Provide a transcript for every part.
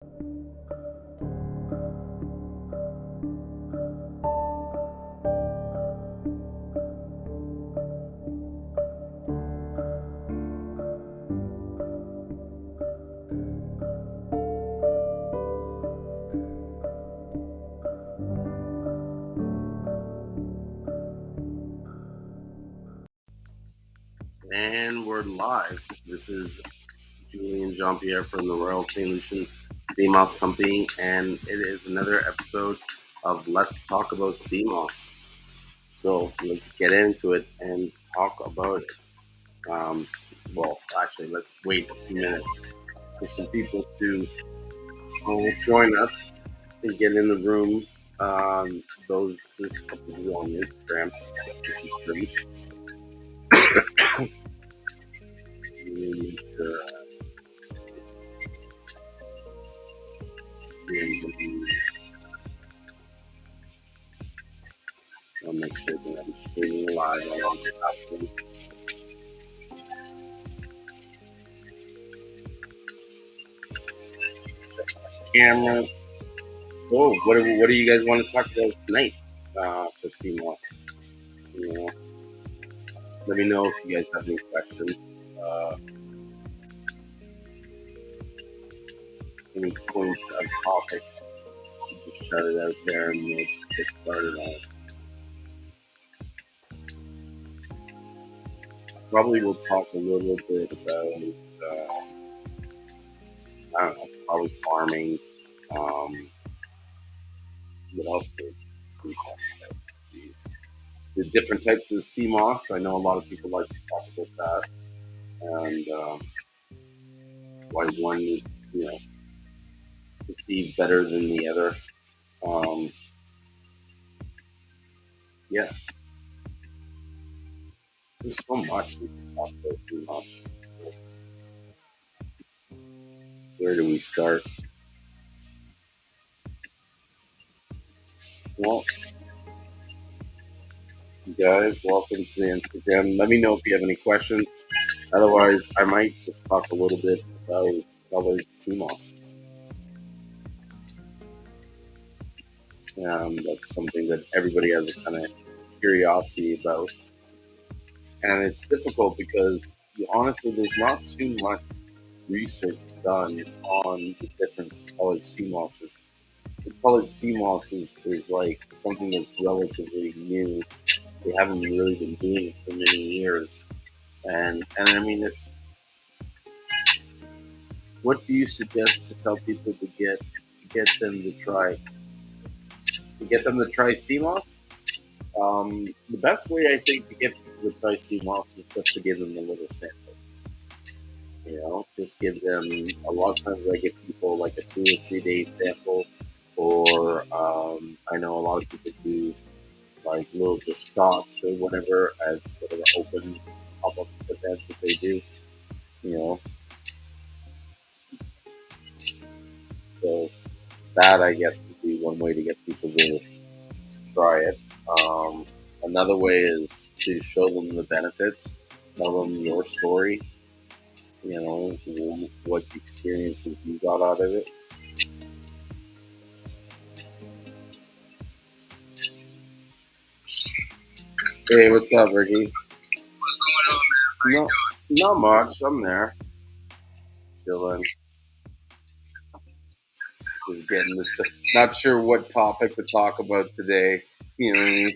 And we're live. This is Julien Jean-Pierre from the Royal St.Lucian Seamoss Company, and it is another episode of Let's Talk About Seamoss. So let's get into it and talk about it. Let's wait a few minutes for some people to join us and get in the room. There's a couple of you on Instagram, which is great. I'll make sure that I'm streaming live on the platform. Camera. So, what do you guys want to talk about tonight for Seamoss? Let me know if you guys have any questions. Any points of topic, just shout it out there and we'll get started on it. Probably we'll talk a little bit about, probably farming. What else would we talk about? The different types of Seamoss. I know a lot of people like to talk about that, and why one is, perceived better than the other. There's so much we can talk about Seamoss. Where do we start? Well, you guys, welcome to the Instagram. Let me know if you have any questions. Otherwise, I might just talk a little bit about colored Seamoss. That's something that everybody has a kind of curiosity about. And it's difficult because, honestly, there's not too much research done on the different colored Seamosses. The colored Seamoss is like something that's relatively new. They haven't really been doing it for many years. And I mean, what do you suggest to tell people to get them to try? To get them to try Seamoss? The best way I think to get people to try Seamoss is just to give them a little sample. Just give them. A lot of times I give people like a 2 or 3 day sample, or I know a lot of people do like little just shots or whatever as whatever open pop-up events that they do. So that, I guess, would be one way to get people to try it. Another way is to show them the benefits, tell them your story, what experiences you got out of it. Hey, what's up, Ricky? What's going on, man? How you doing? Not much. I'm there. Chilling. Just getting this stuff. Not sure what topic to talk about today. You know what I mean?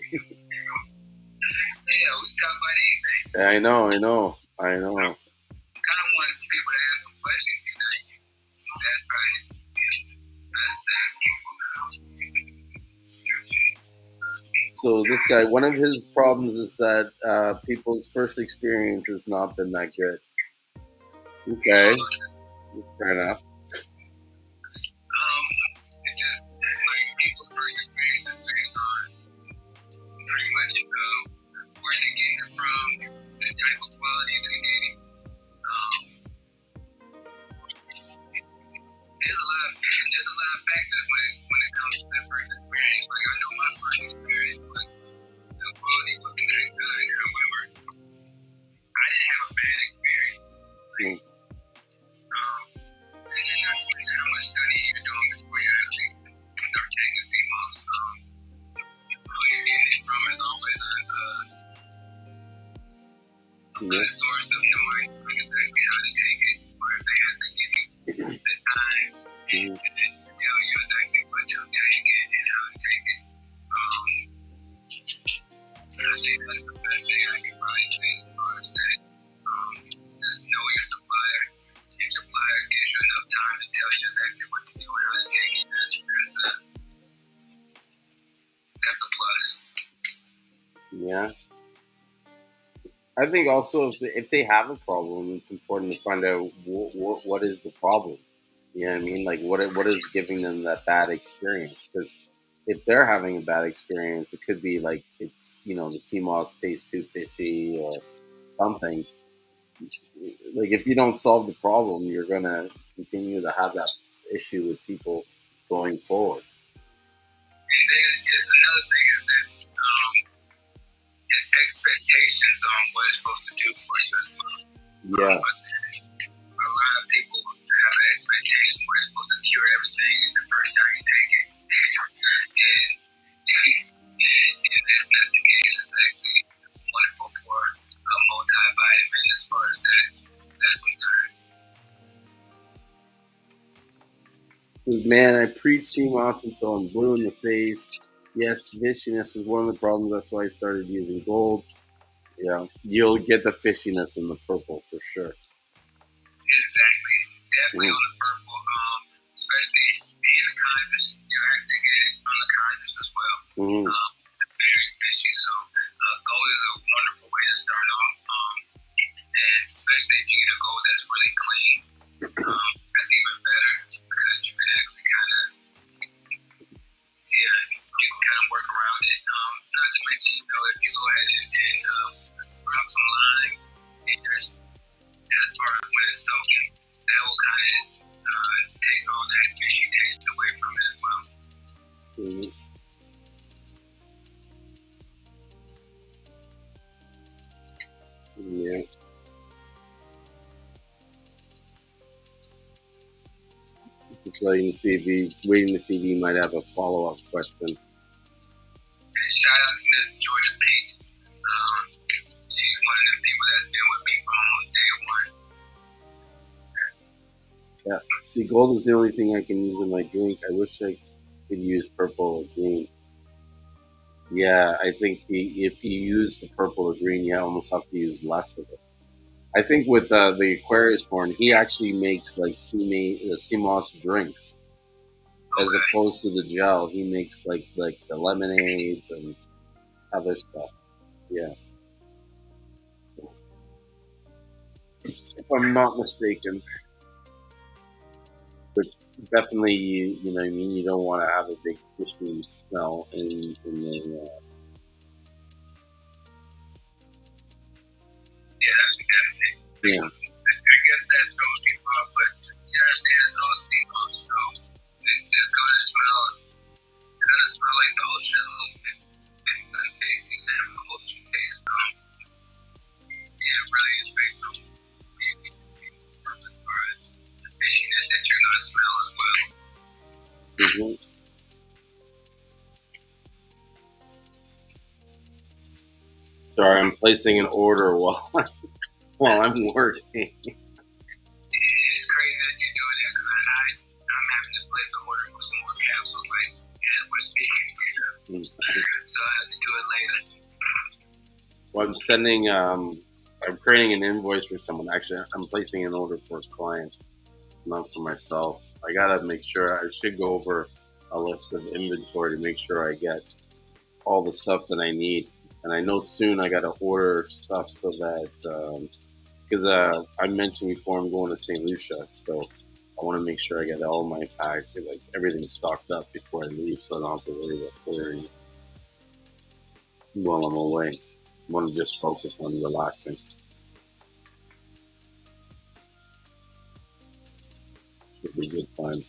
Yeah, we can talk about anything. I know. I kind of wanted some people to ask some questions tonight. So that's right. So this guy, one of his problems is that people's first experience has not been that good. Okay, that's fair enough. It just like people's first experience is based on pretty much where they're getting it from, the type of quality they're getting. There's a lot of factors when it comes to that first experience. Like I know my first experience was the quality wasn't that good. However, I didn't have a bad experience. And then I how much study good source of knowing exactly how to take it, or if they have to give you the time and tell you exactly what to take it and how to take it. I think that's the best thing I can probably say as far as that. Just know your supplier. If your supplier gives you enough time to tell you exactly what to do and how to take it, that's a plus. Yeah. I think also if they have a problem, it's important to find out what is the problem. You know what I mean? Like what is giving them that bad experience? Because if they're having a bad experience, it could be like it's the Seamoss tastes too fishy or something. Like if you don't solve the problem, you're gonna continue to have that issue with people going forward. And then is another thing is that his expectations on what it's supposed to do for you as well. Yeah. But a lot of people have an expectation where it's supposed to cure everything the first time you take it. and that's not the case. It's actually wonderful for a multivitamin as far as that's concerned. Man, I preach Seamoss until I'm blue in the face. Yes, fishiness is one of the problems. That's why I started using gold. Yeah, you'll get the fishiness in the purple for sure. Exactly. Definitely on the purple. Especially in the condoms. You're actually getting on the condoms as well. Very fishy. So gold is a wonderful way to start off. And especially if you get a gold that's really clean, that's even better because you can actually kind of, you can kind of work around it. Not to mention, if you go ahead and drop some lime in your, as far as when it's soaking, that will kind of take all that fishy taste away from it as well. Yeah. Just waiting to see if he might have a follow-up question. And shout out to Miss Georgia Pete. She's one of the people that's been with me from almost day one. Yeah. See, gold is the only thing I can use in my drink. I wish I could use purple or green. Yeah, I think if you use the purple or green, you almost have to use less of it. I think with the Aquarius horn, he actually makes like Seamoss drinks, as opposed to the gel. He makes like the lemonades and other stuff. Yeah, if I'm not mistaken. But definitely, you know what I mean. You don't want to have a big fishy smell in the. Yeah, that's definitely. Yeah. I guess that throws people off, but you understand it's all Seamoss, so it's gonna smell like the ocean a little bit. It's gonna taste have the ocean taste. It really is based on as far as the fishiness that you're gonna smell as well. Sorry, I'm placing an order while I'm working. It's crazy that you're doing that because I'm having to place an order for some more capsules as we're speaking. So I have to do it later. Well, I'm creating an invoice for someone. Actually, I'm placing an order for a client, not for myself. I gotta make sure. I should go over a list of inventory to make sure I get all the stuff that I need. And I know soon I gotta order stuff so that because I mentioned before I'm going to St.Lucian, so I want to make sure I get all my packs, like everything stocked up before I leave, so I don't have to worry about ordering while I'm away. I want to just focus on relaxing. Should be good time.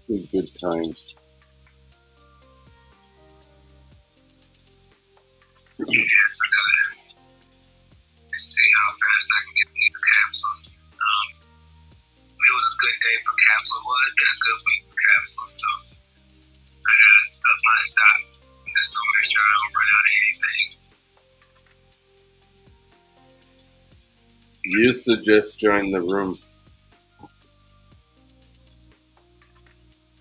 Good times. Yeah, I gotta see how fast I can get these capsules. It was a good day for capsules. Well, it's been a good week for capsules, so I gotta up my stock just so make sure I don't run out of anything. You should just join the room.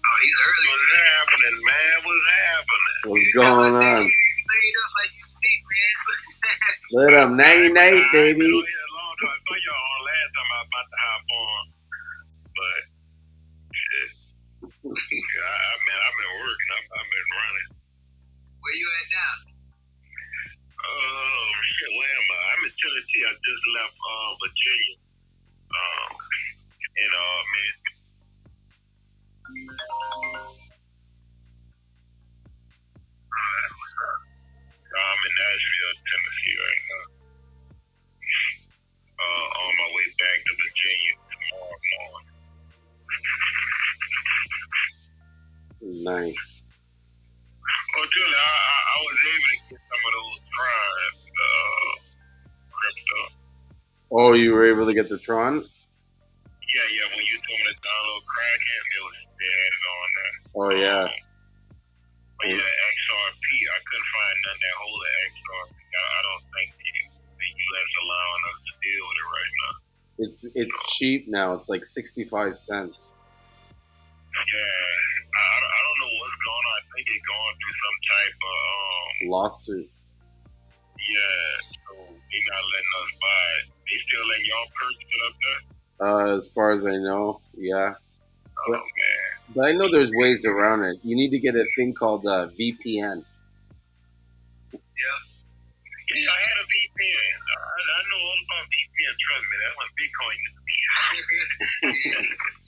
Oh, he's early. What's happening, man? What's happening? What's going on? Laid up like you speak, man. Lit up 99, baby. I know here a long time. I saw y'all on last time I was about to hop on. But, shit. I've been working. I've been running. Where you at now? Shit, where am I? I'm in Tennessee. I just left Virginia. Man. What's up? I'm in Nashville, Tennessee right now. On my way back to Virginia tomorrow morning. Nice. Oh, Julie, I was able to get some of those Tron crypto. Oh, you were able to get the Tron? Yeah. When you told me to download Kraken, they had it on there. Oh, yeah. But yeah, XRP, I couldn't find nothing that hold the XRP. I don't think the U.S. allowing us to deal with it right now. It's cheap now. It's like 65 cents. Yeah, I don't know what's going on. I think they're going through some type of Lawsuit. Yeah, so they're not letting us buy it. They still letting y'all purchase it up there? As far as I know, yeah. Oh, man. But I know there's ways around it. You need to get a thing called VPN. Yeah, I had a VPN. I know all about VPN. Trust me, that's when Bitcoin used to be.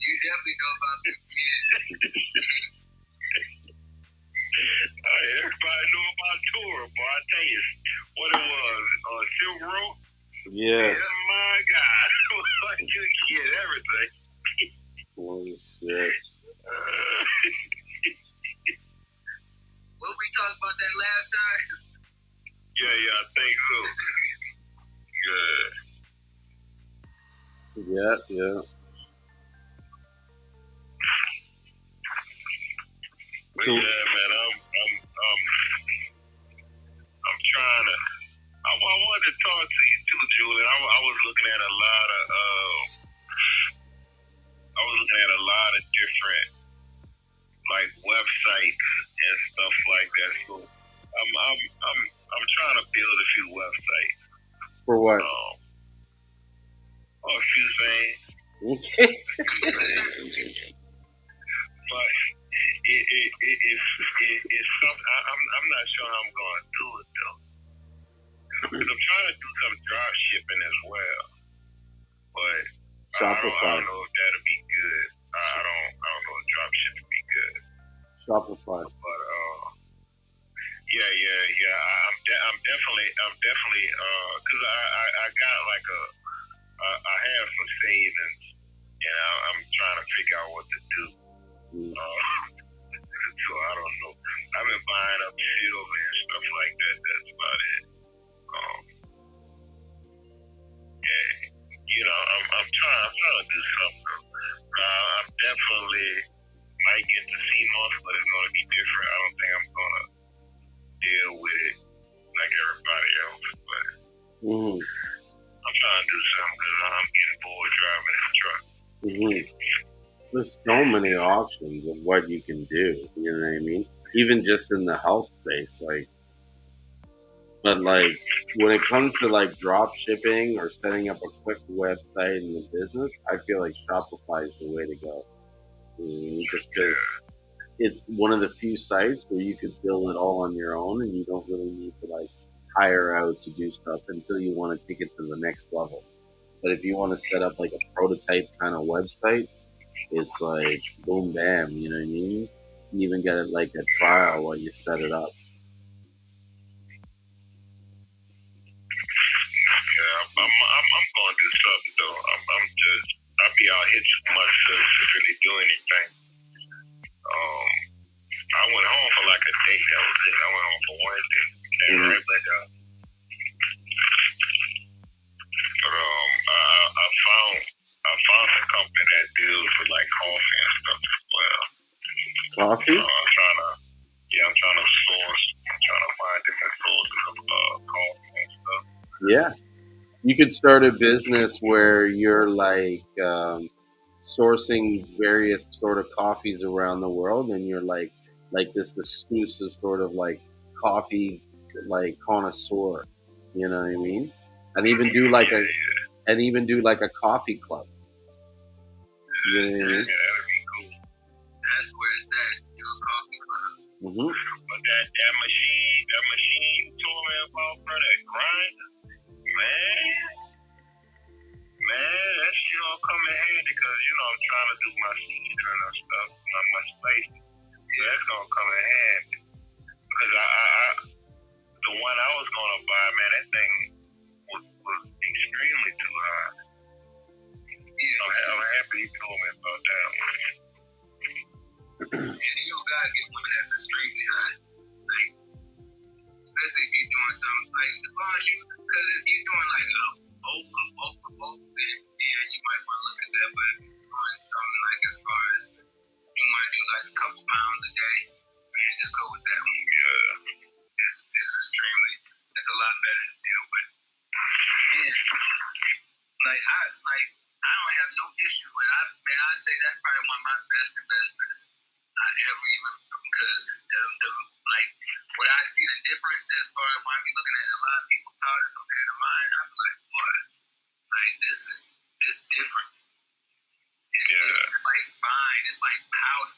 You definitely know about VPN. Everybody know about Tor, but I tell you what it was. Silk Road? Yeah. My God. You get everything. Holy shit. What we talked about that last time? Yeah, I think so. Good. Yeah. But yeah, man, I'm trying to. I wanted to talk to you too, Julien. I was looking at a lot of different like websites and stuff like that. So I'm trying to build a few websites. For what? A few things. Okay. But it's something. I'm not sure how I'm going to do it though. Because I'm trying to do some drop shipping as well. But Shopify. I don't know if that'll be good. I don't know if drop shipping be good. Shopify. But yeah. I'm definitely because I got like I have some savings and I'm trying to figure out what to do. So I don't know. I've been buying up silver and stuff like that. That's about it. I'm trying to do something. I'm definitely might get to Seamoss, but it's going to be different. I don't think I'm going to deal with it like everybody else. But I'm trying to do something because I'm getting bored driving this truck. There's so many options of what you can do. You know what I mean? Even just in the health space, like. But like when it comes to like drop shipping or setting up a quick website in the business, I feel like Shopify is the way to go. Just because it's one of the few sites where you could build it all on your own and you don't really need to like hire out to do stuff until you want to take it to the next level. But if you want to set up like a prototype kind of website, it's like boom, bam, you know what I mean? You even get it like a trial while you set it up. I'm going to do something though. I'll be out here too much to really do anything. I went home for like a day. That was it. I went home for one day. And right back up. But I found a company that deals with like coffee and stuff as well. Coffee? I'm trying to source. I'm trying to find different sources of coffee and stuff. Yeah. You could start a business where you're like sourcing various sort of coffees around the world, and you're like this exclusive sort of like coffee like connoisseur. You know what I mean? And even do like a coffee club. You know what I mean? That'd be cool. That's where it's at. Coffee club. Mm-hmm. But that machine you told me about, bro, that grinder, man, that shit all come in handy because, I'm trying to do my seasoning and stuff, not much space. Yeah, that's gonna come in handy. Because the one I was gonna buy, man, that thing was extremely too high. I'm happy you told me about that one. And you gotta get one that's extremely high. Like, especially if you're doing something like as long as because if you're doing like a bulk, then yeah, you might want to look at that. But if you're doing something like as far as you want to do like a couple pounds a day, man, just go with that one. Yeah. It's a lot better to deal with. And I don't have no issue with it. I say that's probably one of my best investments I ever even, because when I see the difference as far as when I be looking at a lot of people's powder compared to mine, I be like, what? Like this different. It's like fine. It's like powder.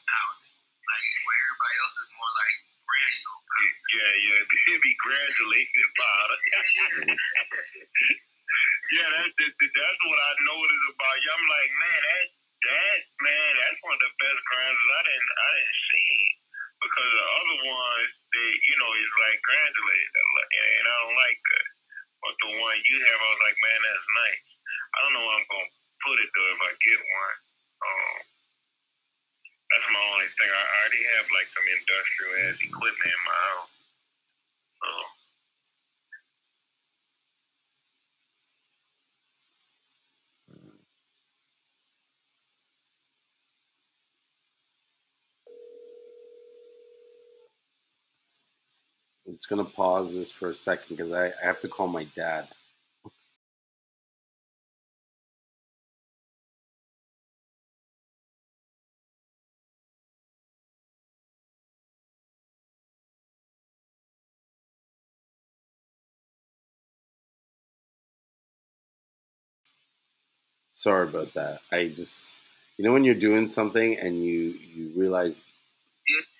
Like where everybody else is more like granule powder. Yeah. It'd be granulated powder. Yeah, that's what I noticed about you. I'm like, man, that's one of the best grinders I didn't see. Because the other ones, they, is like granulated, and I don't like that. But the one you have, I was like, man, that's nice. I don't know where I'm gonna put it though if I get one. That's my only thing. I already have like some industrial ass equipment in my house. So. I'm just gonna pause this for a second because I have to call my dad. Sorry about that. I just, when you're doing something and you realize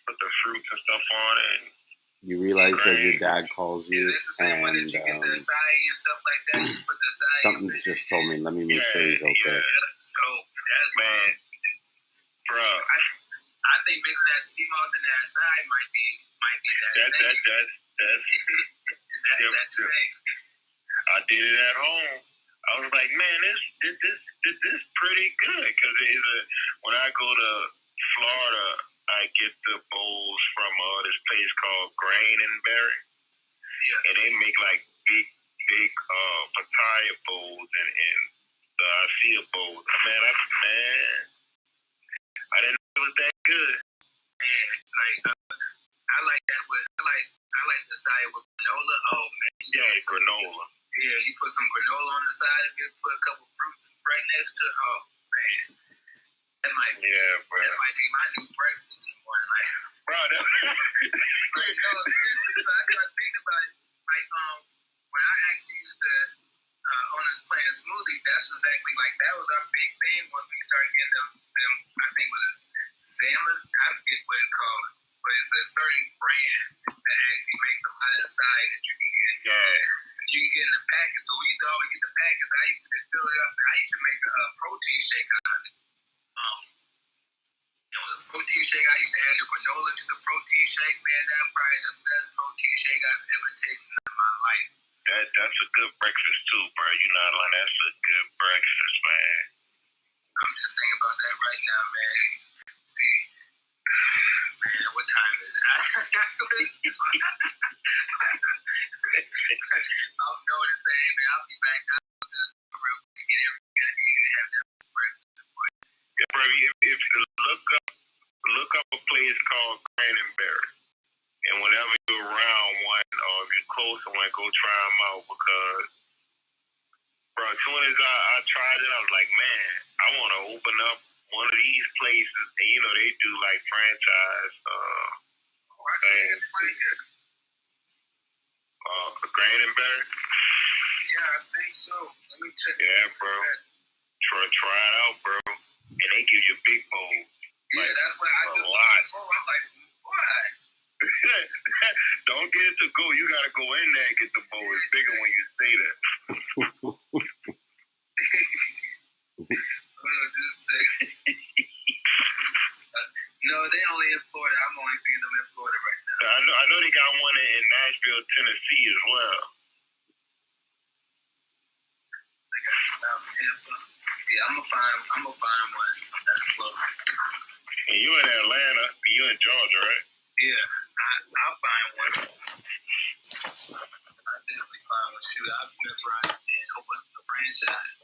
Put the fruits and stuff on it. You realize that your dad calls you, and something just told me, let me make sure he's okay. Man, bro. I think mixing that Seamoss in that side might be that thing. That's thing. I did it at home. I was like, man, this pretty good, because when I go to Florida, I get the bowls from this place called Grain and Berry. Yeah. And they make like big papaya bowls and the Asia bowls. Man, I didn't know it was that good. Man, I like that I like the side with granola. Oh man. Yeah, granola. Yeah, you put some granola on the side of it, put a couple fruits right next to it. Oh man. That might be my new breakfast in the morning. Like, bro, seriously, I gotta think about it. Like, when I actually used to own a playing smoothie, that's exactly that was our big thing when we started getting them I think it was Zama's, I forget what it's called, but it's a certain brand that actually makes a lot of the side that you can get. Yeah. You can get in the package, so we used to always get the packets. I used to fill it up. I used to make a protein shake out of it. It was a protein shake. I used to add the granola to the protein shake. Man, that's probably the best protein shake I've ever tasted in my life. That's a good breakfast too, bro. You know, that's a good breakfast, man. I'm just thinking about that right now, man. See, man, what time is it? I don't know what to say, man. I'll be back. I'll just real quick get everything I need to have that breakfast. Yeah, bro. If look up a place called Grain and Berry, and whenever you're around one or if you're close to one, go try them out, because Bro, as soon as I tried it, I was like, man, I want to open up one of these places. And, you know, they do, like, franchise things. Grain and Berry? Yeah, I think so. Let me check. Yeah, bro. Try it out, bro. And they give you big bowls. Yeah, like, that's what I just lot. I'm like, what? Don't get it to go. You got to go in there and get the bowl. It's bigger when you say that. No, they only in Florida. I'm only seeing them in Florida right now. I know they got one in Nashville, Tennessee as well. They got South Tampa. Yeah, I'm gonna find one that's close. And you in Atlanta, and you in Georgia, right? Yeah, I'll find one. I definitely find one. Shoot, I'll mess around and open a franchise.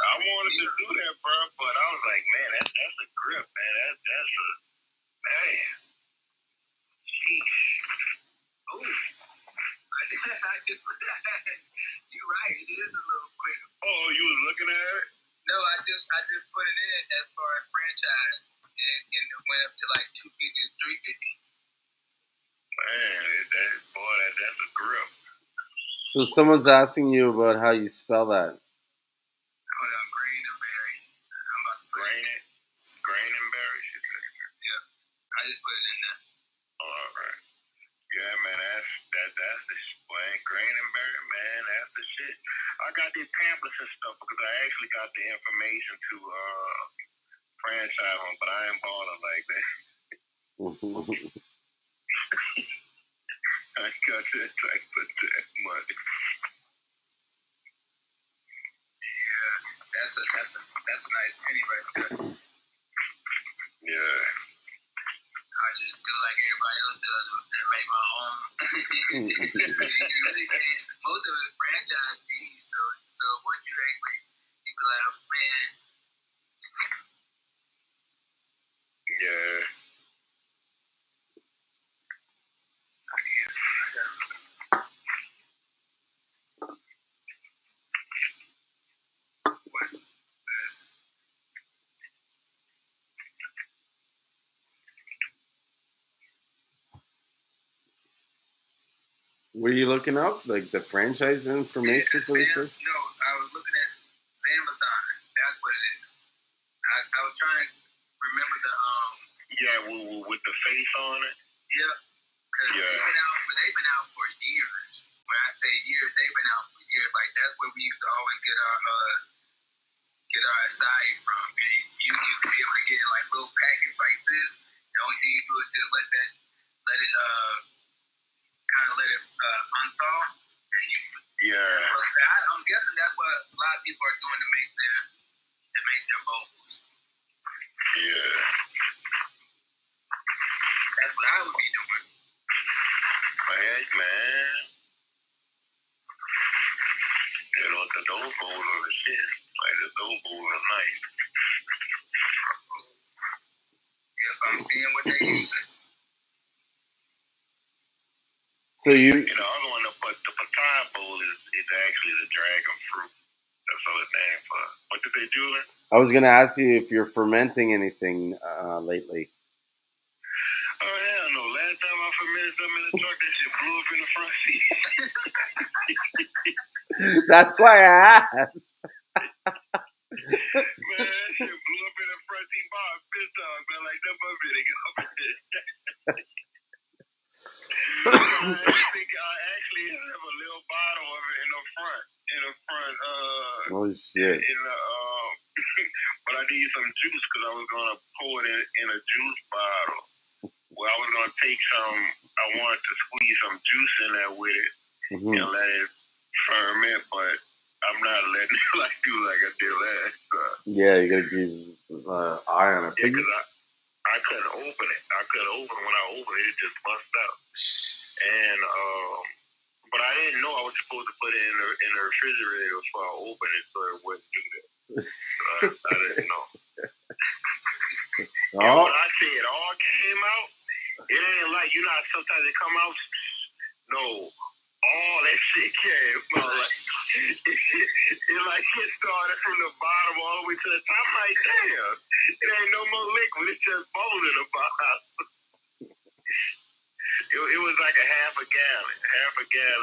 I wanted to do that, bro, but I was like, man, that's a grip, man. That's a man. Sheesh. Ooh, I just put that. You're right. It is a little quick. Oh, you was looking at it? No, I just put it in as far as franchise, and it went up to like 250 to 350. Man, that's a grip. So someone's asking you about how you spell that. Hold on, Grain and Berry. I'm about to put it. Grain and Berry. Yeah, I just put it in there. All right. Yeah, man, that's the man. Grain and Berry, man, that's the shit. I got these pamphlets and stuff because I actually got the information to franchise one, but I ain't balling like that. I got that type of that money. Yeah, that's a nice penny right there. Yeah. I just do like everybody else does and make my own. You really can't. Most of it franchise fees. So what you actually, you be like, oh, man. Yeah. Were you looking up like the franchise information for this thing? No, I was looking at Amazon. That's what it is. I was trying to remember the Yeah, with the face on it. Yep. Because they've been out for years. When I say years, they've been out for years. Like that's where we used to always get our acai from. And you used to be able to get in like little packets like this. The only thing you do is just let it unthaw, and you. Yeah. I'm guessing that's what a lot of people are doing to make their bowls. Yeah. That's what I would be doing. Heck, man. You know, those bowls are the shit. Like, those bowls are nice. Yep, I'm seeing what they're using. So you know, the other one, the pecan bowl is actually the dragon fruit. That's all it's named for. What did they do then? I was gonna ask you if you're fermenting anything lately. Oh hell no! Last time I fermented something in the truck, that shit blew up in the front seat. That's why I asked. Man, that shit blew up in the front seat. Boy, I'm pissed off, man. Like that motherfucker got I actually have a little bottle of it in the front. Oh shit! But I need some juice because I was gonna pour it in a juice bottle. Well, I was gonna take some. I wanted to squeeze some juice in there with it and let it ferment, but I'm not letting it do like I did last time. Yeah, you gotta keep eye on it. Yeah, because I couldn't open it. When I opened it, it just bust out. And but I didn't know I was supposed to put it in the refrigerator before I opened it, so it wouldn't do that. So I didn't know. Oh. And when I say it all came out, it ain't like, sometimes it come out. No, all that shit came out. Like, like it started from the bottom all the way to the top. I'm like, damn, it ain't no more liquid. It's just bubbles in the bottom. It was like a half a gallon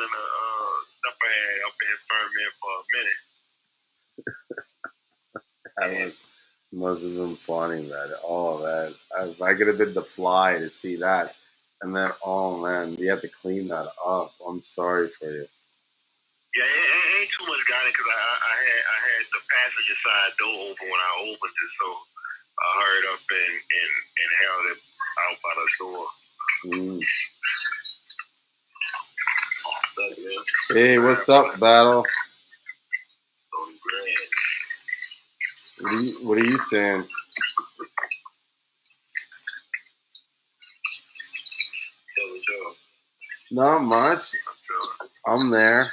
of stuff I had up in ferment for a minute. That must have been funny, man. Oh, man. I could have been the fly to see that. And then, oh, man, you have to clean that up. I'm sorry for you. Yeah, it ain't too much got it because I had the passenger side door open when I opened it, so I hurried up and held it out by the door. Hey, what's up, Battle? What are you saying? Not much. I'm there,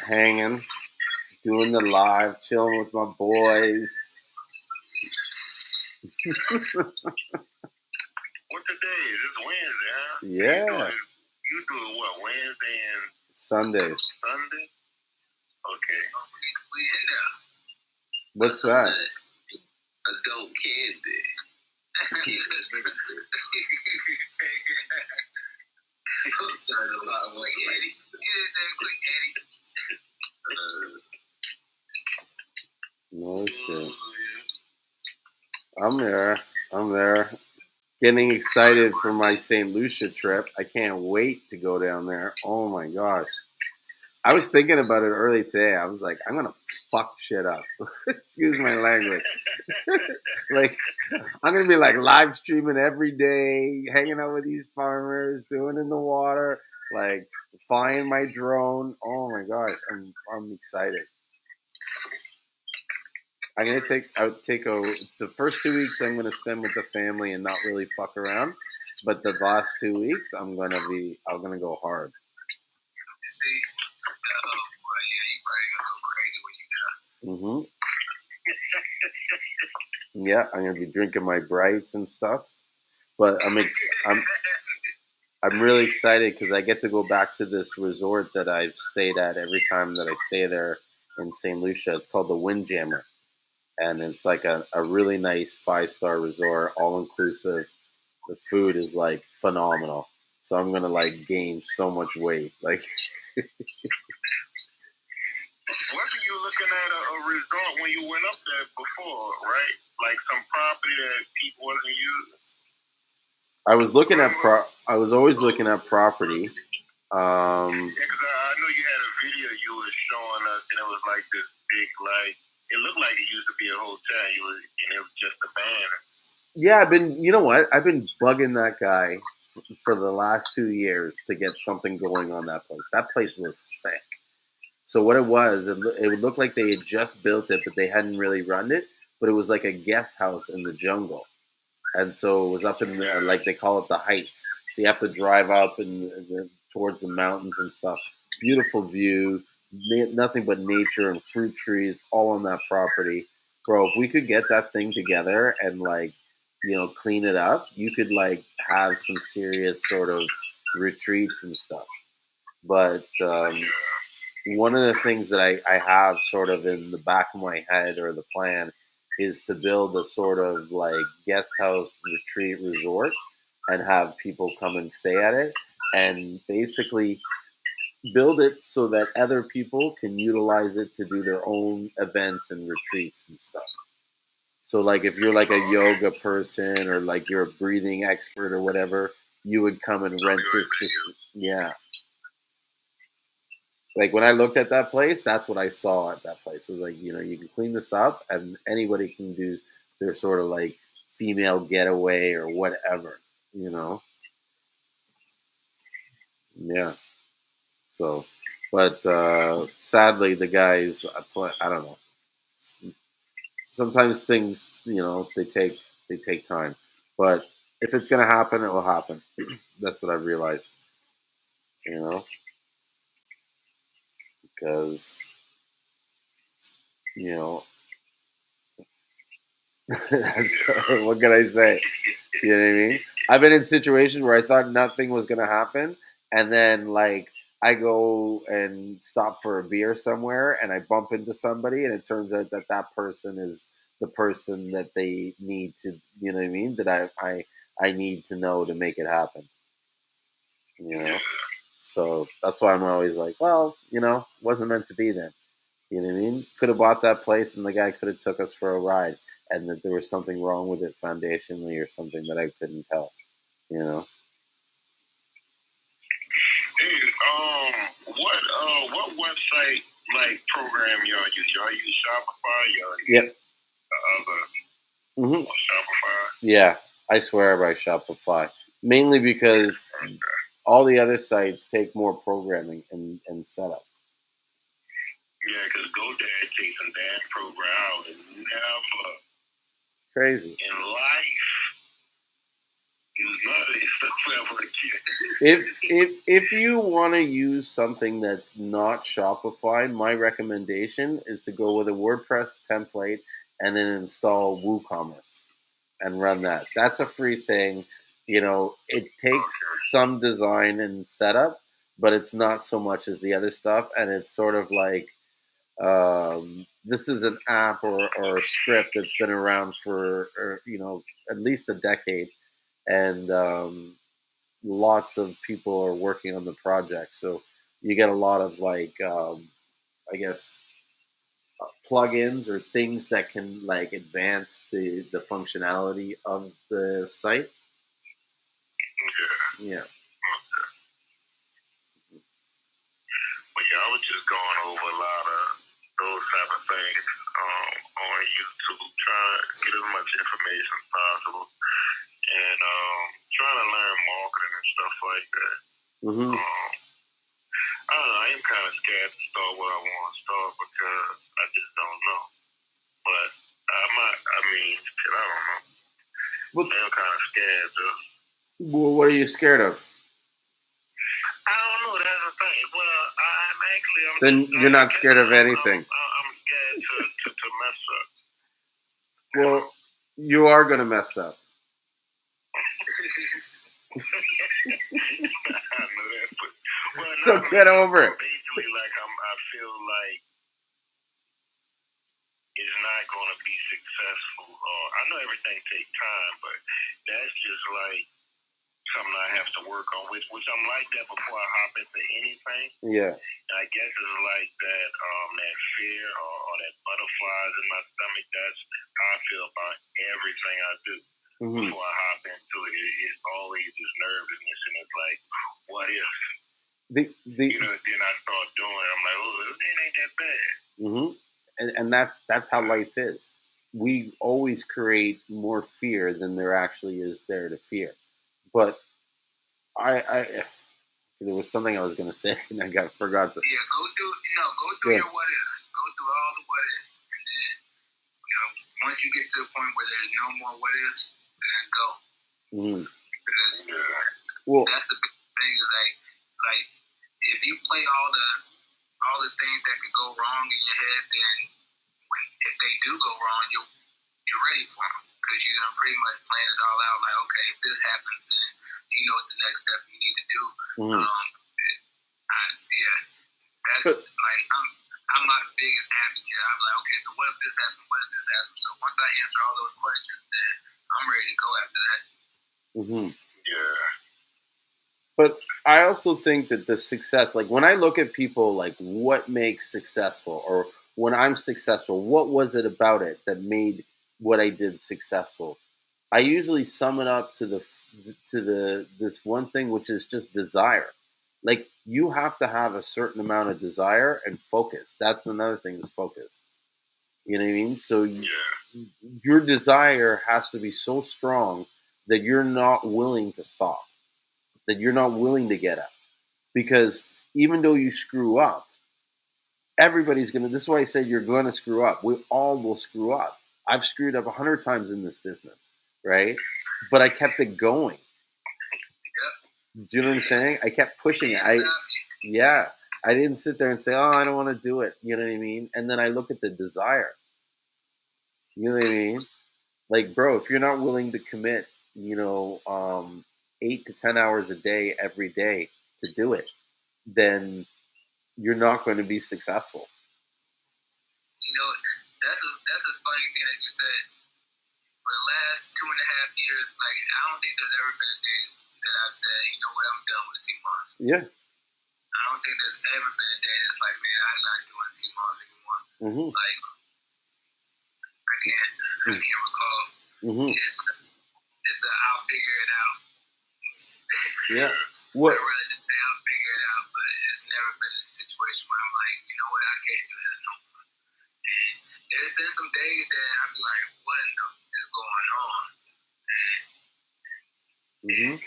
hanging, doing the live, chilling with my boys. What today is? It's Wednesday, huh? Yeah. You do what, Wednesday and Sundays. Sunday? Okay. We in there. What's that? Adult candy. No shit. I'm there. Getting excited for my St.Lucian trip. I can't wait to go down there. Oh my gosh. I was thinking about it early today. I was like, I'm going to fuck shit up. Excuse my language. Like, I'm going to be like live streaming every day, hanging out with these farmers, doing in the water, like flying my drone. Oh my gosh. I'm excited. I'm going to the first 2 weeks I'm going to spend with the family and not really fuck around. But the last 2 weeks, I'm going to go hard. See? Yeah, I'm gonna be drinking my brights and stuff, but I'm really excited because I get to go back to this resort that I've stayed at every time that I stay there in St. Lucia. It's called the Windjammer, and it's like a really nice 5-star resort, all inclusive. The food is like phenomenal, so I'm gonna like gain so much weight, like. Wasn't you looking at a resort when you went up there before, right? Like some property that people wasn't using? I was looking at I was always looking at property. Yeah, because I know you had a video you were showing us, and it was like this big, like, it looked like it used to be a hotel, and it was just abandoned. Yeah, you know what? I've been bugging that guy for the last 2 years to get something going on that place. That place was sick. So what it was, it would look like they had just built it, but they hadn't really run it. But it was like a guest house in the jungle. And so it was up in the, like they call it the heights. So you have to drive up towards the mountains and stuff. Beautiful view, nothing but nature and fruit trees all on that property. Bro, if we could get that thing together and like, clean it up, you could like have some serious sort of retreats and stuff. But one of the things that I have sort of in the back of my head or the plan is to build a sort of like guest house retreat resort and have people come and stay at it and basically build it so that other people can utilize it to do their own events and retreats and stuff. So like if you're like a yoga person or like you're a breathing expert or whatever, you would come and rent this. Yeah. Like when I looked at that place, that's what I saw at that place. It was like, you can clean this up and anybody can do their sort of like female getaway or whatever, Yeah. So, but sadly, the guys, I don't know. Sometimes things, they take time. But if it's gonna happen, it will happen. That's what I've realized. Because what can I say? You know what I mean? I've been in situations where I thought nothing was gonna happen, and then like I go and stop for a beer somewhere and I bump into somebody and it turns out that that person is the person that they need to, you know what I mean? That I need to know to make it happen, you know? So that's why I'm always like, well, wasn't meant to be then. You know what I mean? Could have bought that place and the guy could have took us for a ride and that there was something wrong with it foundationally or something that I couldn't tell, you know? Hey, what website program y'all use? Y'all use Shopify? Y'all use Yep. other Shopify? Yeah, I swear by Shopify. Mainly because all the other sites take more programming and setup. Yeah, because GoDaddy takes some damn program. I would never Crazy. in life use none of this stuff ever again. If you want to use something that's not Shopify, my recommendation is to go with a WordPress template and then install WooCommerce and run that. That's a free thing. It takes some design and setup, but it's not so much as the other stuff. And it's sort of like this is an app or a script that's been around for at least a decade, and lots of people are working on the project. So you get a lot of I guess plugins or things that can advance the functionality of the site. Yeah. But yeah, I was just going over a lot of those type of things on YouTube, trying to get as much information as possible, and trying to learn marketing and stuff like that. I don't know. I am kind of scared to start what I want to start because I just don't know. But I don't know. I'm kind of scared though. Well, what are you scared of? I don't know. That's the thing. Well, Then you're not scared of anything. I'm scared to mess up. Well, you are going to mess up. I know that, but so get over it. Basically, I feel like it's not going to be successful. I know everything takes time, but that's just something I have to work on, which I'm like that before I hop into anything. Yeah. And I guess it's like that that fear or that butterflies in my stomach. That's how I feel about everything I do. Before I hop into it, it's always this nervousness, and it's like, what if? Then I start doing it. I'm like, oh, it ain't that bad. And that's how life is. We always create more fear than there actually is there to fear. But there was something I was going to say, and I forgot to. Yeah, go through your what ifs. Go through all the what ifs, and then once you get to a point where there's no more what ifs, then go. Because that's the big thing. Is like if you play all the things that could go wrong in your head, then if they do go wrong, you're ready for them because you're gonna pretty much plan it all out. Like, okay, if this happens, then you know what the next step you need to do. I'm not the biggest advocate. I'm like, okay, so what if this happens? What if this happens? So once I answer all those questions, then I'm ready to go after that. Yeah. But I also think that the success, like when I look at people, like what makes successful, or when I'm successful, what was it about it that made what I did successful? I usually sum it up to this one thing, which is just desire. Like you have to have a certain amount of desire and focus. That's another thing is focus. You know what I mean? So your desire has to be so strong that you're not willing to stop, that you're not willing to get up. Because even though you screw up, everybody's going to, this is why I said you're going to screw up. We all will screw up. I've screwed up 100 times in this business, right? But I kept it going. Do you know what I'm saying? I kept pushing it. I didn't sit there and say, oh, I don't want to do it. You know what I mean? And then I look at the desire. You know what I mean? Like, bro, if you're not willing to commit, 8 to 10 hours a day, every day to do it, then you're not going to be successful. You know, that's a funny thing that you said. For the last 2.5 years, like, I don't think there's ever been a day that I've said, you know what, I'm done with Seamoss. Yeah. I don't think there's ever been a day that's like, man, I'm not doing Seamoss anymore. Mm-hmm. Like, I can't recall. Mm-hmm. It's I'll figure it out. Yeah. What? I'd rather just say I'll figure it out, but it's never been a situation where I'm like, you know what, I can't do this no more. And there's been some days that I'd be like, what is going on? And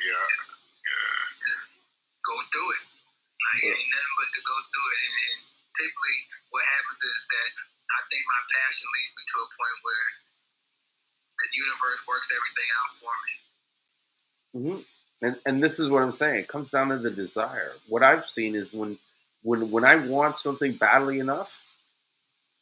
go through it. Like, ain't nothing but to go through it. And typically what happens is that I think my passion leads me to a point where the universe works everything out for me. Mm-hmm. And this is what I'm saying. It comes down to the desire. What I've seen is when I want something badly enough,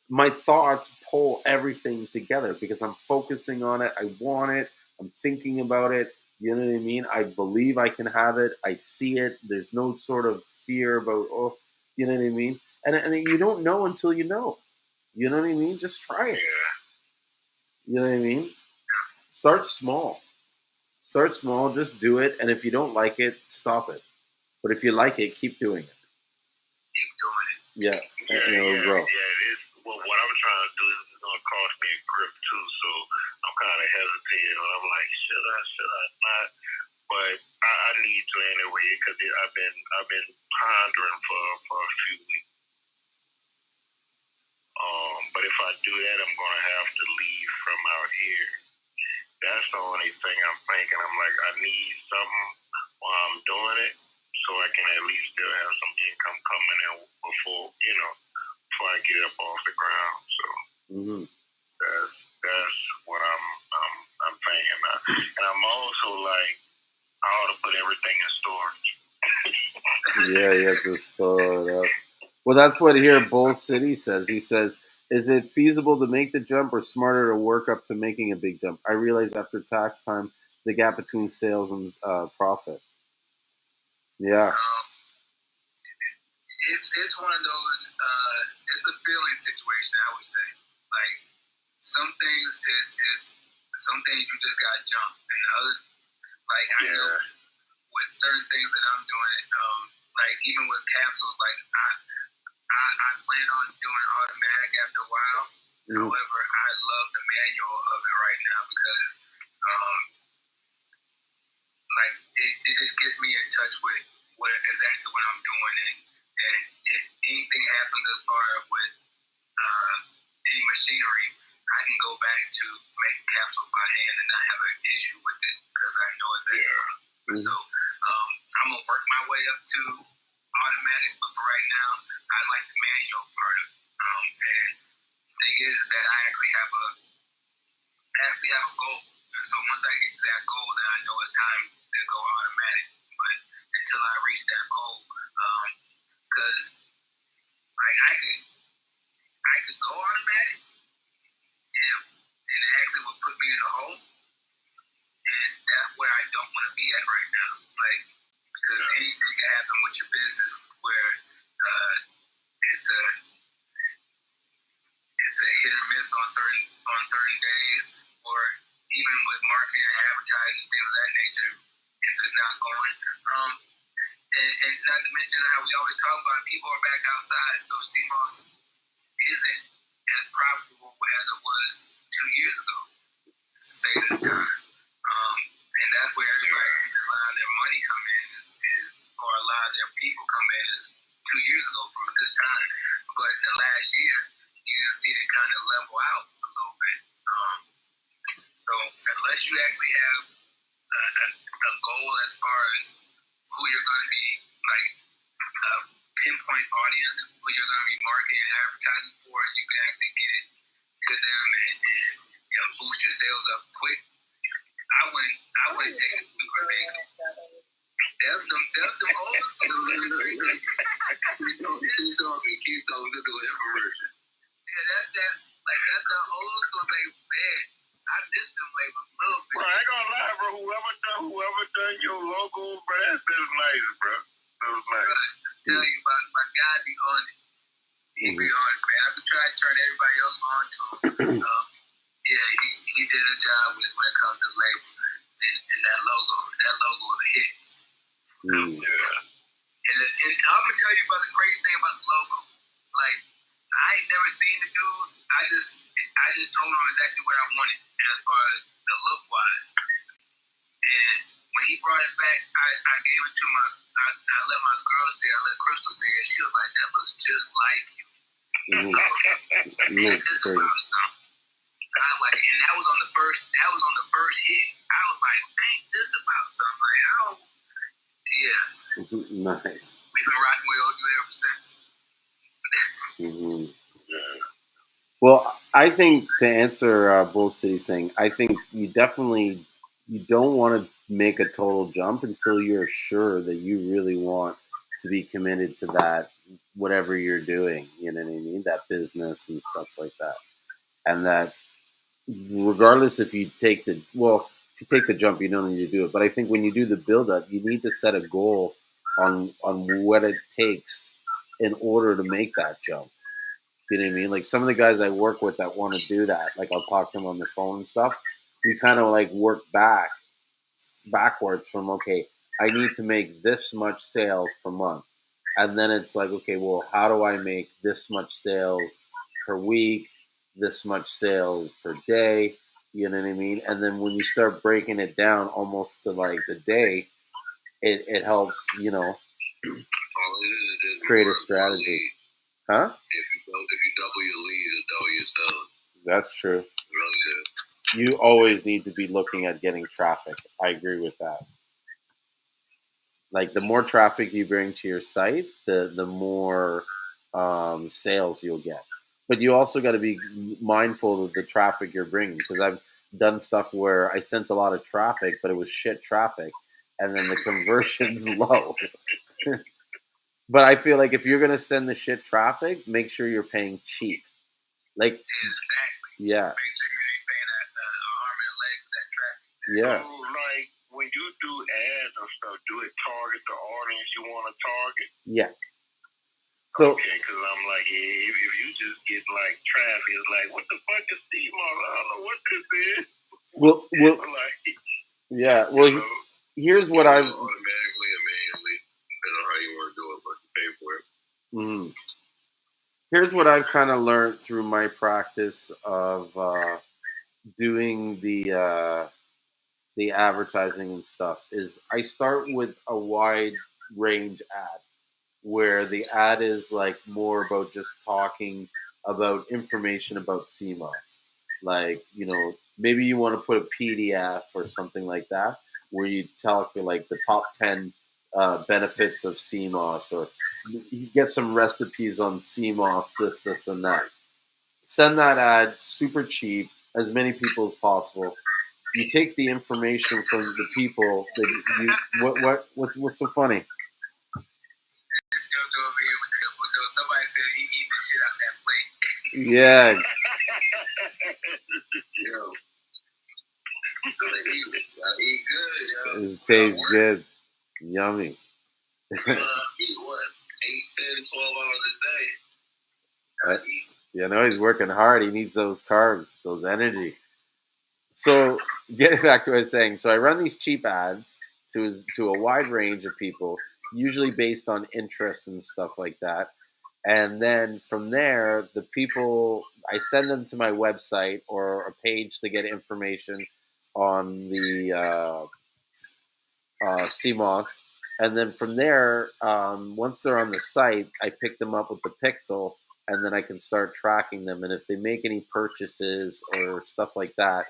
my thoughts pull everything together because I'm focusing on it. I want it. I'm thinking about it. You know what I mean? I believe I can have it. I see it. There's no sort of fear about, oh, you know what I mean? And you don't know until you know. You know what I mean? Just try it. You know what I mean? Start small. Start small. Just do it. And if you don't like it, stop it. But if you like it, keep doing it. Keep doing it. Yeah. Grow. Yeah, it is. Well, what I'm trying to do is it's going to cost me a grip too, so I'm kind of hesitating. And I'm like, should I not? But I need to anyway because I've been pondering for a few weeks. But if I do that, I'm going to have to leave from out here. That's the only thing I'm thinking. I'm like, I need something while I'm doing it, so I can at least still have some income coming in before I get up off the ground. So that's what I'm thinking. And I'm also like, I ought to put everything in storage. Yeah, you have to store it up. Well, that's what here Bull City says. He says, is it feasible to make the jump or smarter to work up to making a big jump? I realize after tax time, the gap between sales and profit. Yeah. It's one of those, it's a feeling situation, I would say. Like, some things you just got to jump. And other, like, I know with certain things that I'm doing, like, even with capsules, like, I plan on doing automatic after a while. However, I love the manual of it right now because, like, it just gets me in touch with exactly what I'm doing. And if anything happens as far as with any machinery, I can go back to making capsules by hand and not have an issue with it because I know exactly. So I'm going to work my way up to automatic, but for right now, I like the manual part of it. And the thing is that I actually have a goal. And so once I get to that goal, then I know it's time to go automatic. But until I reach that goal, because like I could go automatic, and it actually would put me in a hole, and that's where I don't want to be at right now. Like, because anything can happen with your business where it's a hit or miss on certain days, or even with marketing and advertising, things of that nature, if it's not going. And not to mention how we always talk about people are back outside, so Seamoss isn't as profitable as it was 2 years ago, to say this time. And that's where everybody sees a lot of their money come in or a lot of their people come in is 2 years ago from this time. But in the last year, you're going to see them kind of level out a little bit. So unless you actually have a goal as far as who you're going to be, like a pinpoint audience, who you're going to be marketing and advertising for, and you can actually get it to them and boost your sales up quick, I wouldn't take it super big. That's them old school. Keep talking to the inspiration. Yeah, that's the old school label, man. I miss them labels a little bit. Bro, I ain't gonna lie, bro. Whoever done your logo, bro, that's nice, bro. That was nice. tell you about my guy be on it. He be on it, man. I've been trying to turn everybody else on to him. Yeah, he did his job when it comes to label. And that logo hits. And I'm gonna tell you about the crazy thing about the logo. Like, I ain't never seen the dude. I just told him exactly what I wanted as far as the look wise. And when he brought it back, I gave it to I let my girl see it, I let Crystal see it. She was like, that looks just like you. Just about something. I was like, and that was on the first hit. I was like, ain't just about something. Like, oh, yeah. Nice. We've been rocking with old dude ever since. Well, I think to answer Bull City's thing, I think you don't want to make a total jump until you're sure that you really want to be committed to that, whatever you're doing, you know what I mean? That business and stuff like that. And that regardless if you take the jump, you don't need to do it. But I think when you do the build up, you need to set a goal on what it takes in order to make that jump. You know what I mean? Like some of the guys I work with that want to do that, like I'll talk to them on the phone and stuff. We kind of like work backwards from, okay, I need to make this much sales per month. And then it's like, okay, well, how do I make this much sales per week, this much sales per day? You know what I mean? And then when you start breaking it down almost to like the day, it helps, create a strategy. Huh? If you double your lead, you double your sales. That's true. It really is. You always need to be looking at getting traffic. I agree with that. Like the more traffic you bring to your site, the more sales you'll get. But you also got to be mindful of the traffic you're bringing, because I've done stuff where I sent a lot of traffic, but it was shit traffic, and then the conversion's low. But I feel like if you're gonna send the shit traffic, make sure you're paying cheap. Like, exactly. Yeah. Make sure you ain't paying an arm and a leg for that traffic. Yeah. So, like, when you do ads and stuff, do it target the audience you want to target? Yeah. So, okay, because I'm like, if you just get like traffic, it's like, what the fuck is Seamoss? I don't know what this is. Well, like, yeah. Well, here's what I've automatically and manually, depending on how you want to do it, but you pay for it. Mm-hmm. Here's what I've kind of learned through my practice of doing the advertising and stuff is I start with a wide range ad, where the ad is like more about just talking about information about Seamoss. Like, maybe you want to put a PDF or something like that, where you tell like the top 10 benefits of Seamoss, or you get some recipes on Seamoss, this, and that. Send that ad super cheap, as many people as possible. You take the information from the people that what's so funny? Somebody said he eat the shit out that plate. Yeah. Yo. Eat good, yo. It tastes good. Yummy. Eat what? 8, 10, 12 hours a day. He's working hard. He needs those carbs, those energy. So getting back to what I was saying, so I run these cheap ads to a wide range of people, usually based on interests and stuff like that. And then from there, the people, I send them to my website or a page to get information on the Seamoss. And then from there, once they're on the site, I pick them up with the pixel, and then I can start tracking them. And if they make any purchases or stuff like that,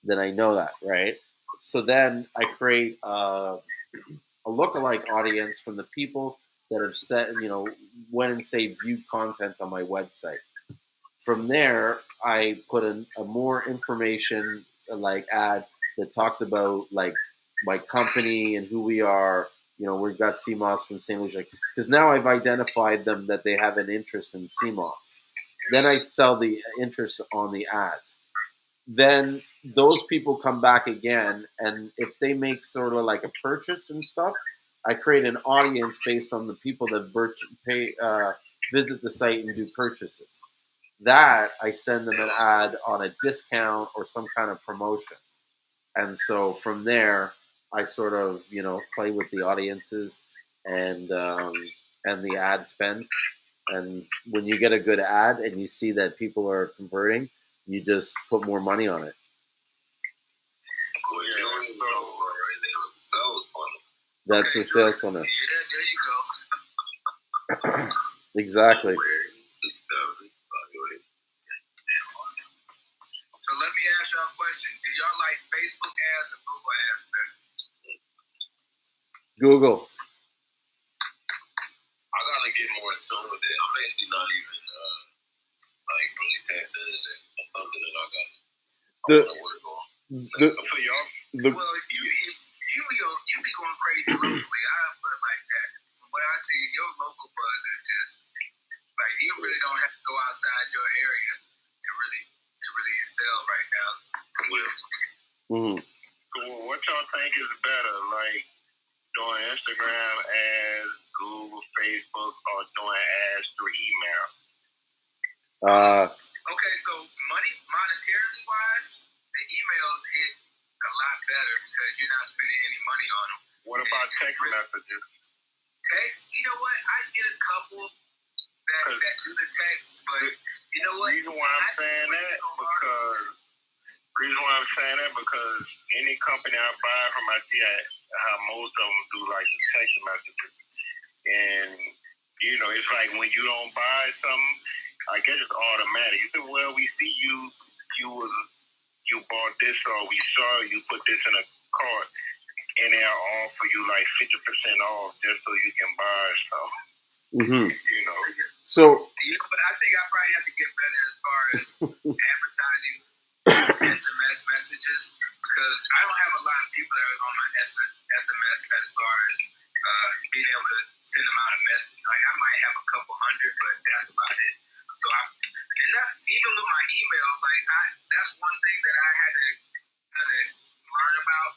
then I know that, right? So then I create a lookalike audience from the people that have went and say viewed content on my website. From there, I put a more information like ad that talks about like my company and who we are. We've got Seamoss from St.Lucian, because now I've identified them that they have an interest in Seamoss. Then I sell the interest on the ads. Then those people come back again, and if they make sort of like a purchase and stuff, I create an audience based on the people that visit the site and do purchases. That I send them an ad on a discount or some kind of promotion. And so from there, I sort of, play with the audiences and the ad spend. And when you get a good ad and you see that people are converting, you just put more money on it. That's the sales funnel. Yeah, there you go. Exactly. So let me ask y'all a question. Do y'all like Facebook ads or Google ads better? Google. I gotta get more in tune with it. I'm actually not even really tapped into that. That's something that I gotta work on. For y'all, well, you be going crazy locally. I put it like that. From what I see, your local buzz is just like you really don't have to go outside your area to really spell right now. Mm-hmm. So what y'all think is better, like doing Instagram ads, Google, Facebook, or doing ads through email? Okay, so monetarily wise, the emails hit a lot better because you're not spending any money on them. What about text messages? Text, you know what? I get a couple that do the text, but you know what? Reason why I'm saying that because any company I buy from, I see how most of them do like the text messages, and it's like when you don't buy something, I guess it's automatic. You say, well, we see you bought this, or we saw you put this in a cart, and they'll offer you like 50% off just so you can buy stuff. Mm-hmm. So, but I think I probably have to get better as far as advertising SMS messages because I don't have a lot of people that are on my SMS as far as being able to send them out a message. Like I might have a couple hundred, but that's about it. So and that's even with my emails. Like that's one thing that I had to kind of learn about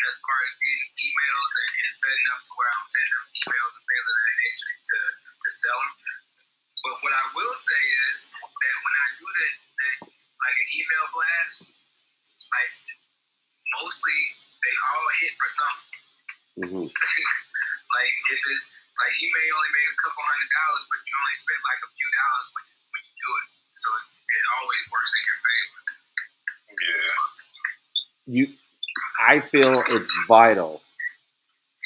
as far as getting emails and setting up to where I'm sending them emails and things of that nature to sell them. But what I will say is that when I do the like an email blast, like mostly they all hit for something. Mm-hmm. Like if it's like you may only make a couple $100, but you only spend like a few dollars when you do it. So it always works in your favor. Yeah. I feel it's vital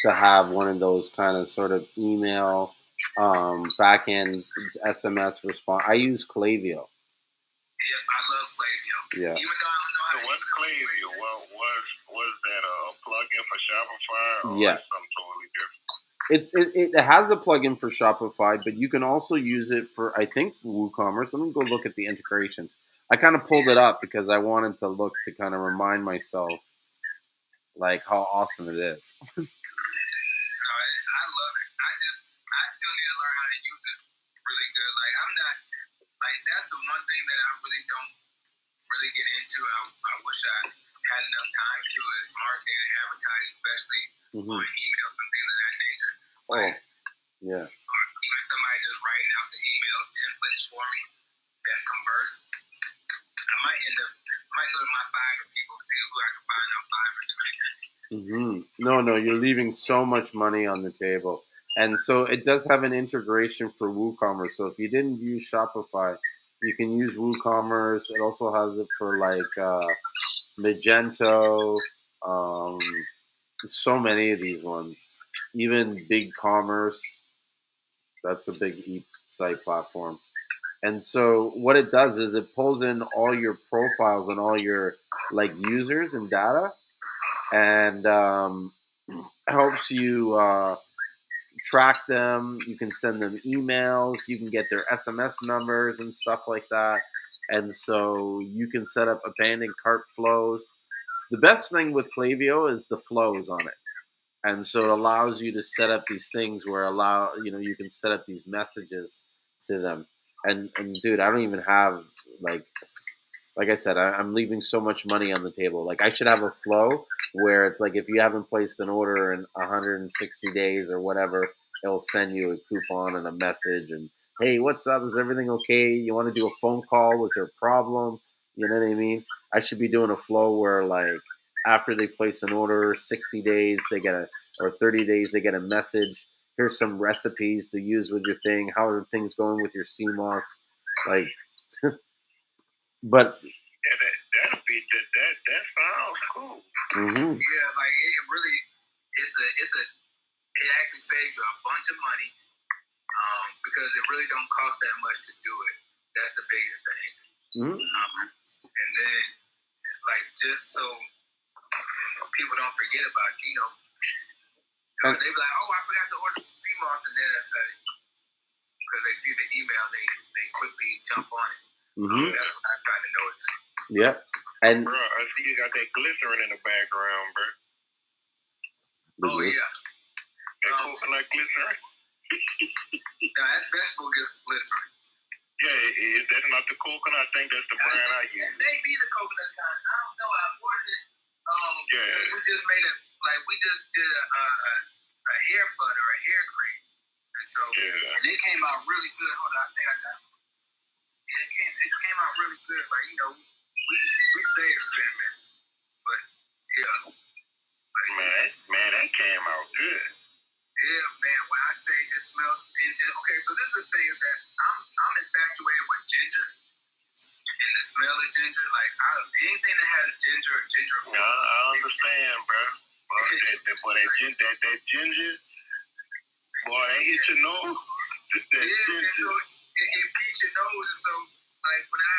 to have one of those kind of sort of email back end SMS response. I use Klaviyo. Yeah, I love Klaviyo. Yeah. Even though I don't know how to what's Klaviyo? Was that a plugin for Shopify or something totally different? It has a plugin for Shopify, but you can also use it for, I think, for WooCommerce. Let me go look at the integrations. I kind of pulled it up because I wanted to look to kind of remind myself like how awesome it is. I love it. I still need to learn how to use it really good. Like I'm not like that's the one thing that I really don't really get into. I wish I had enough time to is marketing and advertising, especially on emails and things of that nature. Like, yeah. Or even somebody just writing out the email templates for me that convert. I might go to my Fiverr people, see who I can find on Fiverr to make that. No, you're leaving so much money on the table. And so it does have an integration for WooCommerce. So if you didn't use Shopify, you can use WooCommerce. It also has it for like Magento, so many of these ones. Even BigCommerce, that's a big e-site platform. And so what it does is it pulls in all your profiles and all your like users and data, and helps you track them. You can send them emails. You can get their SMS numbers and stuff like that. And so you can set up abandoned cart flows. The best thing with Klaviyo is the flows on it. And so it allows you to set up these things where you can set up these messages to them. And dude, I don't even have like like I said, I'm leaving so much money on the table. Like I should have a flow where it's like if you haven't placed an order in 160 days or whatever, it'll send you a coupon and a message and hey, what's up? Is everything okay? You want to do a phone call? Was there a problem? You know what I mean? I should be doing a flow where like after they place an order, 60 days they get or 30 days they get a message. Here's some recipes to use with your thing. How are things going with your Seamoss? Like, but Yeah, that sounds cool. mm-hmm. Yeah, like it really, it actually saves you a bunch of money, because it really don't cost that much to do it. That's the biggest thing. Mm-hmm. And then, like, just so people don't forget about it, they be like, oh, I forgot to order some Seamoss, and then because they see the email, they quickly jump on it. Mm-hmm. That's what I kind of noticed. Yeah. And bro, I see you got that glycerin in the background, bro. Oh yeah. That coconut glycerin. Now that's vegetable glycerin. Yeah, that's not the coconut. I think that's the brand I use. It may be the coconut kind. I don't know. I ordered it. Yeah. We just made it. Like we just did a hair butter, a hair cream, and so and it came out really good. Hold on, I think I got it. It came out really good. Like we stay experimenting, but yeah. Like, Man, that came out good. Yeah, man. When I say it smells, and okay, so this is the thing is that I'm infatuated with ginger and the smell of ginger. Like anything that has ginger or ginger oil. Yeah, I understand, bro. That ginger, boy, that hit your nose. That ginger. And so it peaks your nose, and so like when I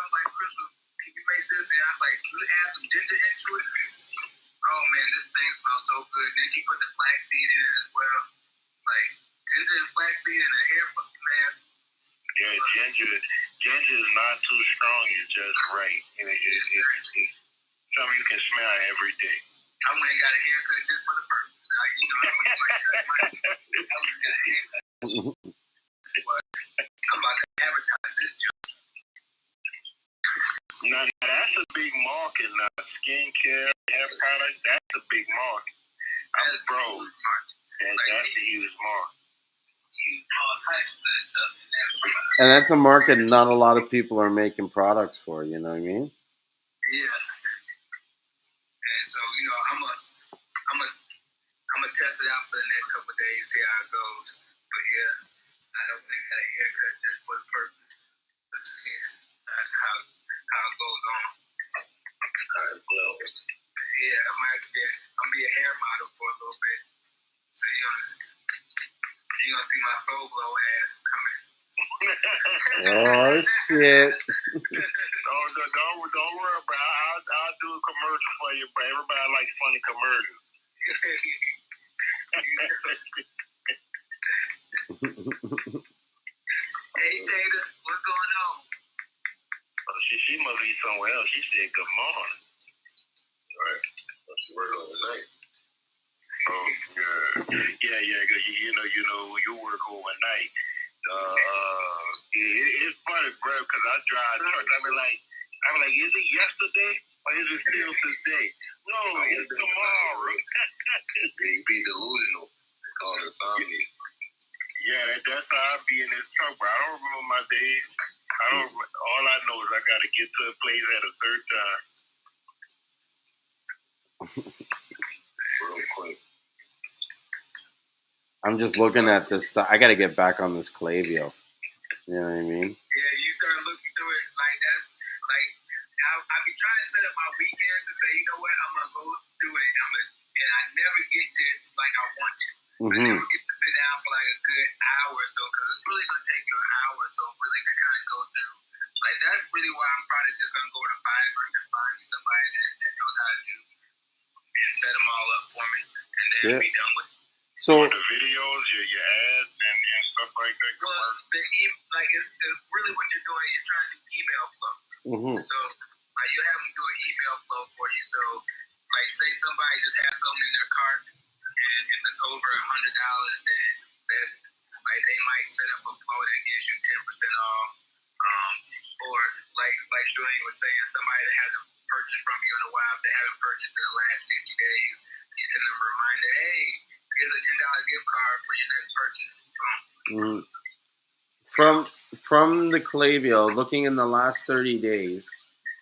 was like, Crystal, can you make this? And I was like, can you add some ginger into it? Oh man, this thing smells so good. And then she put the flaxseed in it as well. Like ginger and flaxseed and a hair, man. Yeah, ginger is not too strong. It's just right. And it's something you can smell every day. I went and got a haircut just for the purpose. Like, I went and got a haircut. But I'm about to advertise this junk. Now that's a big market now. Skincare, hair products, that's a big market. Bro, that's a huge market. and that's a market not a lot of people are making products for. You know what I mean? Yeah. And so I'm gonna test it out for the next couple of days, see how it goes. But yeah, I don't think I got a haircut just for the purpose of seeing how it goes on. Yeah, I'm gonna be a hair model for a little bit. So you're gonna see my Soul Glow ass coming. Oh shit! Don't worry, bro. I'll do a commercial for you, bro. Everybody likes funny commercials. Hey Jada, what's going on? Oh, she must be somewhere else. She said good morning. Right. She working on tonight. Oh yeah. Cause you you work overnight. It's funny, bro. Cause I drive truck. I be like, is it yesterday or is it still today? No, it's tomorrow. You be delusional. They call it insomnia. Yeah, that's how I be in this truck, bro. I don't remember my days. All I know is I gotta get to a place at a certain time. Real quick. I'm just looking at this stuff. I got to get back on this Clavio. You know what I mean? Yeah, you start looking through it. Like that's like I be trying to set up my weekend to say, you know what, I'm gonna go through it. And I never get to it like I want to. I never get to sit down for like a good hour or so because it's really gonna take you an hour or so really to kind of go through. Like that's really why I'm probably just gonna go to Fiverr and find me somebody that knows how to do and set them all up for me, and then be done with it. So the videos, your ads, and stuff like that. Well, it's really what you're doing. You're trying to do email flows. So like you have them do an email flow for you. So like say somebody just has something in their cart, and if it's over $100, then that like they might set up a flow that gives you 10% off. Or like Julien was saying somebody that hasn't purchased from you in a while, if they haven't purchased in the last 60 days, you send them a reminder, hey, here's a $10 gift card for your next purchase. From the Klaviyo, looking in the last 30 days,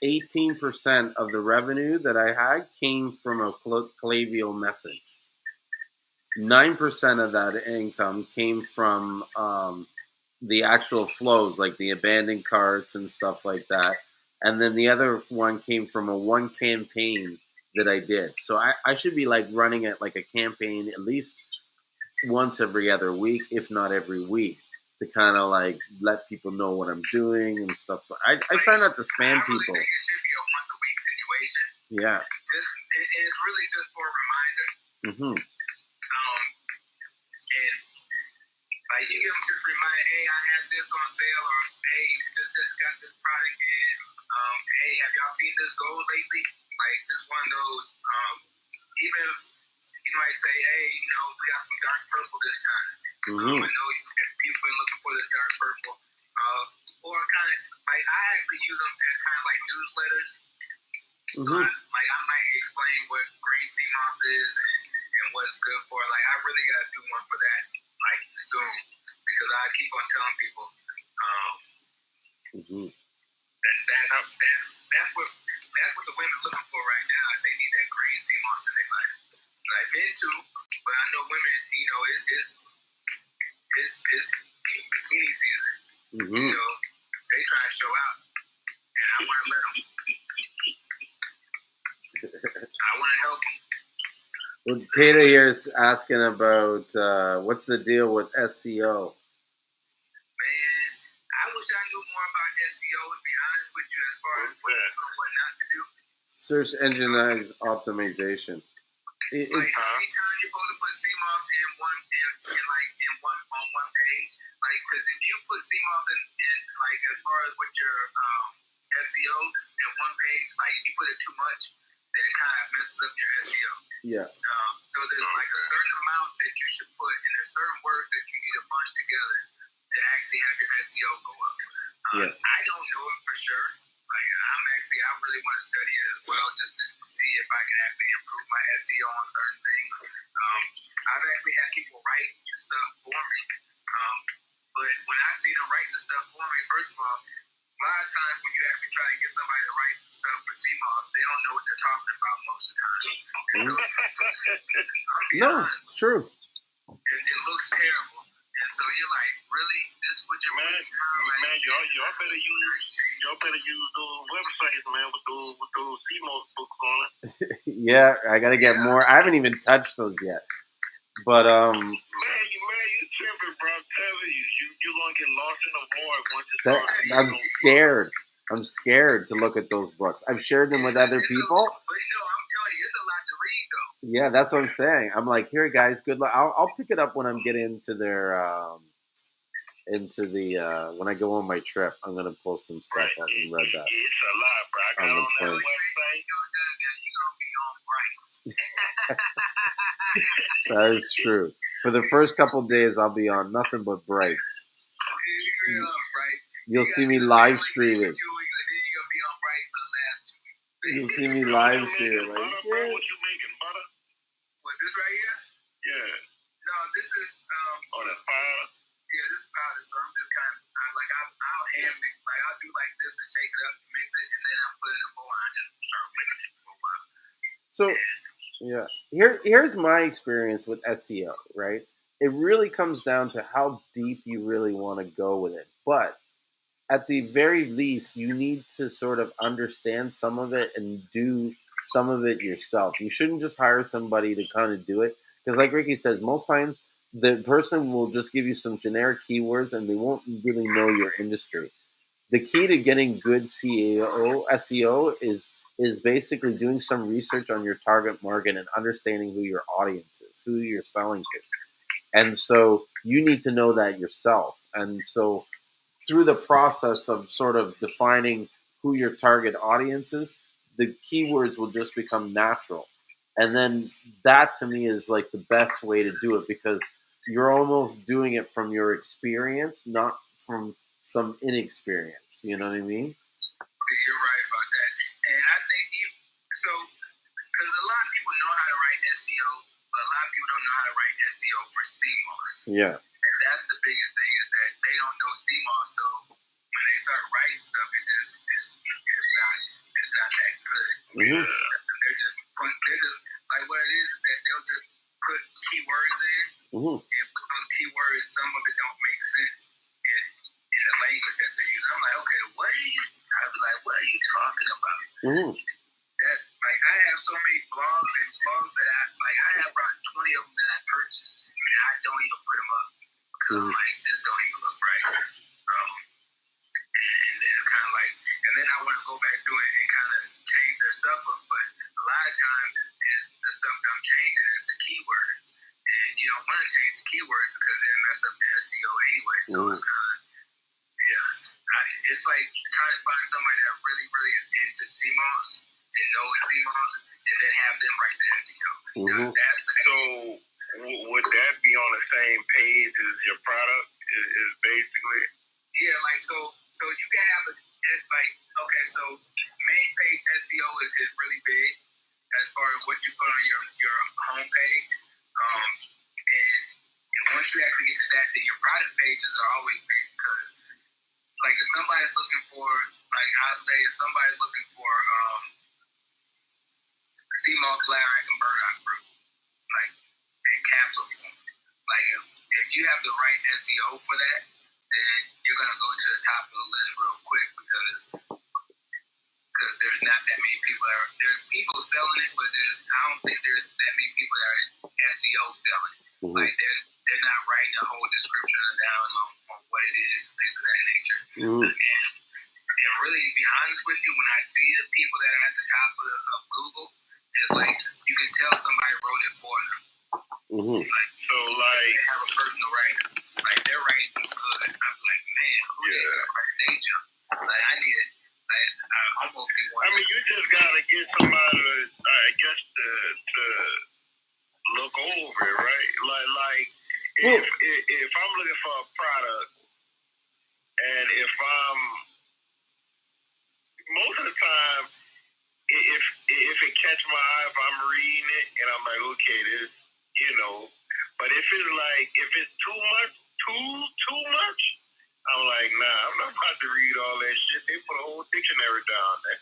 18% of the revenue that I had came from a Klaviyo message. 9% of that income came from the actual flows, like the abandoned carts and stuff like that. And then the other one came from a one campaign that I did. So I should be like running it like a campaign at least once every other week, if not every week, to kind of like let people know what I'm doing and stuff. I try not to spam people. I think it should be a once a week situation. Yeah. It's really just for a reminder. Mm-hmm. And like you give them just remind, hey, I have this on sale, or hey, just got this product in. Hey, have y'all seen this gold lately? Like just one of those. Even you might say, hey, we got some dark purple this time. I know people been looking for this dark purple. Or kind of like I actually use them as kind of like newsletters. So I might explain what green sea moss is and what's good for it. Like I really gotta do one for that like soon, because I keep on telling people that's what the women looking for right now. They need that green sea moss in their life. Like men too, but I know women. It's bikini season. They try to show out, and I want to let them. I want to help them. Well, Tata here is asking about what's the deal with SEO. Man, I wish I knew more about SEO, to be honest with you, as far as what not to do. Search engine optimization. Like anytime you're supposed to put CMOS on one page, like because if you put CMOS in like as far as with your SEO in one page, like if you put it too much, then it kind of messes up your SEO. Yeah. So there's like a certain amount that you should put, and there's certain words that you need to bunch together to actually have your SEO go up. I don't know it for sure. Like I really want to study it as well, just to see if I can actually improve my SEO on certain things. I've actually had people write stuff for me, but when I see them write the stuff for me, first of all, a lot of times when you actually try to get somebody to write stuff for CMOS, they don't know what they're talking about most of the time. I'm being honest. It's true. It looks terrible. And so you're like, really? This is what you're man, y'all better use those websites, man, with those CMOS books on it. Yeah, I gotta get more. I haven't even touched those yet. But man, you tripping, bro. I'm telling you, you're gonna get lost in the void once you start. I'm scared. I'm scared to look at those books. I've shared them with other people. But I'm telling you, it's a lot to read, though. Yeah, that's what I'm saying. I'm like, here, guys, good luck. I'll pick it up when I'm getting into their when I go on my trip. I'm gonna pull some stuff up and read that. It's a lot, bro. I got on that website. That is true. For the first couple of days, I'll be on nothing but Brights. You'll see me live streaming. You'll see me live streaming. Like, what you making, butter? What, this right here? Yeah. No, this is that powder? Yeah, this is powder. So I'm just kind of I'll hand mix. Like I'll do like this and shake it up, mix it, and then I'll put it in a bowl and I just start whipping it for a while. So yeah, here's my experience with SEO. Right, it really comes down to how deep you really want to go with it, but at the very least, you need to sort of understand some of it and do some of it yourself. You shouldn't just hire somebody to kind of do it. Because like Ricky says, most times the person will just give you some generic keywords and they won't really know your industry. The key to getting good SEO is basically doing some research on your target market and understanding who your audience is, who you're selling to. And so you need to know that yourself. And so through the process of sort of defining who your target audience is, the keywords will just become natural. And then that to me is like the best way to do it, because you're almost doing it from your experience, not from some inexperience. You know what I mean? You're right about that. lot of people don't know how to write SEO for Seamoss. Yeah. And that's the biggest thing is that they don't know Seamoss, so when they start writing stuff, it just it's not that good. Mm-hmm. They're just like what it is that they'll just put keywords in, Mm-hmm. and with those keywords, some of it don't make sense in the language that they use. I'm like, okay, what are you talking about? Mm-hmm. That like I have so many blogs and vlogs that I have around 20 of them that I purchased, and I don't even put them up because I'm like, this don't even look right. And then it's kind of like, and then I want to go back through it and kind of change their stuff up, but a lot of times is the stuff that I'm changing is the keywords, and you don't want to change the keywords because they mess up the SEO anyway. So it's kind of it's like trying to find somebody that really is into Seamoss and knows Seamoss, and then have them write the SEO. Now that's so. Would that be on the same page as your product? Is basically. Yeah, like so you can have it's like okay, so main page SEO is really big as far as what you put on your homepage, and once you actually get to that, then your product pages are always big because like if somebody's looking for like I'll say if somebody's looking for Seamoss Clarion and burdock root, like in capsule form, like if you have the right SEO for that, then you're gonna go to the top of the list real quick because there's not that many people there's people selling it, but I don't think there's that many people that are SEO selling it. Mm-hmm. Like they're not writing a whole description down on what it is and things of that nature. Mm-hmm. And really, to be honest with you, when I see the people that are at the top of Google, it's like you can tell somebody wrote it for them. Mm-hmm. Like they have a personal writer. Like their writing is good. I'm like, man, who is a day jump? Like I need it. Like I almost be one. I mean, you just gotta get somebody, I guess, to look over it, right? Like if I'm looking for a product, and if I'm most of the time, if it catch my eye, if I'm reading it and I'm like, okay, this, but if it's too much, I'm like, nah, I'm not about to read all that shit. They put a whole dictionary down there.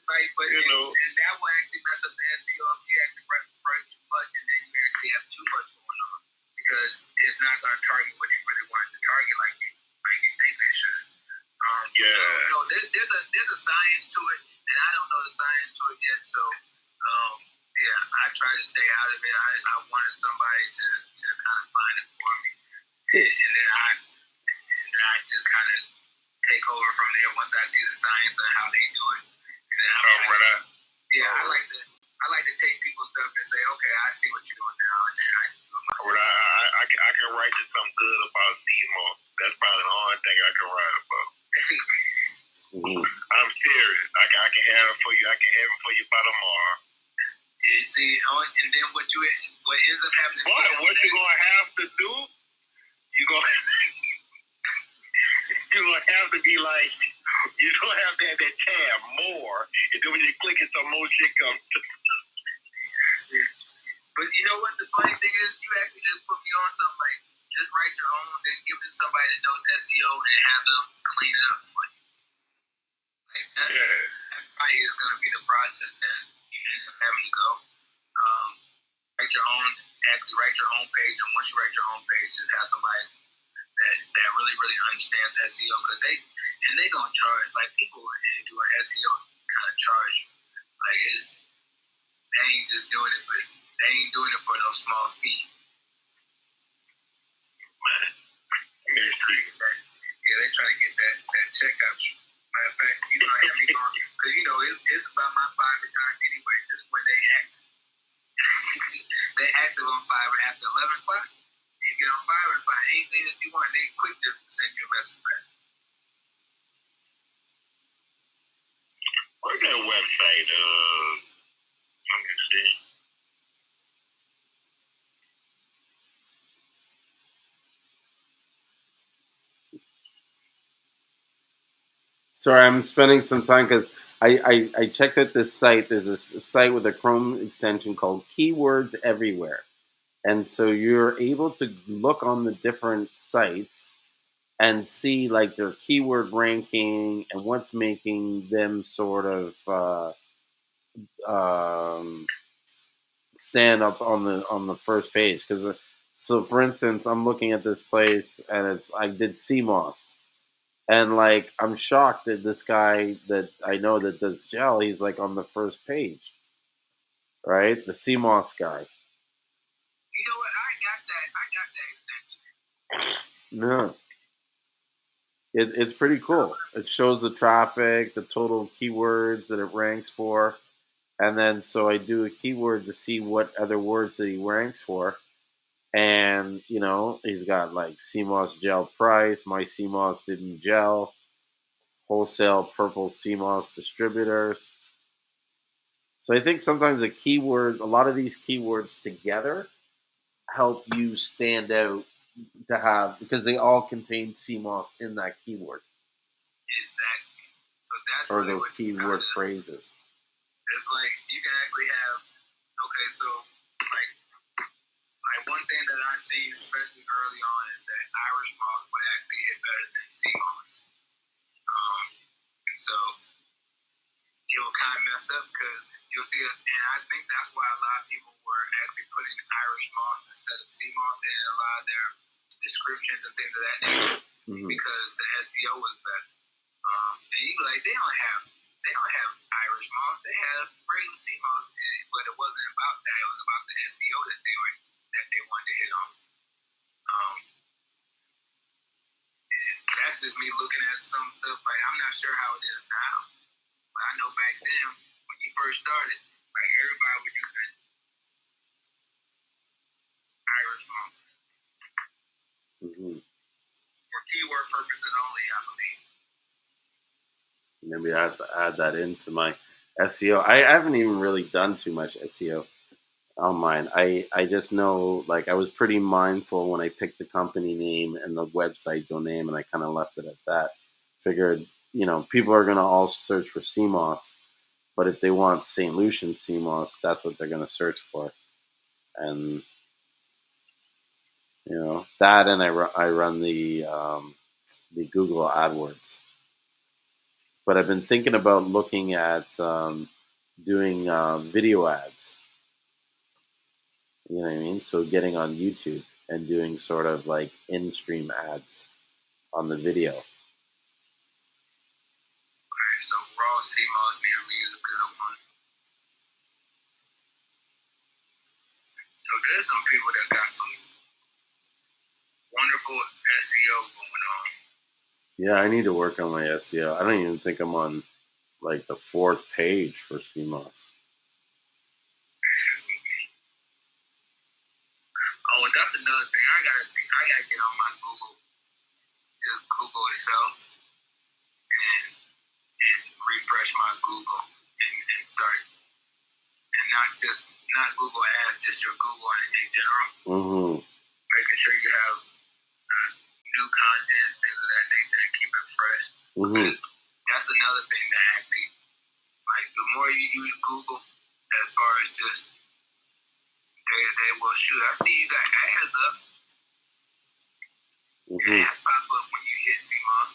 But and that will actually mess up the SEO if you actually write too much and then you actually have too much going on because it's not going to target what you really want it to target like you think it should. There's a science to it, and I don't know the science to it yet. So, I try to stay out of it. I wanted somebody to kind of find it for me, and then I just kind of take over from there once I see the science and how they do it. And then I like to take people's stuff and say, okay, I see what you're doing now, and then I do it myself. I can write you something good about Seamoss. That's probably the only thing I can write about. I'm serious. I can have it for you. I can have it for you by tomorrow. Yeah, see, and then what ends up happening? What you're gonna have to do? You're gonna have to be like, you're gonna have to have that tab more, and then when you click it, some more shit comes. But you know what? The funny thing is, you actually just put me on something like just write your own, then give it to somebody that knows SEO and have them clean it up for you. Like that probably is going to be the process that you end up having to go. Write your own page, and once you write your own page, just have somebody that really understands SEO because they gonna charge like people doing SEO kind of charge you like they ain't just doing it for no small fee. Man, they trying to get that check out. Matter of fact, have me going because it's about my Fiverr time anyway. This is when they act. They active on Fiverr after 11 o'clock. You get on Fiverr and find anything that you want. They quick to send you a message back. Where's that website? Let me see. Sorry, I'm spending some time because I checked out this site. There's a site with a Chrome extension called Keywords Everywhere. And so you're able to look on the different sites and see like their keyword ranking and what's making them sort of stand up on the first page. Because so, for instance, I'm looking at this place and I did CMOS. And like I'm shocked that this guy that I know that does gel, he's like on the first page, right? The CMOS guy. You know what? I got that extension. No, it's pretty cool. It shows the traffic, the total keywords that it ranks for, and then so I do a keyword to see what other words that he ranks for, and he's got like CMOS gel price, my CMOS didn't gel, wholesale purple CMOS distributors. So I think sometimes a lot of these keywords together help you stand out to have because they all contain CMOS in that keyword. Exactly. So that's or really those keyword phrases. It's like you can actually have so like one thing that I've seen especially early on is that Irish moss would actually hit better than CMOS. And so it will kind of messed up because you'll see it, and I think that's why a lot of people were actually putting Irish moss instead of sea moss in a lot of their descriptions and things of that nature because the SEO was better. And you be like, they don't have Irish moss, they have regular sea moss, but it wasn't about that. It was about the SEO that they wanted to hit on. That's just me looking at some stuff. Like I'm not sure how it is now. But I know back then, when you first started, like everybody was using Irish moss. For keyword purposes only, I believe. Maybe I have to add that into my SEO. I haven't even really done too much SEO on mine. I just know, like, I was pretty mindful when I picked the company name and the website domain, and I kind of left it at that. Figured, people are going to all search for CMOS. But if they want St.Lucian CMOS, that's what they're going to search for. And, that and I run the Google AdWords. But I've been thinking about looking at doing video ads. You know what I mean? So getting on YouTube and doing sort of like in-stream ads on the video. Okay, so raw CMOS near me is a good one. So there's some people that got some wonderful SEO going on. Yeah, I need to work on my SEO. I don't even think I'm on like the 4th page for CMOS. Oh, and that's another thing. I gotta get on my Google itself and refresh my Google and start and not Google Ads, just your Google in general. Making sure you have new content, things of that nature, and keep it fresh. That's another thing that actually, like, the more you use Google, as far as just they will shoot. I see you got ads up. Ads pop up when you hit CMOS.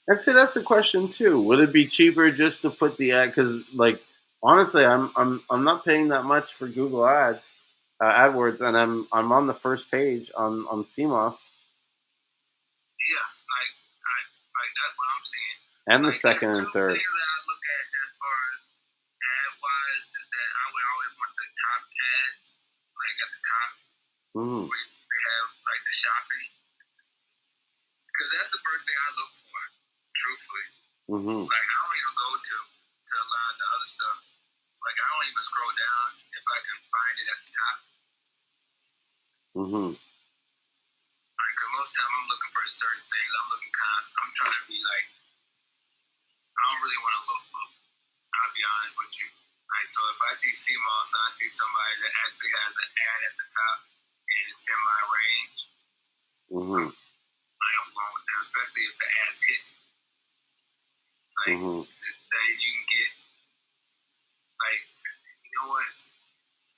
I'd say that's the question too. Would it be cheaper just to put the ad? Because, like, honestly, I'm not paying that much for Google Ads, AdWords, and I'm on the first page on CMOS. Yeah, like that's what I'm seeing. And the second and third. Things that I look at as far as ad-wise is that I would always want the top ads, like at the top, where they have like the shopping, because that's the first thing I look for, truthfully. Like I don't even go to a lot of the other stuff. Like I don't even scroll down if I can find it at the top. Like, cause most of the time I'm looking for certain things. I'm trying to be like, I don't really want to look for. I'll be honest with you. Like, so if I see CMOS and I see somebody that actually has an ad at the top and it's in my range, I am going with them, especially if the ad's hit. Like, that you can get, like, you know what?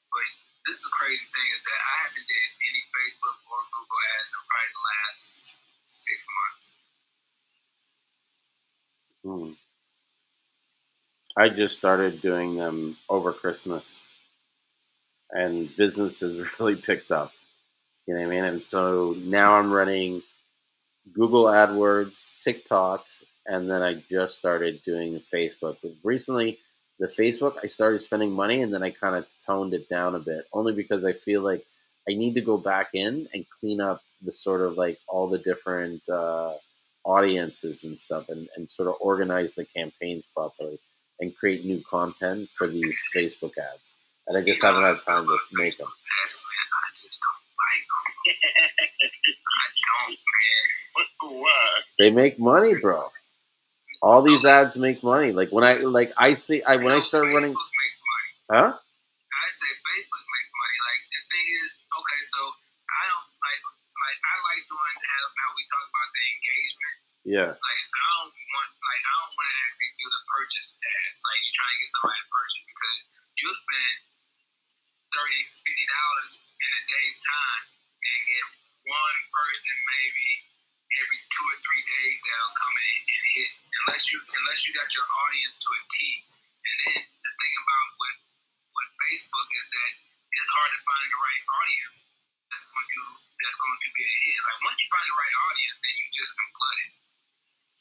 But this is the crazy thing is that I haven't did any Facebook or Google ads in probably the last 6 months. I just started doing them over Christmas, and business has really picked up. You know what I mean? And so now I'm running Google AdWords, TikTok, and then I just started doing Facebook. Recently, the Facebook, I started spending money, and then I kind of toned it down a bit, only because I feel like I need to go back in and clean up the sort of like all the different audiences and stuff, and sort of organize the campaigns properly and create new content for these Facebook ads. And I just haven't had time to make them. I just don't like them. I don't, man. Why? They make money, bro. All these ads make money. Like when I start running, Facebook makes money. huh? I say Facebook makes money. Like the thing is, okay, so I don't like I like doing how we talk about the engagement. Yeah. Like I don't want to actually do the purchase ads. Like you trying to get somebody to purchase because you'll spend $30-$50 in a day's time and get one person maybe every 2 or 3 days that'll come in and hit unless you got your audience to a T. And then the thing about with Facebook is that it's hard to find the right audience that's going to be a hit. Like once you find the right audience, then you just can flood it.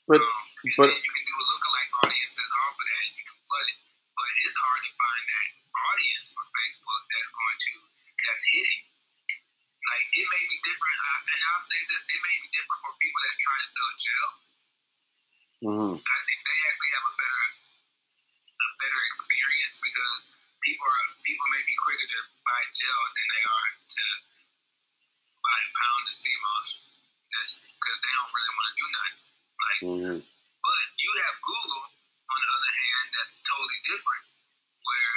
But then you can do a lookalike audiences off of that, and you can flood it. But it's hard to find that audience for Facebook that's hitting. Like it may be different, and I'll say this: it may be different for people that's trying to sell gel. I think they actually have a better experience because people may be quicker to buy gel than they are to buy a pound of Seamoss, just because they don't really want to do nothing. Like, but you have Google on the other hand that's totally different, where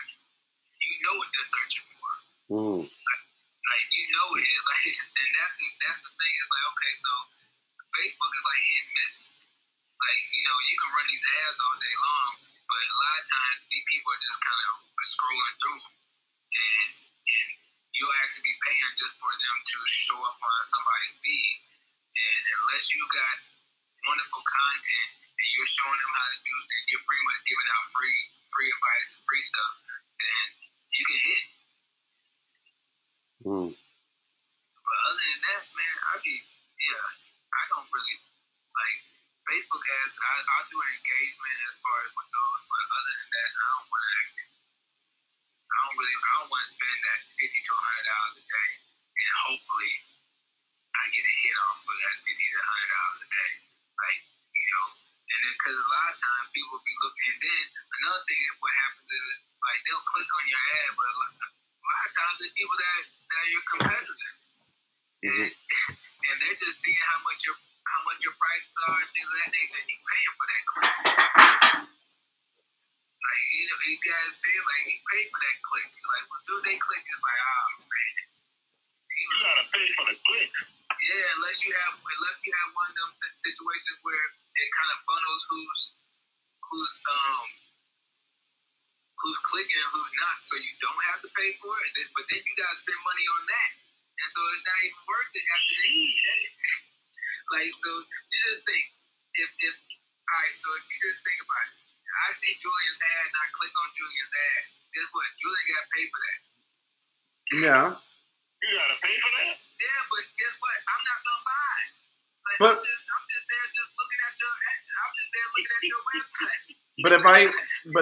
you know what they're searching for. Like you know it, like, and that's the thing. Is like, okay, so Facebook is like hit and miss. Like, you know, you can run these ads all day long, but a lot of times these people are just kind of scrolling through them, and you'll have to be paying just for them to show up on somebody's feed. And unless you got wonderful content and you're showing them how to do it, and you're pretty much giving out free advice and free stuff, then you can hit. But other than that, man, I don't really like Facebook ads. I'll do an engagement as far as with those, but other than that, I don't want to spend that $50 to $100 a day, and hopefully I get a hit off for that $50 to $100 a day. Like, you know, and then because a lot of times people will be looking, and then another thing what happens is like they'll click on your ad, but a lot of times the people that are your competitors, and they're just seeing how much your prices are and things of that nature, and you paying for that click. Like, you know, you guys you pay for that click. Like, as soon as they click, it's like, oh man, you gotta pay for the click. Yeah, unless you have one of them situations where it kind of funnels who's clicking and who's not, so you don't have to pay for it. But then you gotta spend money on that, and so it's not even worth it after they eat it. Like, so you just think if all right, so if you just think about it, I see Julien's ad and I click on Julien's ad. Guess what? Julien got to pay for that. Yeah. You gotta pay for that? Yeah, but guess what? I'm not gonna buy it. Like, But I'm just there looking at your website. But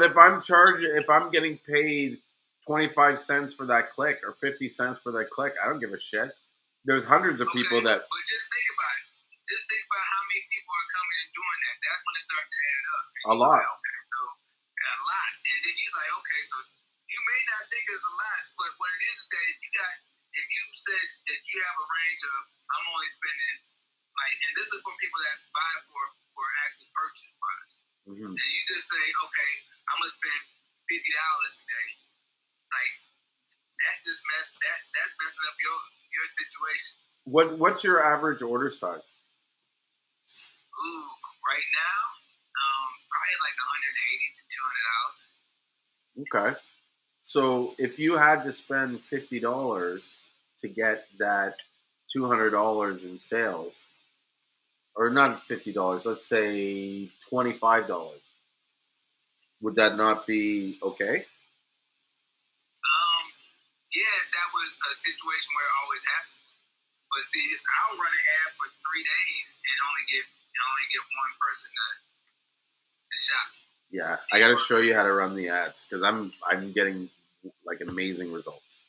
if I'm getting paid 25 cents for that click or 50 cents for that click, I don't give a shit. There's hundreds of people that. But just think about it. Just think about how many people are coming and doing that. That's when it starts to add up. A lot. Like, okay, so a lot. And then you're like, okay, so you may not think it's a lot, but what it is that if you said that you have a range of, I'm only spending, like, and this is for people that buy for active purchase wise. And you just say, okay, I'm gonna spend $50 today. Like, that's messing up your situation. What's your average order size? Ooh, right now, probably like Okay. So if you had to spend $50 to get that $200 in sales, or not $50, let's say $25, would that not be okay? Yeah, that was a situation where it always happens. But see, I'll run an ad for 3 days and only get one person to shop. Yeah, I got to show you how to run the ads because I'm getting like amazing results.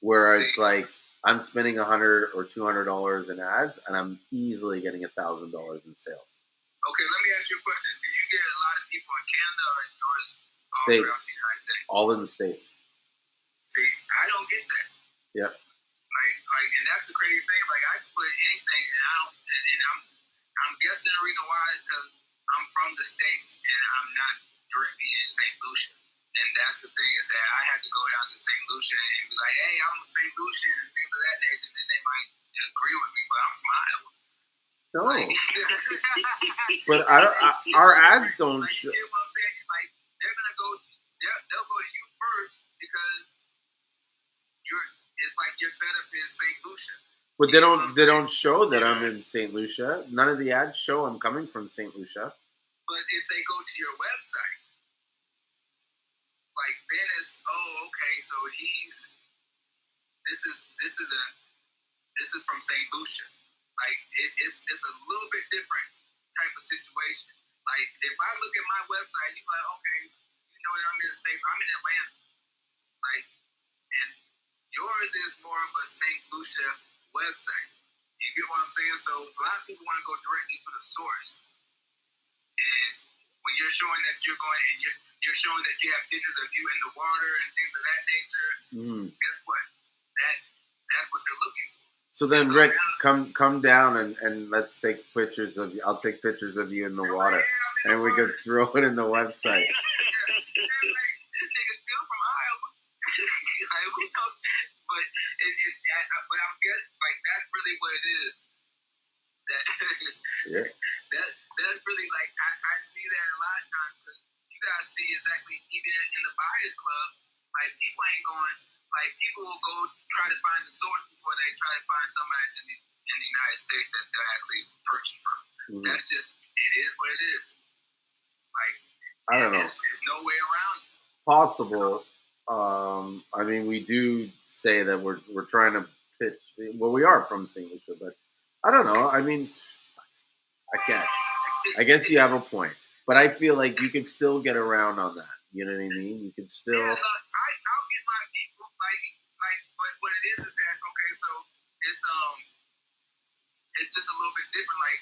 Where it's like I'm spending $100 or $200 in ads, and I'm easily getting $1,000 in sales. Okay, let me ask you a question. Do you get a lot of people in Canada or is all States, throughout the United States? All in the States. See, I don't get that. Yep. Like, and that's the crazy thing. Like, I can put anything, and I don't, and I'm guessing the reason why is because I'm from the States and I'm not directly in St. Lucian. And that's the thing is that I had to go down to St. Lucian and be like, hey, I'm a St. Lucian and things of that nature. And then they might agree with me, but I'm from Iowa. No. Like, but our ads don't show. You know what I'm saying? Like, they'll go to you first because it's like your setup is St. Lucia. But they don't show that I'm in St. Lucia. None of the ads show I'm coming from St. Lucia. But if they go to your website, like then it's okay, so this is from St. Lucia. Like it's a little bit different type of situation. Like if I look at my website, you're like, okay, you know I'm in the States, I'm in Atlanta. Like, and yours is more of a St. Lucia website. You get what I'm saying? So a lot of people want to go directly to the source. And when you're showing that you're going and you're showing that you have pictures of you in the water and things of that nature, guess what? That's what they're looking for. So then, Rick, come down and let's take pictures of you. I'll take pictures of you in the water, and we could throw it in the website. Yeah, like, this nigga's still from Iowa. Like, we talk, but I'm guessing like that's really what it is. That's really like I see that a lot of times because you guys see exactly even in the buyers club, like people ain't going. Like people will go try to find the source before they try to find somebody in the United States that they'll actually purchase from. Mm-hmm. That's just it is what it is. Like I don't know. There's no way around it. Possible. I mean, we do say that we're trying to pitch. Well, we are from St. Lucia, but I don't know. I mean, I guess you have a point, but I feel like you could still get around on that. You know what I mean? You could still. Yeah, look, I'll get my people but what it is that okay, so it's just a little bit different. Like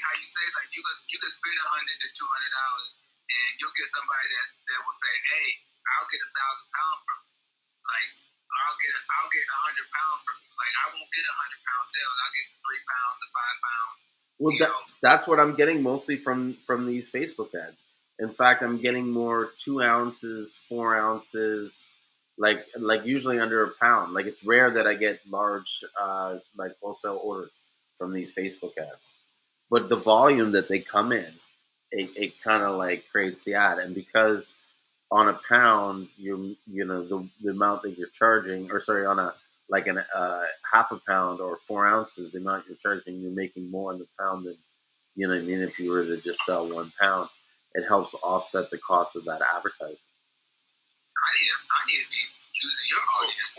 how you say, like you can spend $100 to $200, and you'll get somebody that will say, hey, I'll get 1,000 pounds from you. Like I'll get 100 pounds from you. Like I won't get 100-pound sales. I'll get 3 pounds to 5 pounds. Well, that's what I'm getting mostly from these Facebook ads. In fact, I'm getting more 2 ounces, 4 ounces, like usually under a pound. Like it's rare that I get large like wholesale orders from these Facebook ads. But the volume that they come in, it kind of like creates the ad. And because on a pound, you know the amount that you're charging, or sorry, on a like an half a pound or 4 ounces, the amount you're charging, you're making more on the pound than, you know what I mean, if you were to just sell 1 pound. It helps offset the cost of that advertising. I need to be using your audience.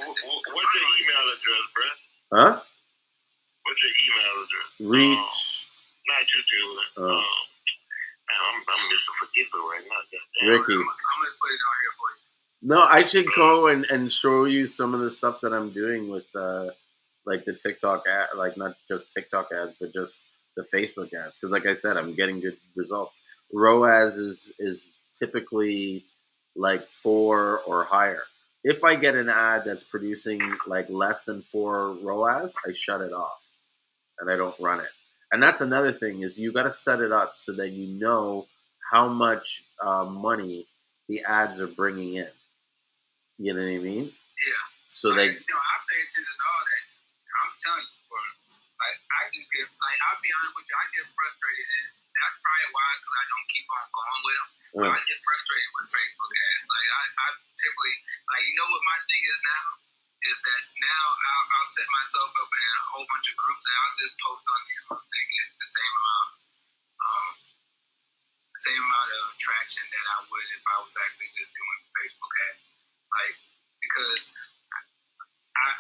What's your email address, Brett? Huh? What's your email address? Reach. Not you, Julien. I'm Mr. Forgetful right now. Ricky. I'm gonna put it on here for you. No, I should go and show you some of the stuff that I'm doing with like the TikTok ad, like not just TikTok ads, but just the Facebook ads. Because like I said, I'm getting good results. ROAS is typically like 4 or higher. If I get an ad that's producing like less than 4 ROAS, I shut it off and I don't run it. And that's another thing is you got to set it up so that you know how much money the ads are bringing in. You know what I mean? Yeah. So I pay attention to all that. I'm telling you, bro. Like I just get I'll be honest with you, I get frustrated, and that's probably why because I don't keep on going with them. But I get frustrated with Facebook ads. Like I typically I'll set myself up in a whole bunch of groups, and I'll just post on these groups and get the same amount of traction that I would if I was actually just doing Facebook ads. Like, because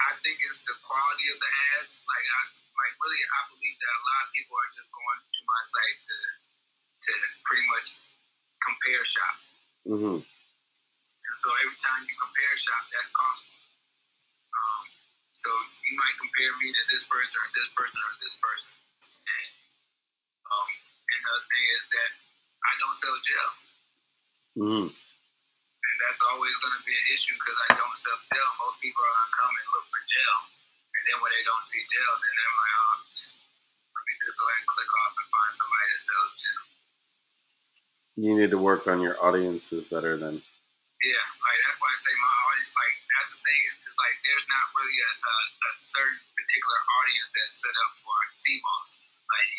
I think it's the quality of the ads. I believe that a lot of people are just going to my site to pretty much compare shop. Mm-hmm. And so every time you compare shop, that's costly. So you might compare me to this person or this person or this person. And the other thing is that I don't sell gel. Mm-hmm. And that's always going to be an issue because I don't sell gel. Most people are going to come and look for gel. And then when they don't see gel, then they're like, oh, let me just go ahead and click off and find somebody that sells gel. You need to work on your audiences better then. Yeah, like that's why I say my audience, like that's the thing, is like there's not really a certain particular audience that's set up for Seamoss. Like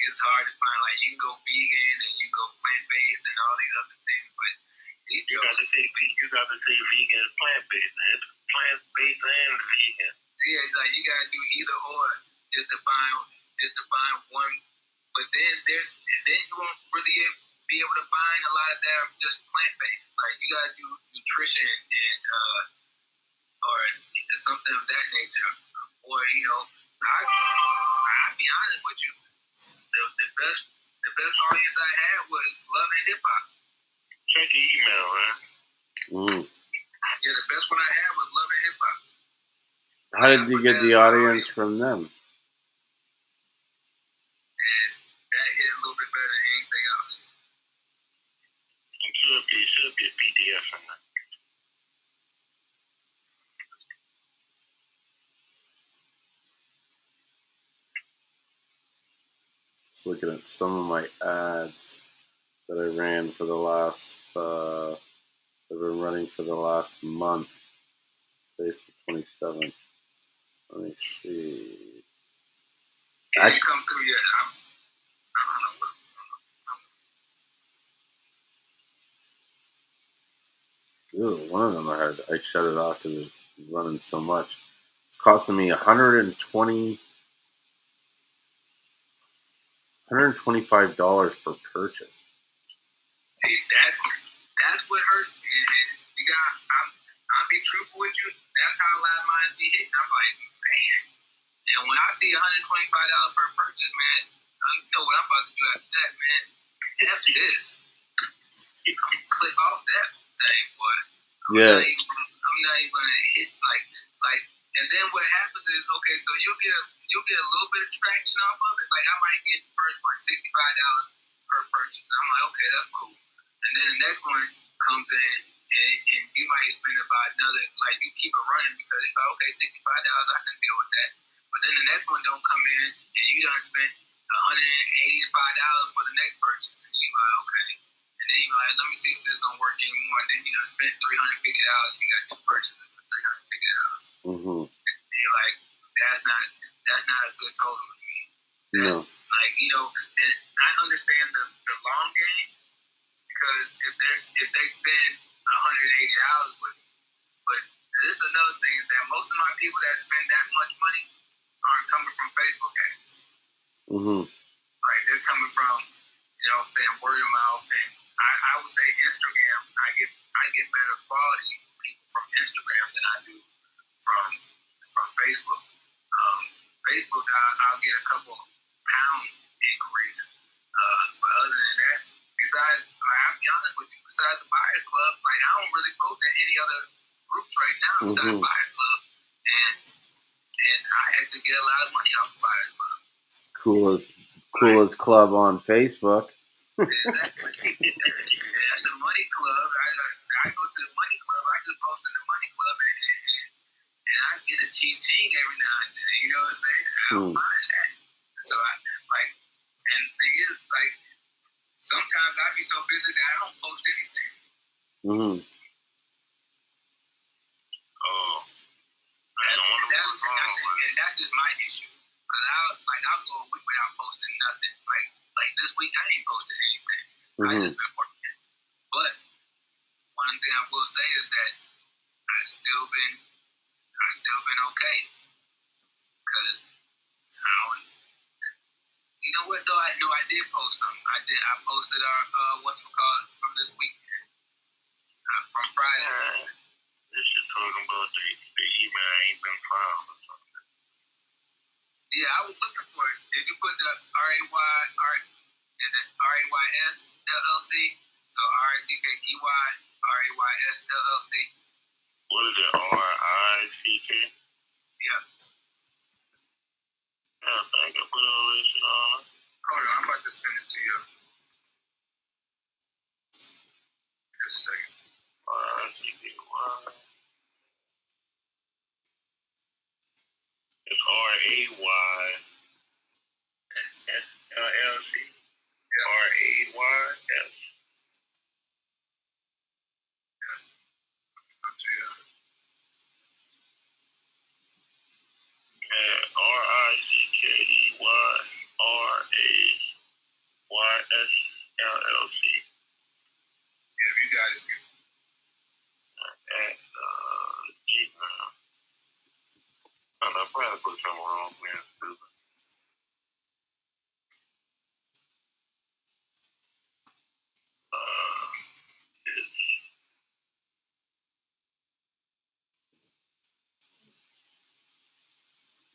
it's hard to find, like you can go vegan and you can go plant-based and all these other things, but these you got to say vegan and plant-based, and it's plant-based and vegan. Yeah, like you gotta do either or just to find one, but then you won't really be able to find a lot of that are just plant-based. Like you gotta do nutrition and or something of that nature. Or I'll be honest with you, the best audience I had was Love and Hip Hop. Check your email, man. Mm. Yeah, the best one I had was Love and Hip Hop. How did you get the audience from them? And that hit a little bit better than anything else. It should be a PDF in there. Just looking at some of my ads that I ran for the last, that I've been running for the last month. Say for 27th. Let me see. It didn't come through yet. I don't know what. Ooh, one of them I shut it off because it's running so much. It's costing me $125 per purchase. See, that's what hurts me. And you got, I'll be truthful with you. That's how a lot of mine be hitting. I'm like, man. And when I see $125 per purchase, man, you know what I'm about to do after that, man. After this, click off that thing, boy. Yeah. I'm not even gonna hit like. And then what happens is, okay, so you'll get a little bit of traction off of it. Like I might get the first one $65 per purchase. I'm like, okay, that's cool. And then the next one comes in, and you might spend about another. Like you keep it running because it's like, okay, $65, I can deal with that. But then the next one don't come in, and you done spent $185 for the next purchase, and you like, okay. And then you like, let me see if this is gonna work anymore. And then you done spent $350, you got two purchases for $350. Mm-hmm. And you're like, that's not a good total to me. That's like, and I understand the long game because if they spend $180 with me, but this is another thing is that most of my people that spend that much money aren't coming from Facebook ads. Mm-hmm. Like they're coming from, word of mouth, and I would say Instagram. I get better quality people from Instagram than I do from Facebook. Facebook, I'll get a couple pound increase. But other than that, I'll be honest with you, besides the Buyers Club, like I don't really post in any other groups right now besides Buyers Club, and I actually get a lot of money off the Buyers Club. Coolest club on Facebook. Exactly. That's a money club. I go to the money club. I just post in the money club, and I get a ching every now and then. You know what I'm saying? I don't mind that. So and the thing is, like, sometimes I be so busy that I don't post anything. Mm-hmm. Oh. And that's just my issue. Cause I'll go a week without posting nothing. Like this week I ain't posted anything. I just been working. But one thing I will say is that I still still been okay. Cause you know what though? I know I did post something. I posted our what's it called from this week, from Friday. This shit talking about the email ain't been filed or something. Yeah, I was looking for it. Did you put the RAYS LLC? So RACKEY LLC. What is it? RICK? Yeah. I think I put all this shit on. Hold on, I'm about to send it to you. Just a second. RICKY. It's RAYS LLC. RAYS. RICKEYRAYS Yeah, you got it. at Gmail. I don't know, I probably put something wrong, man. Stupid.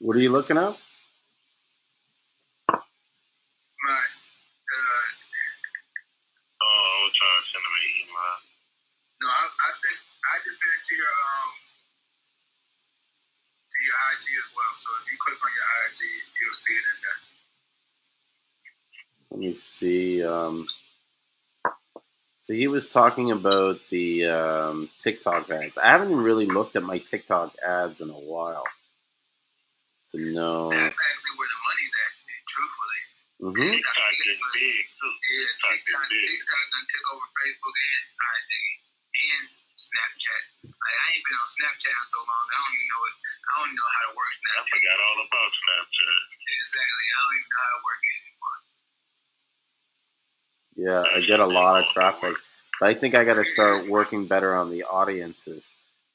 What are you looking at? I was trying to send him an email. No, I just sent it to your IG as well. So if you click on your IG, you'll see it in there. Let me see. So he was talking about the TikTok ads. I haven't really looked at my TikTok ads in a while to know. That's actually where the money's at, truthfully. Mm-hmm. TikTok getting big, too. Yeah, TikTok done took over Facebook and IG and Snapchat. Like, I ain't been on Snapchat in so long. I don't even know how to work Snapchat. I forgot all about Snapchat. Exactly. I don't even know how to work it anymore. Yeah, I get a lot of traffic. But I think I got to start working better on the audiences.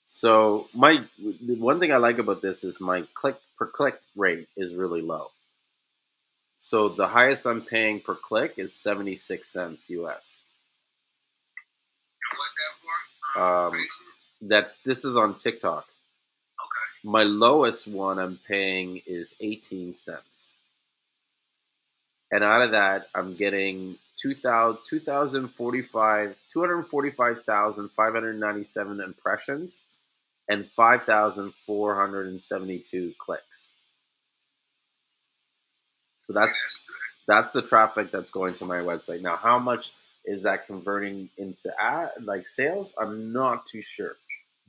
So the one thing I like about this is my click per click rate is really low. So the highest I'm paying per click is 76 cents US. And what's that for? This is on TikTok. Okay. My lowest one I'm paying is 18 cents. And out of that, I'm getting 245,597 impressions and 5,472 clicks. So that's the traffic that's going to my website. Now, how much is that converting into sales? I'm not too sure.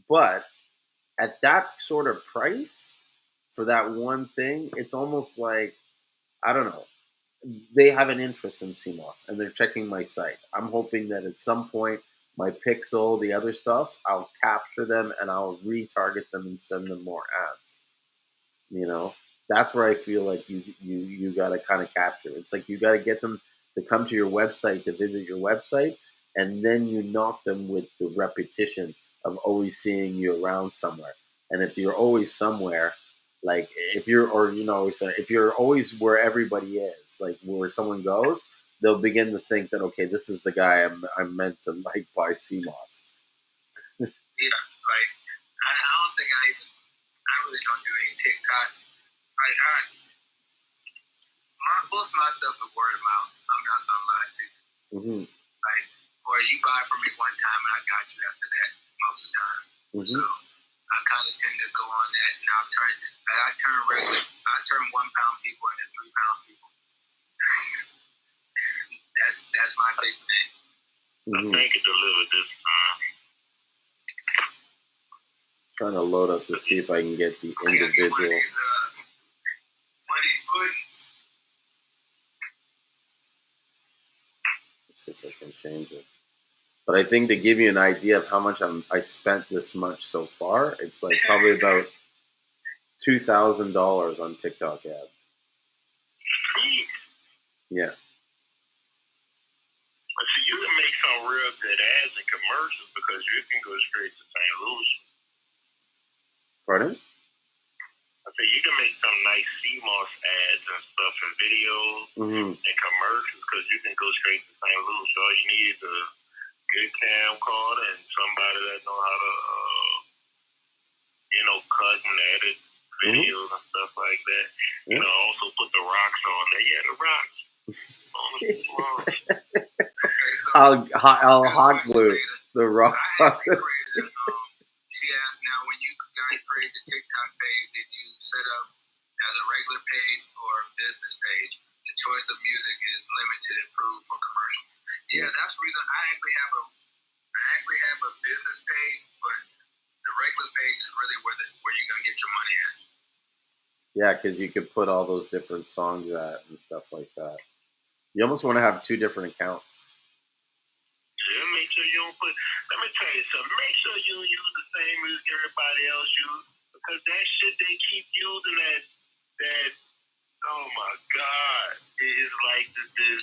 But at that sort of price for that one thing, it's almost like, I don't know, they have an interest in Seamoss and they're checking my site. I'm hoping that at some point my pixel, the other stuff, I'll capture them and I'll retarget them and send them more ads. You know, that's where I feel like you got to kind of capture. It's like you got to get them to come to your website, to visit your website, and then you knock them with the repetition of always seeing you around somewhere. And if you're always somewhere, like if you're always where everybody is, like where someone goes, they'll begin to think that, okay, this is the guy I'm meant to like buy Seamoss. Yeah, like I don't think I really don't do any TikToks. Like most of my stuff is word of mouth. I'm not gonna lie to you. Mm-hmm. Like, or you buy from me one time and I got you after that most of the time. Mm-hmm. So I kind of tend to go on that, and I turn 1 pound people into 3 pound people. That's my big thing. Mm-hmm. I think it delivered this time. Trying to load up to see if I can get the individual. One of these puddings. Let's see if I can change it. But I think to give you an idea of how much I spent this much so far, it's like probably about $2,000 on TikTok ads. Yeah. But see, you can make some real good ads and commercials because you can go straight to St. Lucian. Pardon? say you can make some nice Seamoss ads and stuff and videos and commercials because you can go straight to St. Lucian. All you need is a good camcorder and somebody that know how to, cut and edit videos and stuff like that. Also put the rocks on there. Yeah, the rocks on the floor. I'll hot glue the rocks on it. She asked, now when you guys create the TikTok page, did you set up as a regular page or a business page? The choice of music is limited and approved for commercial. Yeah, that's the reason I actually have a business page, but the regular page is really where you're gonna get your money at. Yeah, because you could put all those different songs at and stuff like that. You almost want to have 2 different accounts. Yeah, make sure you don't put. Let me tell you something. Make sure you don't use the same music everybody else uses, because that shit they keep using that. Oh my God, it is like this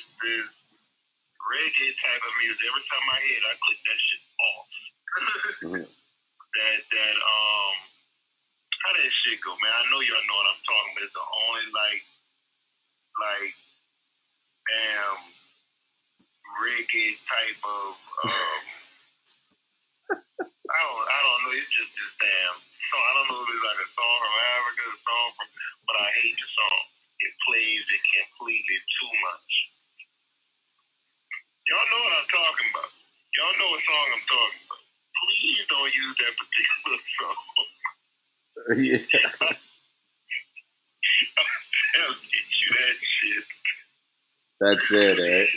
reggae type of music. Every time I hear it, I click that shit off. How that shit go, man? I know y'all know what I'm talking about. It's the only like damn reggae type of I don't know. It's just this damn song. I don't know if it's like a song from Africa, but I hate the song. It plays it completely too much. Y'all know what I'm talking about. Y'all know what song I'm talking about. Please don't use that particular song. Yeah. I'm telling you that shit. That's it, eh?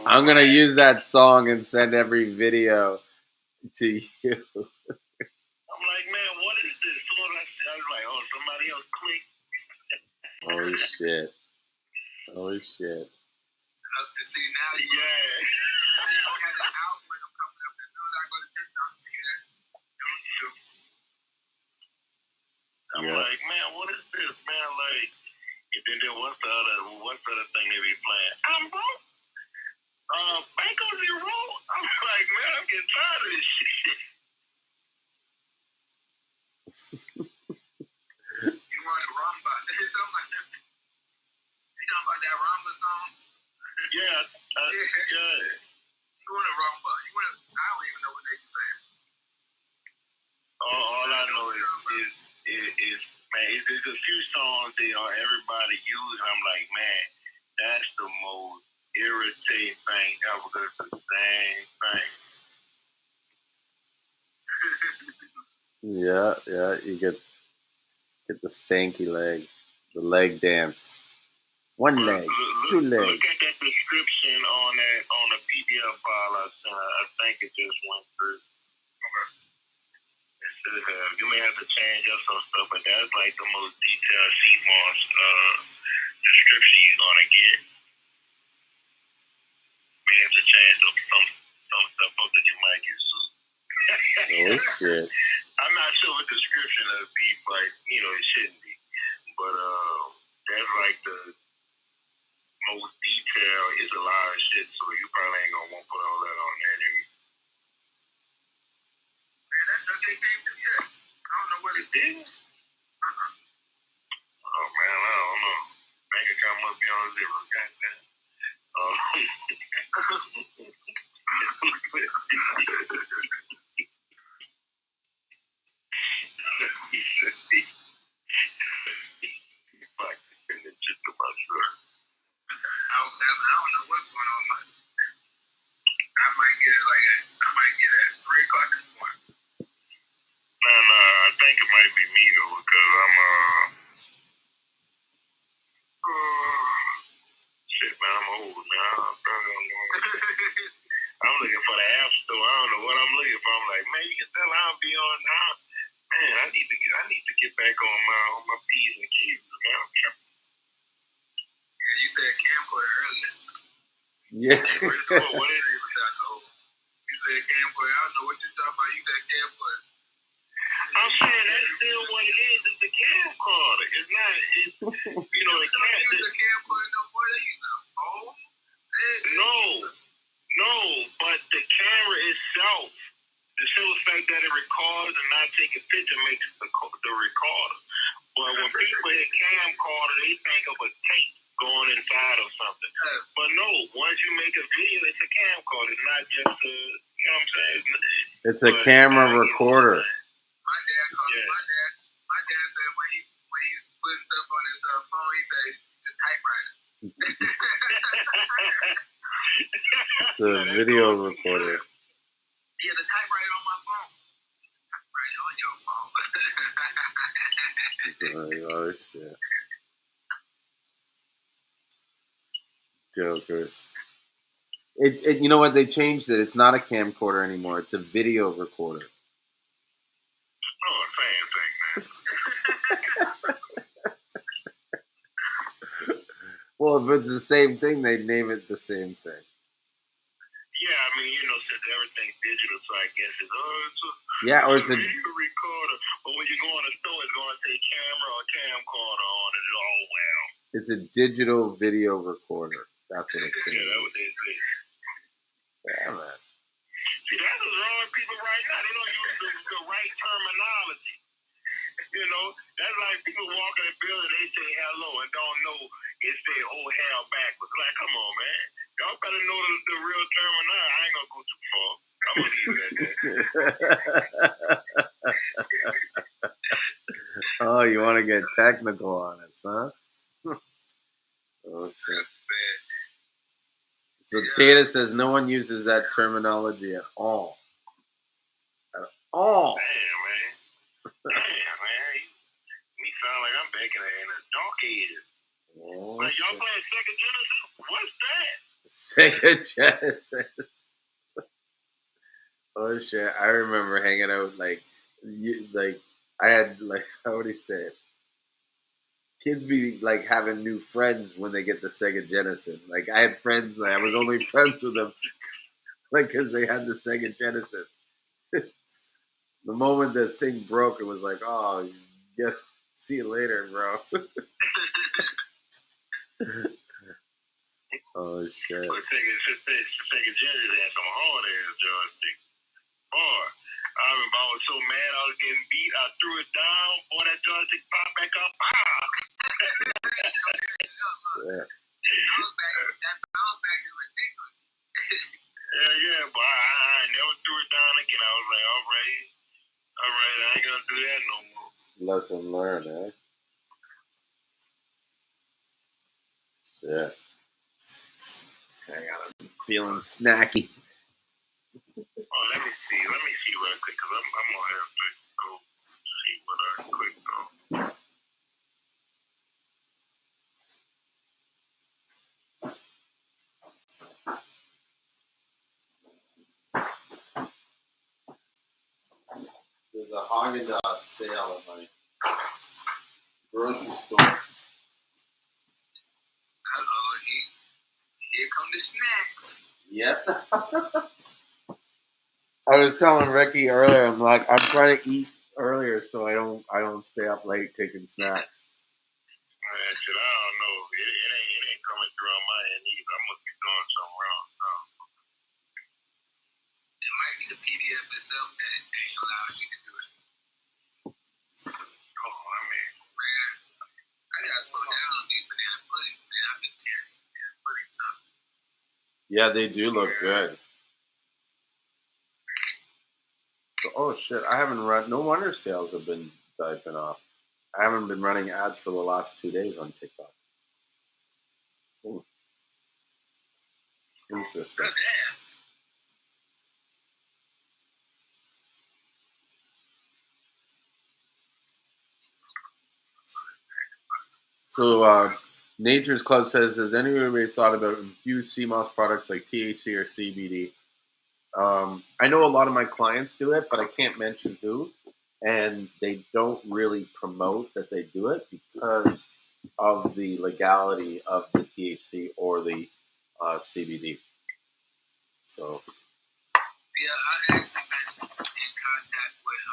I'm gonna use that song and send every video to you. I'm like, man, what is this? So I was like, oh, somebody else clicked. Holy shit. Holy shit. See, now you don't have that algorithm coming up. As soon as I go to TikTok, you hear that. I'm like, man, what is this, man? Like, and then what's the other thing they be playing? I'm broke. Bank on zero. I'm like, man, I'm getting tired of this shit. You want to rumba? You know about that rumba song? Yeah. You want to rumba? I don't even know what they saying. All I know is man, there's a few songs everybody uses. I'm like, man, that's the most irritating thing ever, because it's the same thing. Yeah, you get the stanky leg, the leg dance. One leg, 2 legs. Look at that description on the PDF file I sent. I think it just went through. Okay. It should have. You may have to change up some stuff, but that's like the most detailed Seamoss description you're gonna get. May have to change up some stuff up that you might get sued. Oh shit. I'm not sure what description of be, but it shouldn't be. But that's like the most detailed. It's a lot of shit, so you probably ain't gonna want to put all that on there anyway. Man, that they came through yet. I don't know what it did. Oh man, I don't know. Bank account must be on zero. Goddamn. I don't know what's going on. I might get it at 3 o'clock in the morning. No, I think it might be me though, because I'm shit, man, I'm old, man. I'm looking for the app store. I don't know what I'm looking for. I'm like, man, you can tell I'll be on now. Man, I need to get back on my P's and Q's, man. Yeah, you said camcorder earlier. Yeah. What is it? You said camcorder. I don't know what you're talking about. You said camcorder. I'm saying that's still what it is. It's the camcorder. It's not. It's the camcorder no more. They use a phone. No, but the camera itself, the simple fact that it records and not take a picture makes the recorder. But when people hit camcorder, they think of a tape going inside of something. But no, once you make a video, it's a camcorder. It's not just a, you know what I'm saying? It's a camera recorder. My dad called my dad said when he's putting stuff on his phone, he says the typewriter. It's a video recorder. Yeah, the typewriter on my phone. Typewriter on your phone. Oh shit. Jokers. It you know what, they changed it. It's not a camcorder anymore. It's a video recorder. Oh, same thing, man. Well, if it's the same thing, they'd name it the same thing. Yeah, I mean, you know, since everything's digital, so I guess it's it's a video recorder. But when you go in the store, it's going to say camera or camcorder on it. Oh, well. It's a digital video recorder. That's what it's going to be. That's what they say. Yeah, man. See, that's what's wrong with people right now. They don't use the right terminology. You know, that's like people walk in the building, they say hello and don't know it say oh hell backwards. Like, come on, man. Y'all better know the real terminology. I ain't gonna go too far. I'm gonna leave it at that. Oh, you want to get technical on it, huh? Oh, shit. So Tata says no one uses that terminology at all. At all. Damn, man. Me sound like I'm back in the dark ages. Oh, like, y'all playing Sega Genesis? What's that? Sega Genesis. Oh shit! I remember hanging out I had how would he say it? Kids be like having new friends when they get the Sega Genesis. Like I had friends, I was only friends with them because they had the Sega Genesis. The moment the thing broke, it was like, oh, see you later, bro. Oh shit! But Sega Genesis had some hard ass joystick. Boy, I remember I was so mad I was getting beat. I threw it down. Boy, that joystick popped back up. Yeah. That bounce back is ridiculous. Yeah, but I never threw it down again. I was like, all right, I ain't gonna do that no more. Lesson learned, eh? Yeah. Hang on, I'm feeling snacky. Oh, let me see real quick, because I'm gonna have to go see what I clicked on. There's a Haagen-Dazs sale at my grocery store. Uh-oh, here come the snacks. Yep. I was telling Ricky earlier, I'm trying to eat earlier so I don't stay up late taking snacks. Man, shit, I don't know. It ain't coming through on my end either. I must be doing something wrong. No. It might be the PDF itself that ain't allowing you to do it. Oh, I mean, man, I gotta slow down on these banana puddings, man. I've been tearing banana puddings up. Yeah, they do look good. So, oh shit, I haven't run. No wonder sales have been diving off. I haven't been running ads for the last 2 days on TikTok. Ooh. Interesting. Oh, damn. So, Nature's Club says, has anybody thought about infused Seamoss products like THC or CBD? I know a lot of my clients do it, but I can't mention who. And they don't really promote that they do it because of the legality of the THC or the CBD. So. Yeah, I actually been in contact with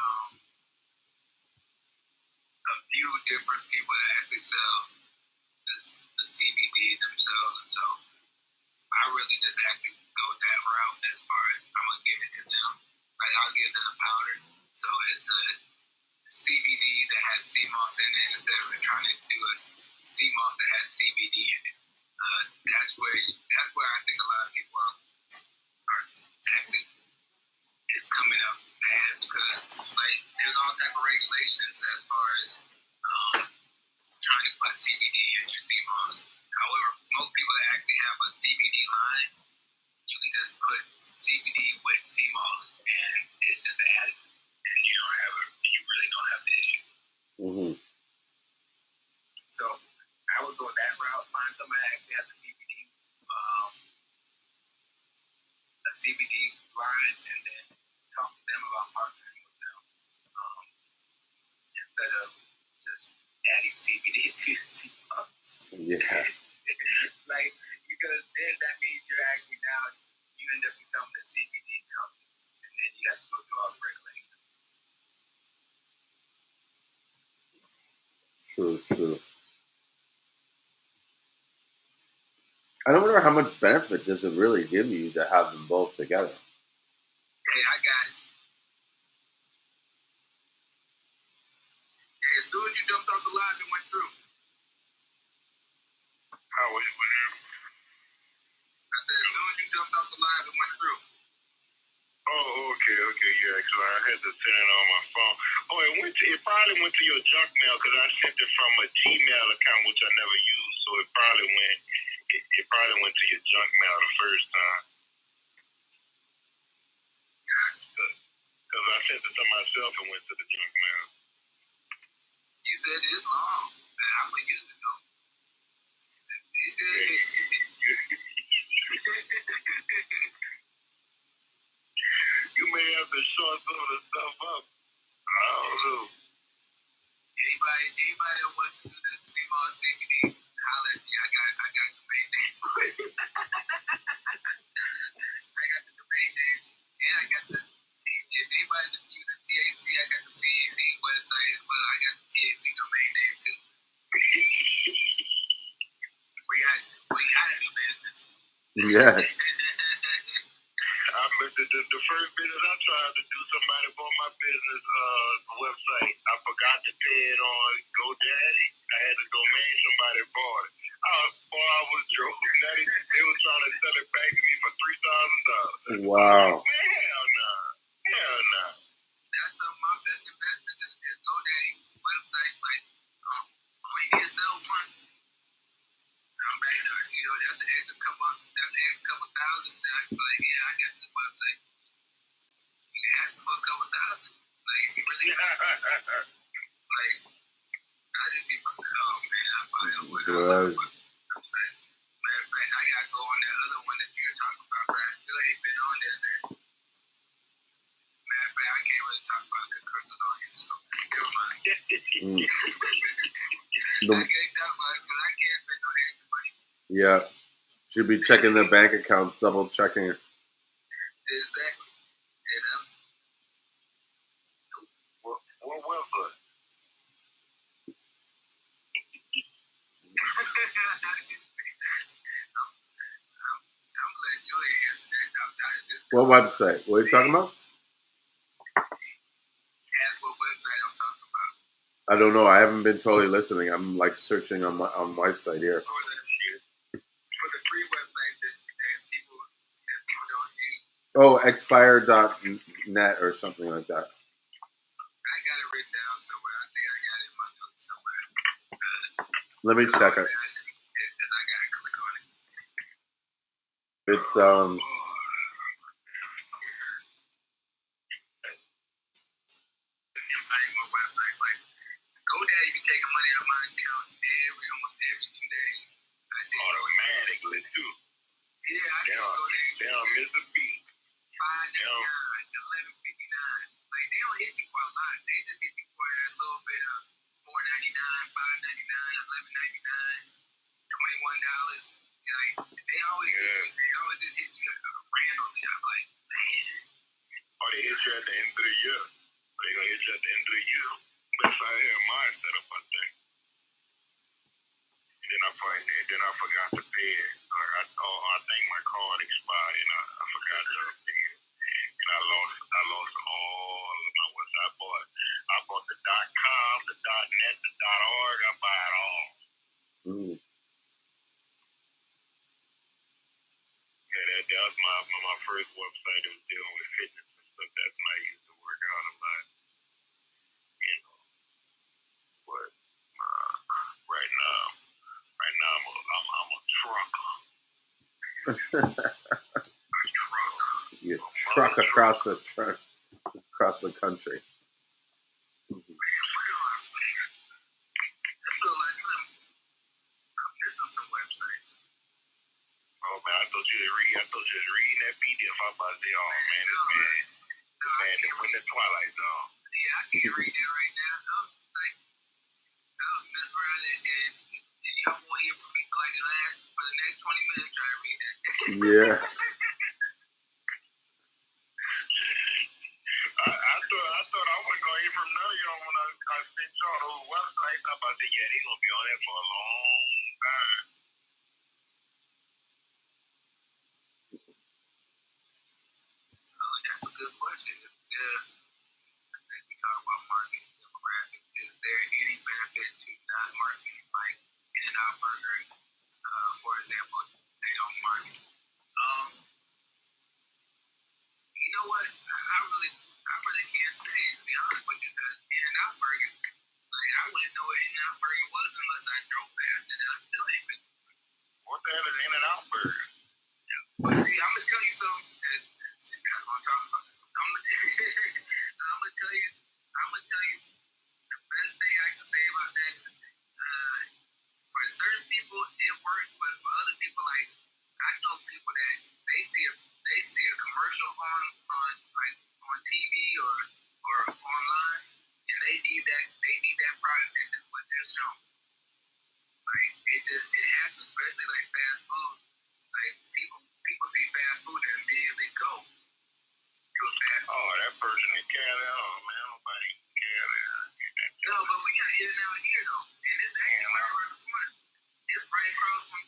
a few different people that actually sell the CBD themselves, and so I really just actually go that route as far as I'm gonna give it to them. Like I'll give them a powder, so it's CBD that has CMOS in it instead of trying to do a CMOS that has CBD in it. That's where I think a lot of people are actually is coming up bad because like there's all type of regulations as far as trying to put CBD in your CMOS. However, most people that actually have a CBD line, you can just put CBD with CMOS, and it's just an additive, and you really don't have the issue. Mm-hmm. So I would go that route. Find somebody that actually has a CBD line, and then talk to them about partnering with them instead of just adding CBD to your CMOS. Yeah. Like, because then that means you're actually now, you end up becoming a CBD company, and then you have to go through all the regulations. True. I don't wonder how much benefit does it really give you to have them both together. Hey, I got it. Hey, as soon as you jumped off the live, it went through. How was it with him? I said, as soon as you jumped off the live, it went through. Oh, okay, yeah, because I had to send it on my phone. Oh, it probably went to your junk mail because I sent it from a Gmail account, which I never used, so it probably went to your junk mail the first time. Because I sent it to myself and went to the junk mail. You said it's long. I'm going to use it, though. You may have to short some of the stuff up. I don't know. Anybody that wants to do this CMOS CBD, holler at me. I got the main name for it. I got the domain name, and I got the if anybody's using TAC, I got the TAC website as well. I got the TAC domain name too. We got to do business. Yeah. I remember the first business I tried to do, somebody bought my business website. I forgot to pay it on GoDaddy. I had the domain, somebody bought it. I was joking. They was trying to sell it back to me for $3,000. Wow. Hell no. That's some of my best investments is GoDaddy website. Like, only need to sell one. I'm back there. That's an extra couple thousand. That I feel like, yeah, I got this website. You can have it for a couple thousand. Like, you really like, I just be, oh man, I'm fine with it. I'm saying, matter of fact, I gotta go on that other one that you were talking about, but I still ain't been on there. Matter of fact, I can't really talk about good cursing on here, so never mind. I can't talk about it because I can't spend no extra money. Yeah. Should be checking their bank accounts, double checking it. Exactly. What website? I'm letting Julien answer that. What website? What are you talking about? Ask what website I'm talking about. I don't know. I haven't been totally listening. I'm like searching on my site here. For the free website that people don't use. Oh, expire.net or something like that. I got it written down somewhere. I think I got it in my notes somewhere. Let me check it. I gotta click on it. It's More website like GoDaddy be taking money out of my account almost every 2 days. I see automatically too. Yeah, I see GoDaddy. Down Mr. B. $5.99, $11.59. Like they don't hit me for a lot. They just hit me for a little bit of $4.99, $5.99, $11.99, $21. Like they always just hit me randomly. I'm like, man. Or they hit you at the end of the year. They gonna hit you at the end of the year. That's how I had mine set up, I think. And then I forgot to pay it. I think my card expired and I forgot to pay it. And I lost all of my what I bought. I bought the doc first website that was dealing with fitness and stuff. That's when I used to work out a lot. You know, but right now I'm a trucker. You truck across the country. I feel like I'm missing some websites. Oh man, I thought you was reading that PDF. I'm about to say, oh man, this man, when the Twilight Zone. Yeah, I can't read that right now. I'll mess around and y'all won't hear from me for the next 20 minutes trying to read that. Yeah. I thought I wasn't gonna hear from none of y'all when I sent y'all those websites. I'm about to say, yeah, they gonna be on there for a long time. That's a good question. Yeah. We talk about marketing demographics. Is there any benefit to not marketing, like In-N-Out Burger, for example, they don't market? You know what? I really can't say, to be honest with you, because In-N-Out Burger, like, I wouldn't know what In-N-Out Burger was unless I drove past it, and I still ain't been. What the hell is In-N-Out Burger? But see, I'm gonna tell you something. That's what I'm talking about. I'm gonna tell you the best thing I can say about that is, for certain people it works, but for other people, like, I know people that they see a commercial on TV or online, and they need that product that was just shown. Like, it happens, especially like fast food. Like, people see fast food and immediately go to a fast food. Oh, that person in Cali, oh man, nobody in Cali. No, but we got In-N-Out here though, and it's actually right around the corner. It's right across from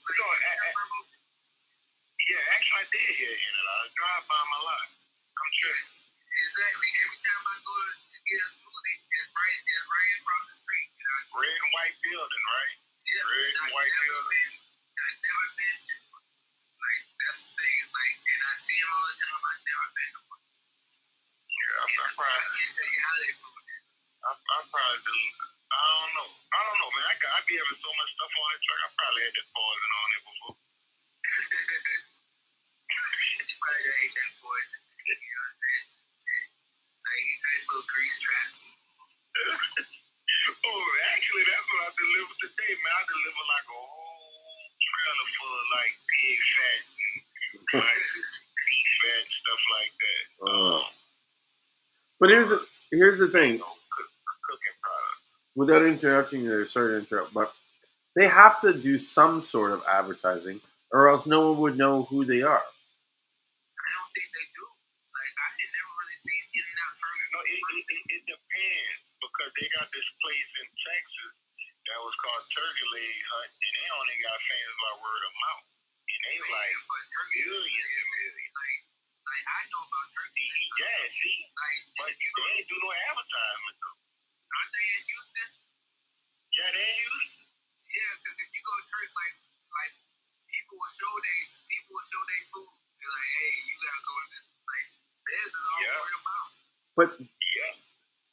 yeah, actually I did hear In-N-Out. I drive by my lot. I'm sure. Exactly. Every time I go to get a smoothie, it's right across the street. You know? Red and white building, right? Yeah. Red and white building. I've never been to one. Like, that's the thing. Like, and I see them all the time. I've never been to one. Yeah, I probably. I can't tell you how they food is. I probably. I don't know, man. I be having so much stuff on the truck. I probably had to pause it on it before. You probably got ate that poison. You know what I'm saying? Like, nice little grease trap. Oh, actually, that's what I delivered today, man. I delivered like a whole trailer full of like pig fat and like beef fat and stuff like that. But here's the thing. Cooking products. Without interrupting you, sorry to interrupt, but they have to do some sort of advertising, or else no one would know who they are. I don't think they do. Like, I had never really seen In-N-Out Burger. No, it depends, because they got this place in Texas that was called Turkey Leg Hut, and they only got famous by word of mouth. And they like millions and millions. Like, I know about Turkey. Yeah, see? Like, but they ain't do no advertisement though. Aren't they in Houston? Yeah, they in Houston. Yeah, because if you go to church, like people will show their food. They're like, hey, you gotta go to this. Like, theirs is all word of mouth.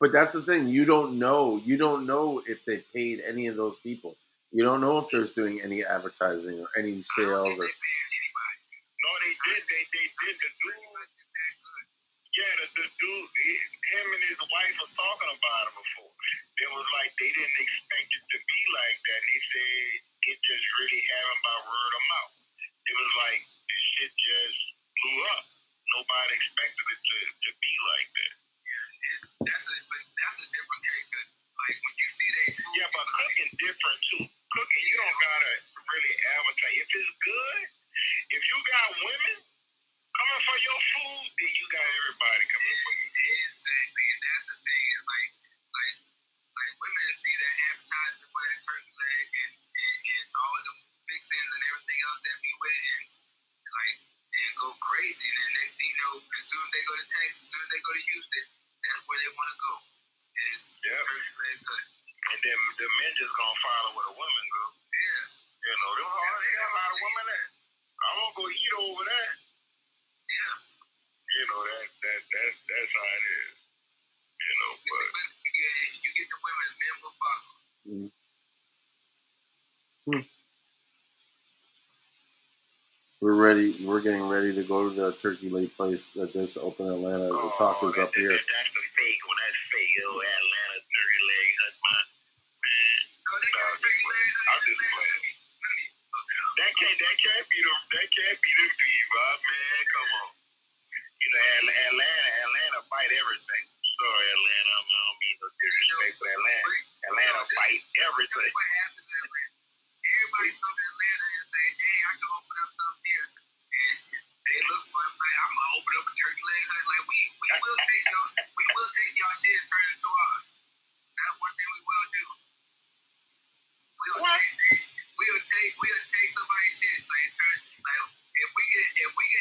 But that's the thing. You don't know. You don't know if they paid any of those people. You don't know if there's doing any advertising or any sales. I don't think they paying anybody. No, they did. They did. The dude. Yeah, the dude, him and his wife was talking about it before. It was like they didn't expect it to be like that. And they said it just really happened by word of mouth. It was like the shit just blew up. Nobody expected it to be like that. Yeah, that's a different case. Like, when you see they food, yeah, but cooking different too. Cooking, you don't gotta really advertise. If it's good, if you got women coming for your food, then you got everybody coming for you. Exactly, and that's the thing. Is like women see that advertisement for that turkey leg and all the fixings and everything else that be with it, and go crazy. And then next thing you know, as soon as they go to Texas, as soon as they go to Houston, that's where they want to go. Is turkey leg good. And then the men just gonna follow where the women go. Yeah. You know, they got a lot of women there. I'm gonna go eat over there. Yeah. We're getting ready to go to the turkey leg place that just opened in Atlanta. The talkers up here. That's the fake one. That's fake. Atlanta turkey leg hut, man. I'm just playing. That can't be them people, man. Come on. You know, Atlanta fight everything. Sorry, Atlanta. I don't mean no disrespect for Atlanta. Atlanta fight everything. Everybody come to Atlanta and say, hey, I can open up something here. And they look for us like, I'm going to open up a turkey leg hut. Like, we will take y'all shit and turn it into ours. That's one thing we will do. We'll take somebody's shit, like turn, like if we can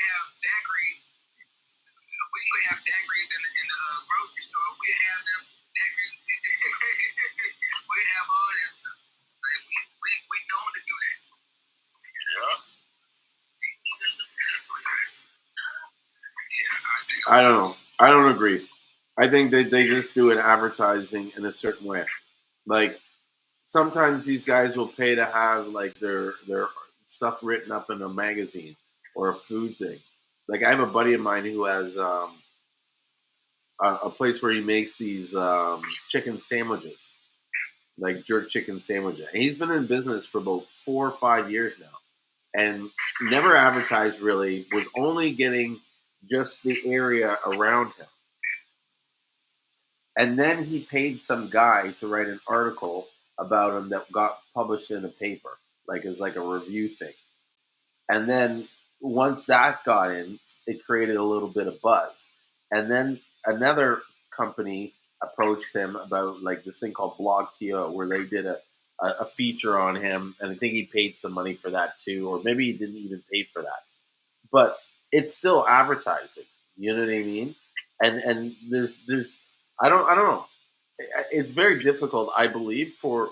have daiquiris, we can have daiquiris in the grocery store. We have them daiquiris. We have all that stuff. Like we known to do that. Yeah. I don't know. I don't agree. I think that they just do an advertising in a certain way. Like sometimes these guys will pay to have like their stuff written up in a magazine or a food thing. Like I have a buddy of mine who has a place where he makes these chicken sandwiches, like jerk chicken sandwiches. And he's been in business for about 4 or 5 years now, and never advertised really. Was only getting just the area around him. And then he paid some guy to write an article about him that got published in a paper, like as like a review thing. And then once that got in, it created a little bit of buzz. And then another company approached him about like this thing called Blog.to, where they did a feature on him, and I think he paid some money for that too, or maybe he didn't even pay for that. But it's still advertising. You know what I mean? And there's I don't know. It's very difficult, I believe, for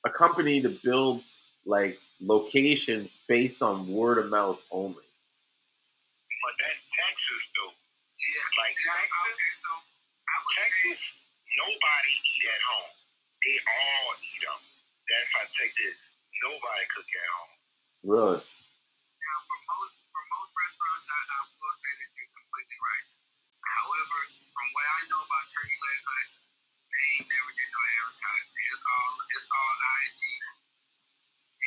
a company to build like locations based on word of mouth only. But that's Texas, though. Yeah. Like Texas, nobody eat at home. They all eat out. That's how Texas. Nobody cook at home. Really? Now, for most restaurants, I will say that you're completely right. However, from what I know about turkey leg hut, they ain't never did no advertising. It's all IG.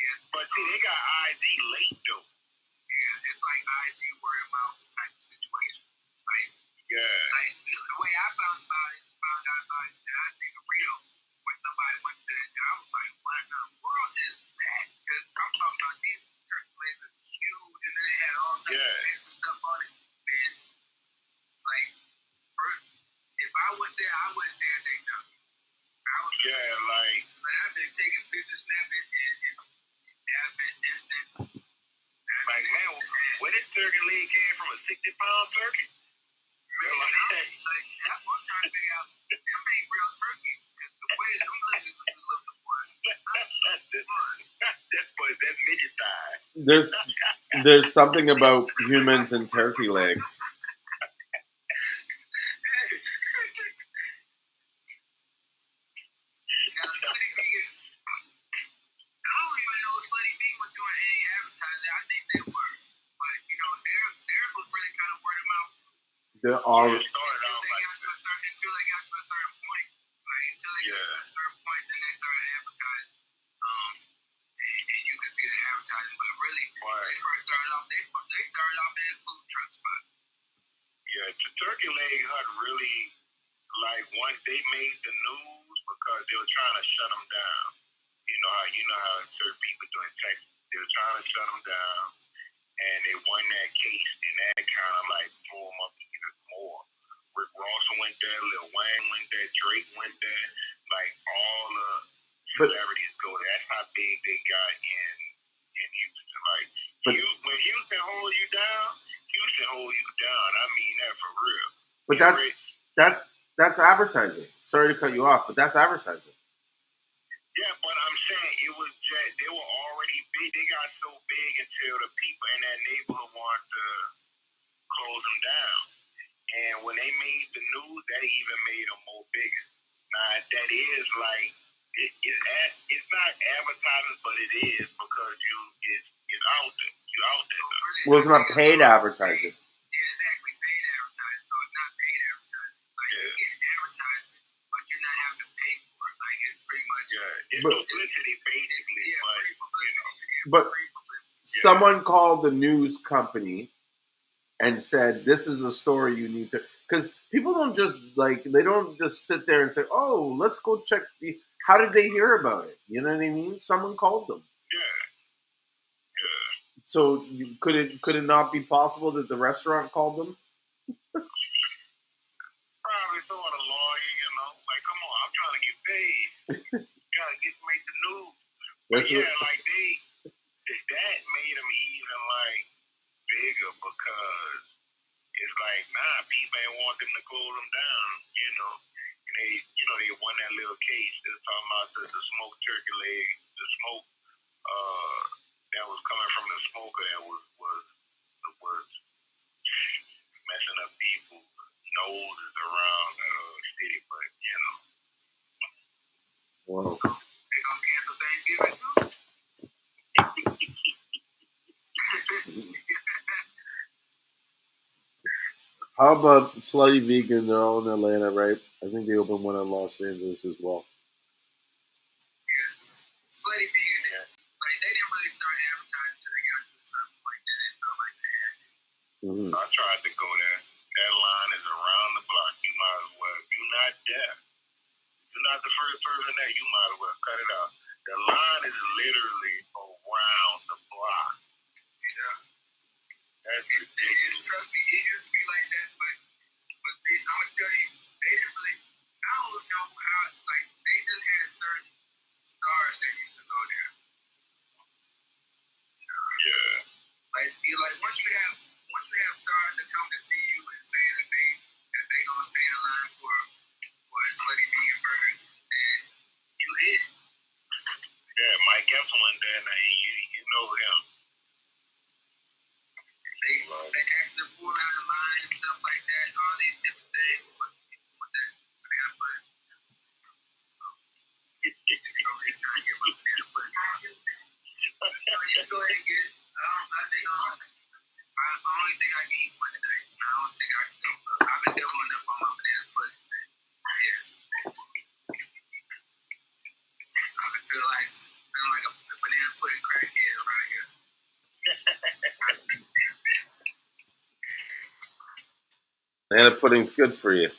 Yeah, but see, they got IG late though. Yeah, it's like IG word of mouth type of situation. Like, like the way I found out about it, that I seen a reel when somebody went to it, and I was like, what in the world is that? Because I'm talking about these turkey legs is huge, and then they had all kinds of stuff on it. And like, if I went there, I would have said they done. Like I've been taking pictures, snapping, and that's been instant. Like, man, where this turkey leg came from? A 60-pound turkey? Really? Like, that's what I'm trying to figure out. Them ain't real turkey, because the way them legs look for that's midget thigh. There's something about humans and turkey legs. I don't even know if Slutty B was doing any advertising. I think they were. But, you know, theirs was really kind of word of mouth. They're all... Until they got to a certain point. Like, until they got to a certain point, then they started advertising. And you can see the advertising. But really, when they first started off, they started off in a food truck spot. Yeah, Turkey Leg Hut really, like, once they made the news, because they were trying to shut them down. You know how certain people do in Texas. They were trying to shut them down, and they won that case, and that kind of like blew them up even more. Rick Ross went there, Lil Wayne went there, Drake went there, like all the celebrities go there. That's how big they got in Houston. Like, when Houston hold you down, Houston hold you down. I mean that for real. But that's advertising. Sorry to cut you off, but that's advertising. Yeah, but I'm saying it was just, they were already big. They got so big until the people in that neighborhood wanted to close them down. And when they made the news, that even made them more bigger. Now that is like it's not advertising, but it is because it's out there. You out there. Well, it's not paid advertising. Yeah, exactly. Paid advertising. So it's not paid advertising. Like you get advertising, but you're not having to pay for it. Like it's pretty much it's publicity basically. Yeah, free publicity. But someone called the news company and said, "This is a story you need to," because people don't just they don't just sit there and say, "Oh, let's go check the." How did they hear about it? You know what I mean? Someone called them. Yeah. So could it not be possible that the restaurant called them? Probably throwing a lawyer, like, come on, I'm trying to get paid. Trying to make the news. But like that made them even like bigger because it's like, nah, people ain't want them to close them down, And they won that little case that's talking about the smoked turkey leg, the smoke that was coming from the smoker that was messing up people's noses around the city, but Wow. They gonna cancel Thanksgiving too? How about Slutty Vegan? They're all in Atlanta, right? I think they opened one in Los Angeles as well. Yeah. Slutty Vegan, like they didn't really start advertising until they got to a certain point that it felt like they had to. Mm-hmm. I tried to go there. That line is around the block. You might as well. If you're not there, you're not the first person there, you might as well cut it out. The line is literally around the block. Yeah. That's ridiculous. Trust me, it used to be like that, but see, I'm gonna tell you, they didn't really. I don't know how. Like they just had certain stars that used to go there. Yeah. Like once you have stars that come to see you and saying that they gonna stay in line for a Slutty Vegan burger, then you hit. Yeah, Mike Epps went there, and you know him. They asked them for out of line and stuff like that, all these different things. But that banana pudding. You trying to get my banana pudding. You go ahead and get it. I only think I can eat one tonight. I don't think I can go. I've been doubling up on my banana pudding. Yeah. I feel like a banana pudding crackhead around here. Banana pudding's good for you.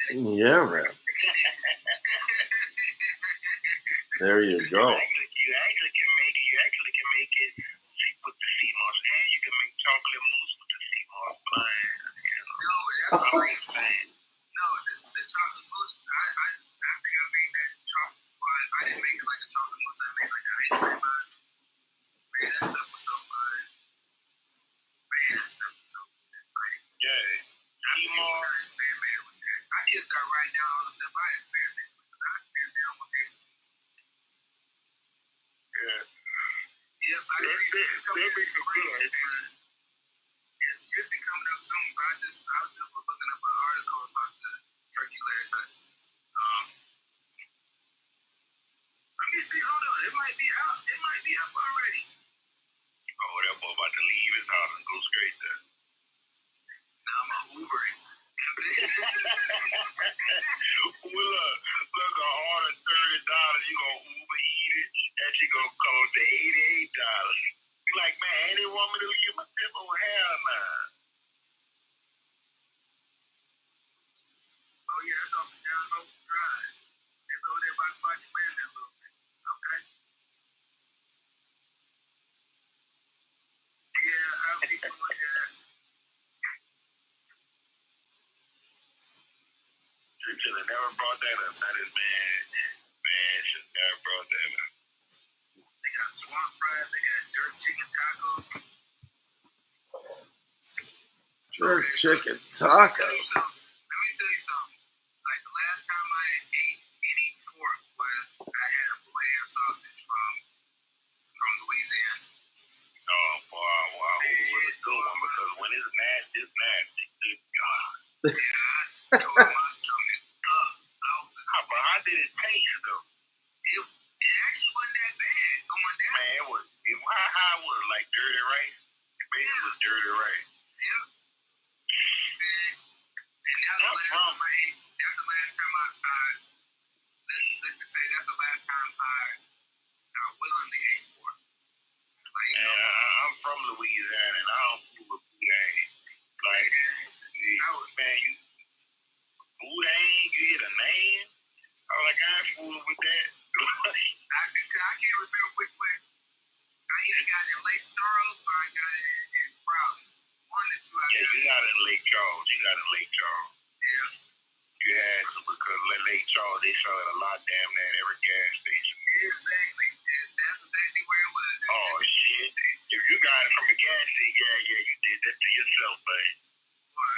Yeah, man. There you go. You actually can make it with the Seamoss, and you can make chocolate mousse with the Seamoss blind. No, that's right. No, the chocolate mousse. I think I made that chocolate. Well, I didn't make it like a chocolate mousse. I made like an ice cream. Man, that stuff was so good. Yeah. Seamoss. I need to start writing down all the stuff I experimented with. I experimented on my paper. Yeah. Yep, I it should be coming up soon, but I was just looking up an article about the turkey leg. Let me see, hold on. It might be out. It might be up already. Oh, that boy about to leave his house and go straight there. Now I'm an Ubering. Well, look, I ordered $30. You gonna Uber eat it? That shit gonna cost $88. You like, man, they want me to leave my tip? Oh, hell nah. Oh yeah, it's off the John Hope Drive. It's over there by Clark Land a little bit. Okay. Yeah, I'll be going there. Should have never brought that up. That is man, should have never brought that up. They got swamp fries. They got jerk chicken tacos. Jerk chicken tacos. Let me tell you something. Like the last time I ate any pork was I had a boudin sausage from Louisiana. Oh, wow. What was doing? I tore my stomach up. But how did it taste though? It actually wasn't that bad going down. Man, it was. How was it? Like dirty rice? It basically was dirty rice. Yep. And that's the last time I ate. That's the last time let's just say that's the last time I willingly ate pork. Like, you know, I'm from Louisiana and I don't fool with boudin. Like, man, boudin, you hear the name? I was like, I ain't fooling with that. I can't remember which way. I either got it in Lake Charles or I got it in Crowley. One or two. You got it in Lake Charles. Yeah. You had to, because Lake Charles, they sell it a lot damn near at every gas station. Exactly. That's exactly where it was. Oh, shit. If you got it from a gas station, yeah, you did that to yourself, buddy. Boy,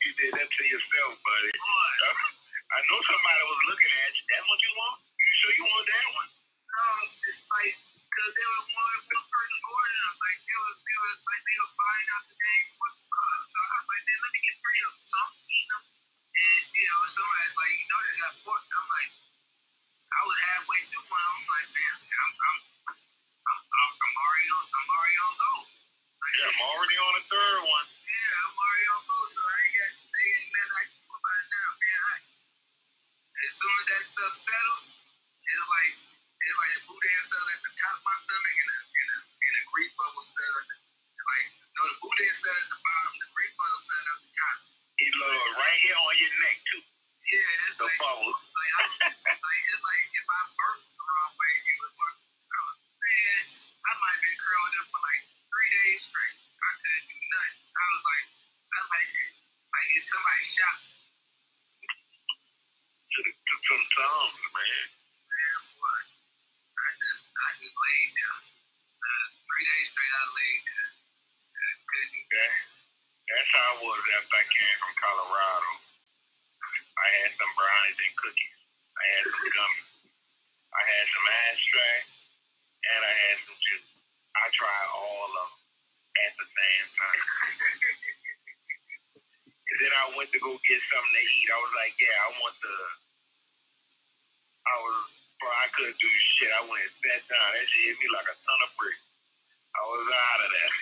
you did that to yourself, buddy. Boy. I know somebody was looking at you. That's what you want? You sure you want that one? No, it's like, because there was one person ordering them. Like, they were buying out the name. So I was like, man, let me get 3 of them. So I'm eating them. And, somebody's like, they got pork. I'm like, I was halfway through one. I'm like, man, I'm already on go. Like, yeah, I'm already on the third one. Yeah, I'm already on go. So they ain't nothing I can do about it now, man. As soon as that stuff settled, it's like the boudin settled at the top of my stomach and a grease bubble settled at the boudin settled at the bottom, the grease bubble settled at the top. It looked right here on your neck too. Yeah, it's the bubble. It's like if I burped the wrong way, it was like, man, I might have been curled up for like 3 days straight. I couldn't do nothing. I was like, if somebody shot me. Took some thumbs, man. Man, what? I just laid there. 3 days straight, I laid there. I couldn't do that. That's how I was after I came from Colorado. I had some brownies and cookies. I had some gummies. I had some ashtray, and I had some juice. I tried all of them at the same time. And then I went to go get something to eat. I was like, yeah, I couldn't do shit. I went and sat down. That shit hit me like a ton of bricks. I was out of there.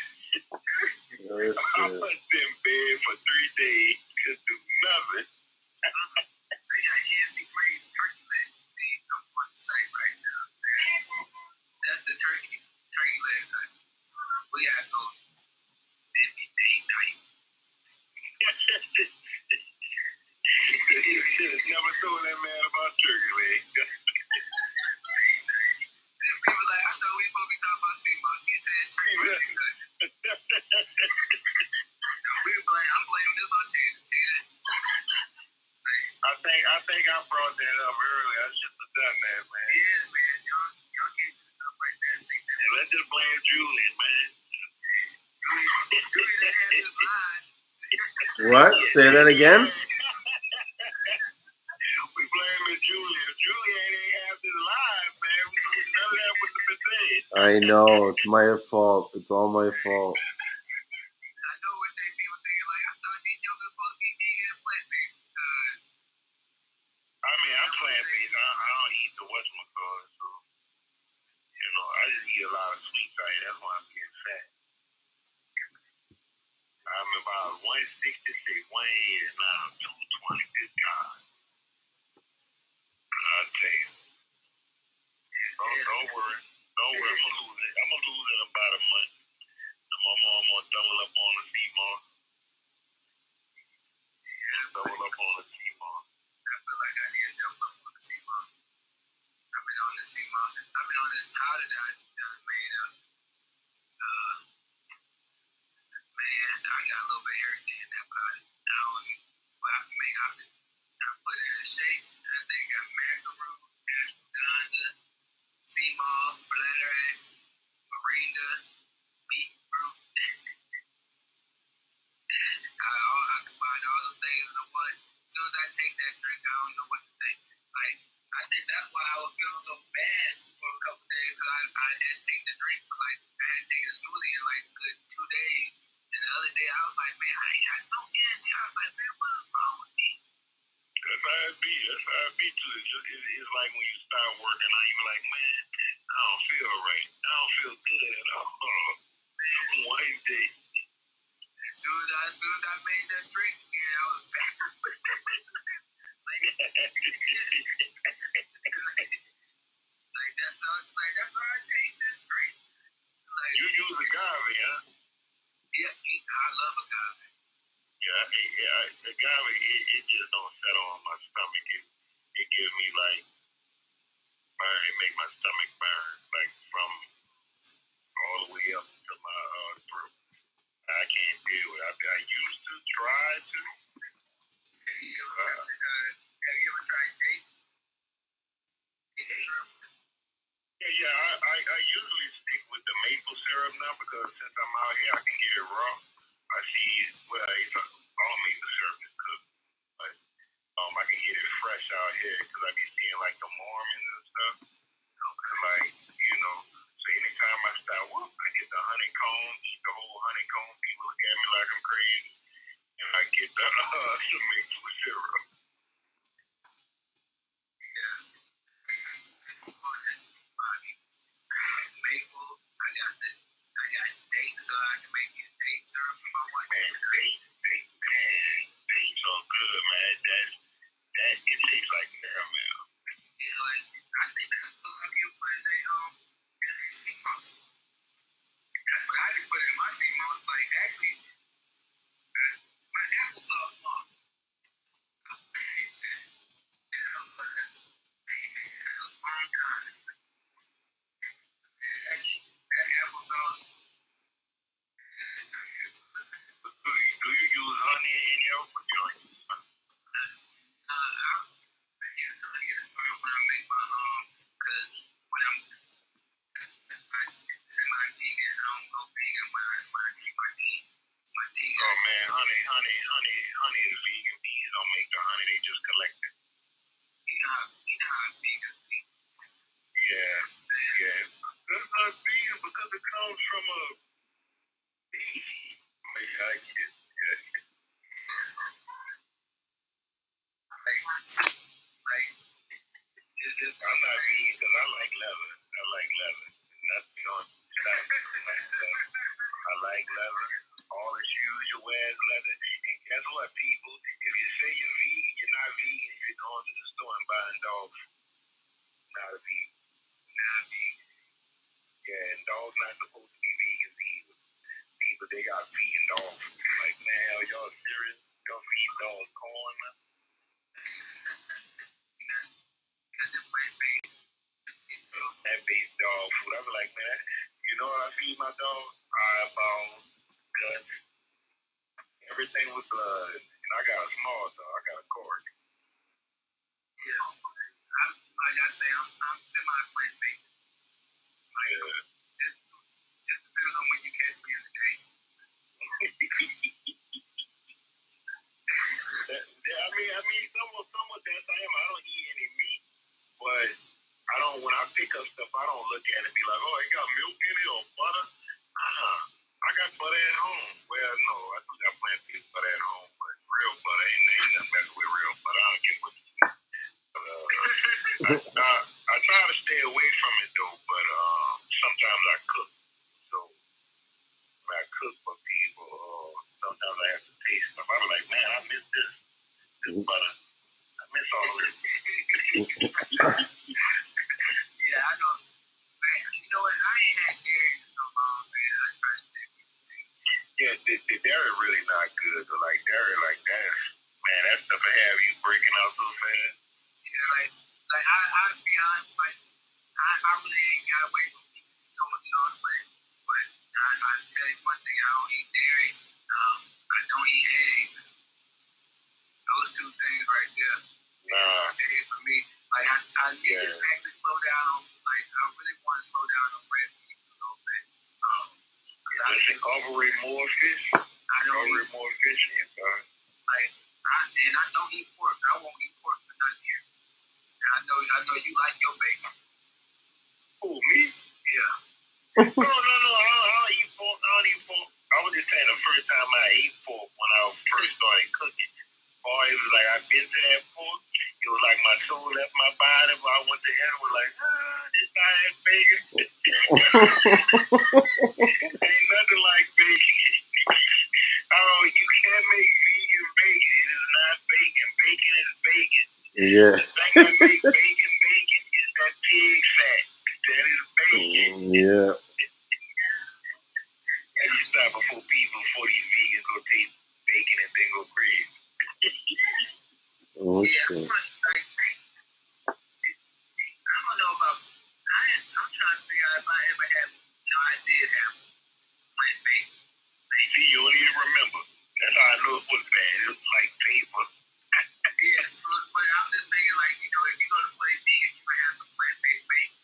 I was in bed for 3 days, couldn't do nothing. They got Yancy glazed turkey leg. See, I'm on the site right now. That's the turkey leg cut. We gotta go date night. Never told that man about turkey leg. People like, I thought we supposed to be talking about Seamoss. She said turkey leg cut. I'm blaming this on Tina. I think I brought that up earlier. I should have done that, man. Yeah, man. Y'all can't do stuff like that. And let's just blame Julien, man. Julien has his line. What? Say that again? We blaming Julien. Julien ain't have his line, man. None of that was the mistake. I know. It's my fault. It's all my fault. I know what they people thinking. Like, I thought these jokers supposed to be vegan and plant-based. I mean, I'm plant-based. I don't eat the whatchamacallit, so, I just eat a lot of sweets. That's why I'm getting fat. I'm about 166, 180, and now I'm 220. This God. I'll tell you. Don't worry. I'm gonna lose it. I'm gonna lose it in about a month. I'm gonna double up on the Seamoss. Yeah, double up on the Seamoss. I feel like I need to double up on the Seamoss. I've been on the Seamoss. I've been on this powder that I made up. Man, I got a little bit of everything in that powder. I put it in a shake. I think I got macaroon, ashwagandha, Seamoss, bladderwrack, moringa, beetroot. I combine all those things in one. As soon as I take that drink, I don't know what to think. Like, I think that's why I was feeling so bad for a couple days, because I had taken the drink for I had taken a smoothie in like a good 2 days. And the other day I usually it's like when you start working out, you're like, man, I don't feel right. I don't feel good at all. One day. As soon as I made that drink again, I was back. That's how I taste this drink. You use agave, huh? Yeah, I love agave. Yeah, agave, it just don't settle on my stomach. It gives me like burn. It make my stomach burn, like from all the way up to my throat. I can't deal with it. I used to try to. Have you ever tried date? Yeah, I usually stick with the maple syrup now because since I'm out here, I can get it raw. I see, all maple syrup is cooked, but I can get it fresh out here because I be seeing like the Mormons and stuff. Like, so anytime I stop, I get the honeycomb, eat the whole honeycomb. People look at me like I'm crazy, and I get the maple syrup. Maple. I got dates, so I can make you date syrup if I want. Man, dates are good, man. That it tastes like caramel. Yeah, like I think that's what I can put in a Seamoss. That's what I can put in my Seamoss. Like actually, my applesauce mom. Long time. That applesauce. Do you use honey in your joint? When I make my because when I'm semi-vegan, I don't go vegan when I keep my tea. Oh man, honey is vegan. Bees don't make the honey; they just collect it. You know how vegans eat. Yeah. That's not vegan because it comes from a bee. Maybe I get it. Yeah. I'm not vegan because I like leather. Nothing on leather. I like leather. All the shoes you wear is leather. And guess what, people? If you say you're vegan, you're not vegan. If you're going to the store and buying dogs, not a vegan. Yeah, and dogs not supposed to be vegans either. People, they got vegan dogs. Like, man, are y'all serious? Y'all feed dogs corn? Plant-based dog food. I be like, man, you know what I feed my dog? Eyeballs, guts, everything with blood. And I got a small dog. I got a cork. Yeah. Like I say, I'm semi-plant-based. Just depends on when you catch me in the day. I mean, some of that time I don't eat any meat, but I don't. When I pick up stuff, I don't look at it and be like, oh, it got milk in it or butter. I got butter at home. Well, no, I do got plant-based butter at home, but real butter ain't nothing mess with real butter. I don't get what you say. I try to stay away from it though, but sometimes I cook. So when I cook for people, sometimes I have to taste stuff. I'm like, man, I miss this butter. I miss all this. Yeah, I know. Man, you know what? I ain't had dairy in so long, man. I try to stay with it. Yeah, the dairy really not good. But like dairy, like that stuff will have you breaking out so fast. Yeah, like I'll be honest, like I really ain't got away from people totally all the way. But I tell you one thing, I don't eat dairy. I don't eat eggs. Those two things right there. Nah. It is for me. Like I need to actually slow down on. Like I really want to slow down on red meat a little bit. Incorporate more fish. I don't eat more fish in your diet. Like I don't eat pork. I won't eat pork for nothing here. And I know you like your bacon. Who, me? Yeah. No, I don't eat pork. I was just saying the first time I ate pork when I first started cooking. Boy, it was like I've been to that pork. It was like my soul left my Ain't nothing like bacon. Oh, you can't make vegan bacon. It is not bacon. Bacon is bacon. Yeah. The thing that makes bacon bacon is that pig fat. That is bacon. Yeah. And you stop before these vegans go taste bacon and then go crazy. Oh shit. I don't know about. I'm trying to figure out if I ever have. I did have plant-based. See, you don't even remember. That's how I know it was bad. It was like paper. Yeah, but I'm just thinking, like, if you go to play vegan, you might have some plant-based bacon.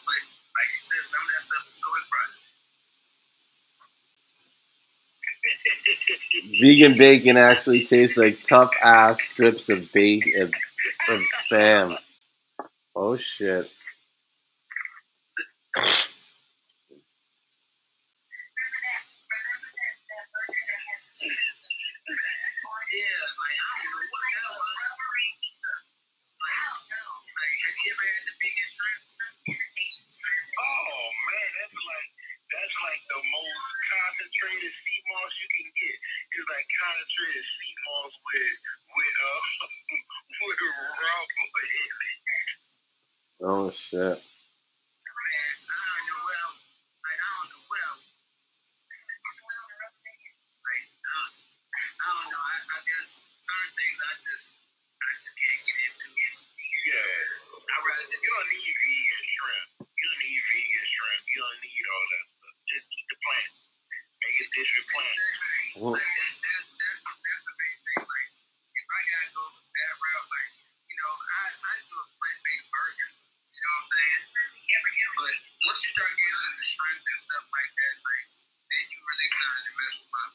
But like she said, some of that stuff is soy product. Vegan bacon actually tastes like tough ass strips of bacon of spam. Oh shit. Yeah, like I don't know what that was. Like, have you ever had the vegan shrimp? Oh man, that's like the most concentrated sea moss you can get. It's like concentrated sea moss with with rubber in it. Oh shit. Man, I don't know what else. Like, I don't know what else. Like, I don't know. I guess certain things I just can't get into. Yeah. You don't need vegan shrimp. You don't need vegan shrimp. You don't need all that stuff. Just eat the plant. Make it dish with plant. Like, that's the main thing. Like, if I gotta go that route, like, I do a plant-based burger. You know what I'm saying? But once you start getting into shrimp and stuff like that, like, then you really kind of mess with my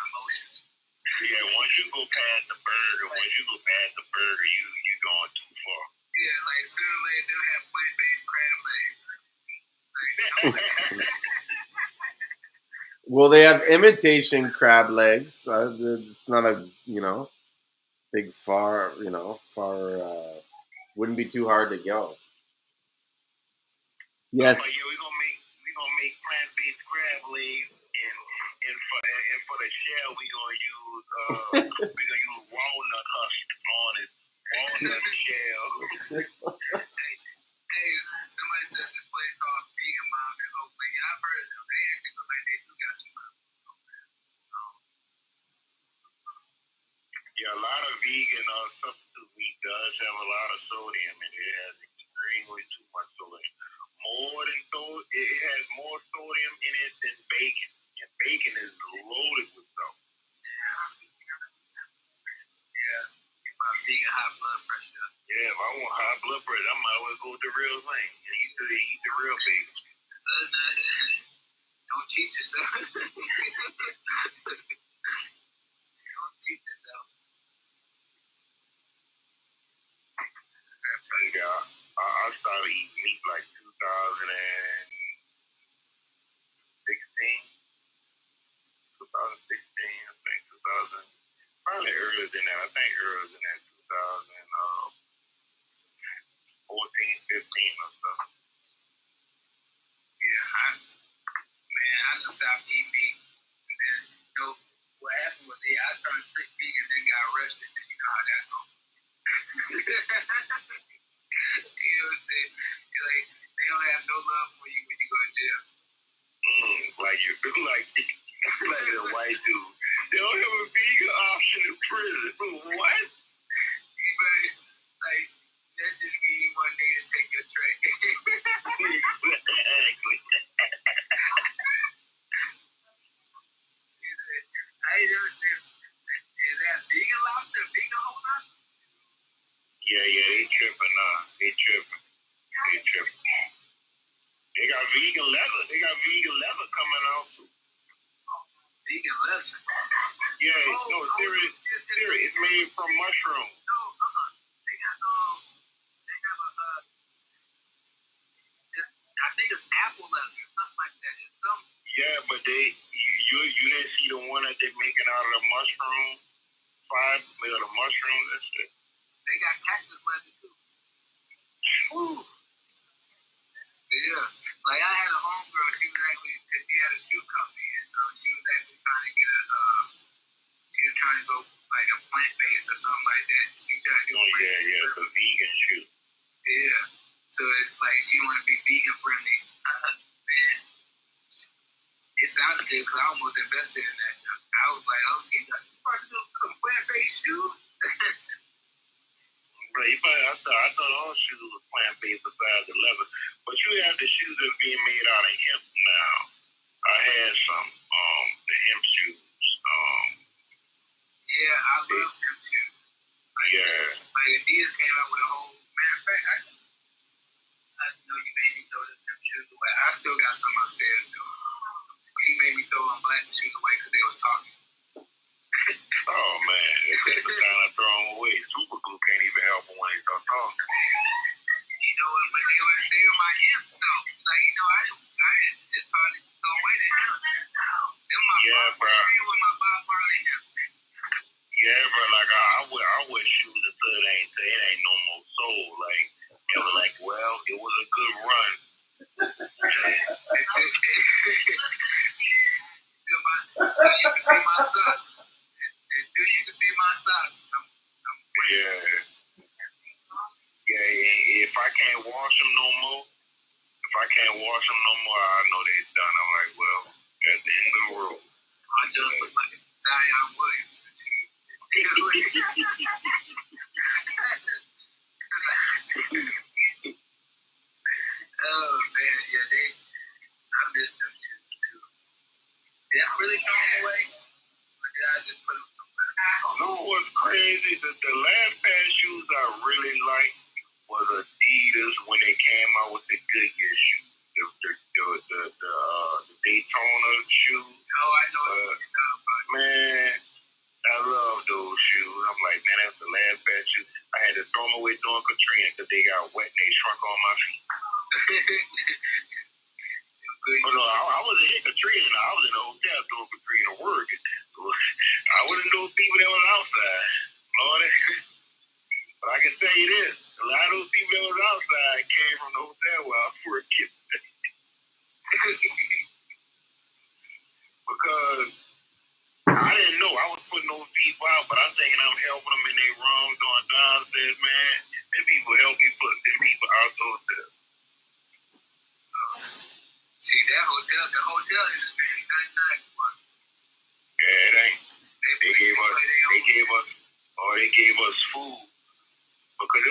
emotions. Yeah, once you go past the burger, you going too far. Yeah, like sooner or later they'll have plant-based crab legs. Like, Well, they have imitation crab legs. It's not a big far. Wouldn't be too hard to go. Yes. Oh, yeah, we gonna make plant-based crab legs, and for the shell we gonna use walnut husk on it, walnut shell. Hey, somebody said this place called Vegan Mom in Oakland. Yeah, I've heard of them. They actually look like they do got some good. Yeah, a lot of vegan substitute meat does have a lot of sodium, and it has extremely too much sodium. It has more sodium in it than bacon, and bacon is loaded with salt. Yeah, get my vegan high blood pressure. Yeah, if I want high blood pressure, I might as well go with the real thing and eat the real bacon. Don't cheat yourself. Don't cheat yourself. Yeah, I started eating meat like 2016, I think 2000, probably earlier than that. I think earlier than that, 2014, 15 or so. Yeah, I just stopped eating meat. And then, what happened was, I turned strict vegan and then got arrested. And you know how that goes. You know what I'm saying? Like, they don't have no love for you when you go to jail. Like a white dude. They don't have a vegan option in prison. What? You better, like, that just give you one day to take your tray. Exactly. I ain't never seen. Is that vegan lobster? Vegan whole lobster? Yeah, they tripping now. They tripping. They got vegan leather. They got vegan leather coming out too. Vegan leather? Yeah, serious. It's made from mushrooms. No, they have I think it's apple leather or something like that. It's some. Yeah, but you didn't see the one that they're making out of the mushroom fiber, made of the mushrooms and shit. They got cactus leather too. Whew. Yeah. Like, I had a homegirl, she was actually, because she had a shoe company, and so she was actually trying to get she was trying to go, like, a plant-based or something like that. She was trying to do the vegan shoe. Yeah. So, it's like, she wanted to be vegan-friendly. Man, it sounded good, because I almost invested in that. I was like, oh, you got to do some plant-based shoes? I thought all shoes were plant-based besides the leather. But you have the shoes that are being made out of hemp now. I had some, the hemp shoes. Yeah, I love hemp shoes. Like, like Adidas came out with a whole, matter of fact, I know you made me throw them shoes away. I still got some upstairs, though. She made me throw them black shoes away because they was talking. Oh, man. It's the time I throw them away. Super glue can't even help them when they start talking. You know, but they were my hips, though. Like, you know, it's hard to throw away the hips. They were my Bob Marley hips. Yeah, bro, like, I wear shoes until it ain't no more soul. Like, it was like, well, it was a good run. Until you can see my socks. Until you can see my socks. If I can't wash them no more, I know they're done. I'm like, well, that's the end of the world. I just look like Zion Williams. Oh man, yeah, I miss them shoes too. Did I really throw them away? Or did I just put them somewhere? No, what's crazy, the last pair of shoes I really liked was Adidas when they came out with the Goodyear shoes. The Daytona shoes. Oh, I know what you're talking about. Man, I love those shoes. I'm like, man, that's the last pair of shoes. I had to throw them away during Katrina because they got wet and they shrunk on my feet. Oh, no, I wasn't in Katrina. I was in the hotel doing Katrina work. I wasn't those people that was outside. Lord, but I can tell you this. A lot of those people that was outside came from the hotel where I was working. Because I didn't know. I was putting those people out, but I'm thinking I'm helping them in their rooms going downstairs, man. Them people help me put them people out the hotel. See, the hotel industry ain't nothing nice. Yeah, it ain't. They gave us food. Because,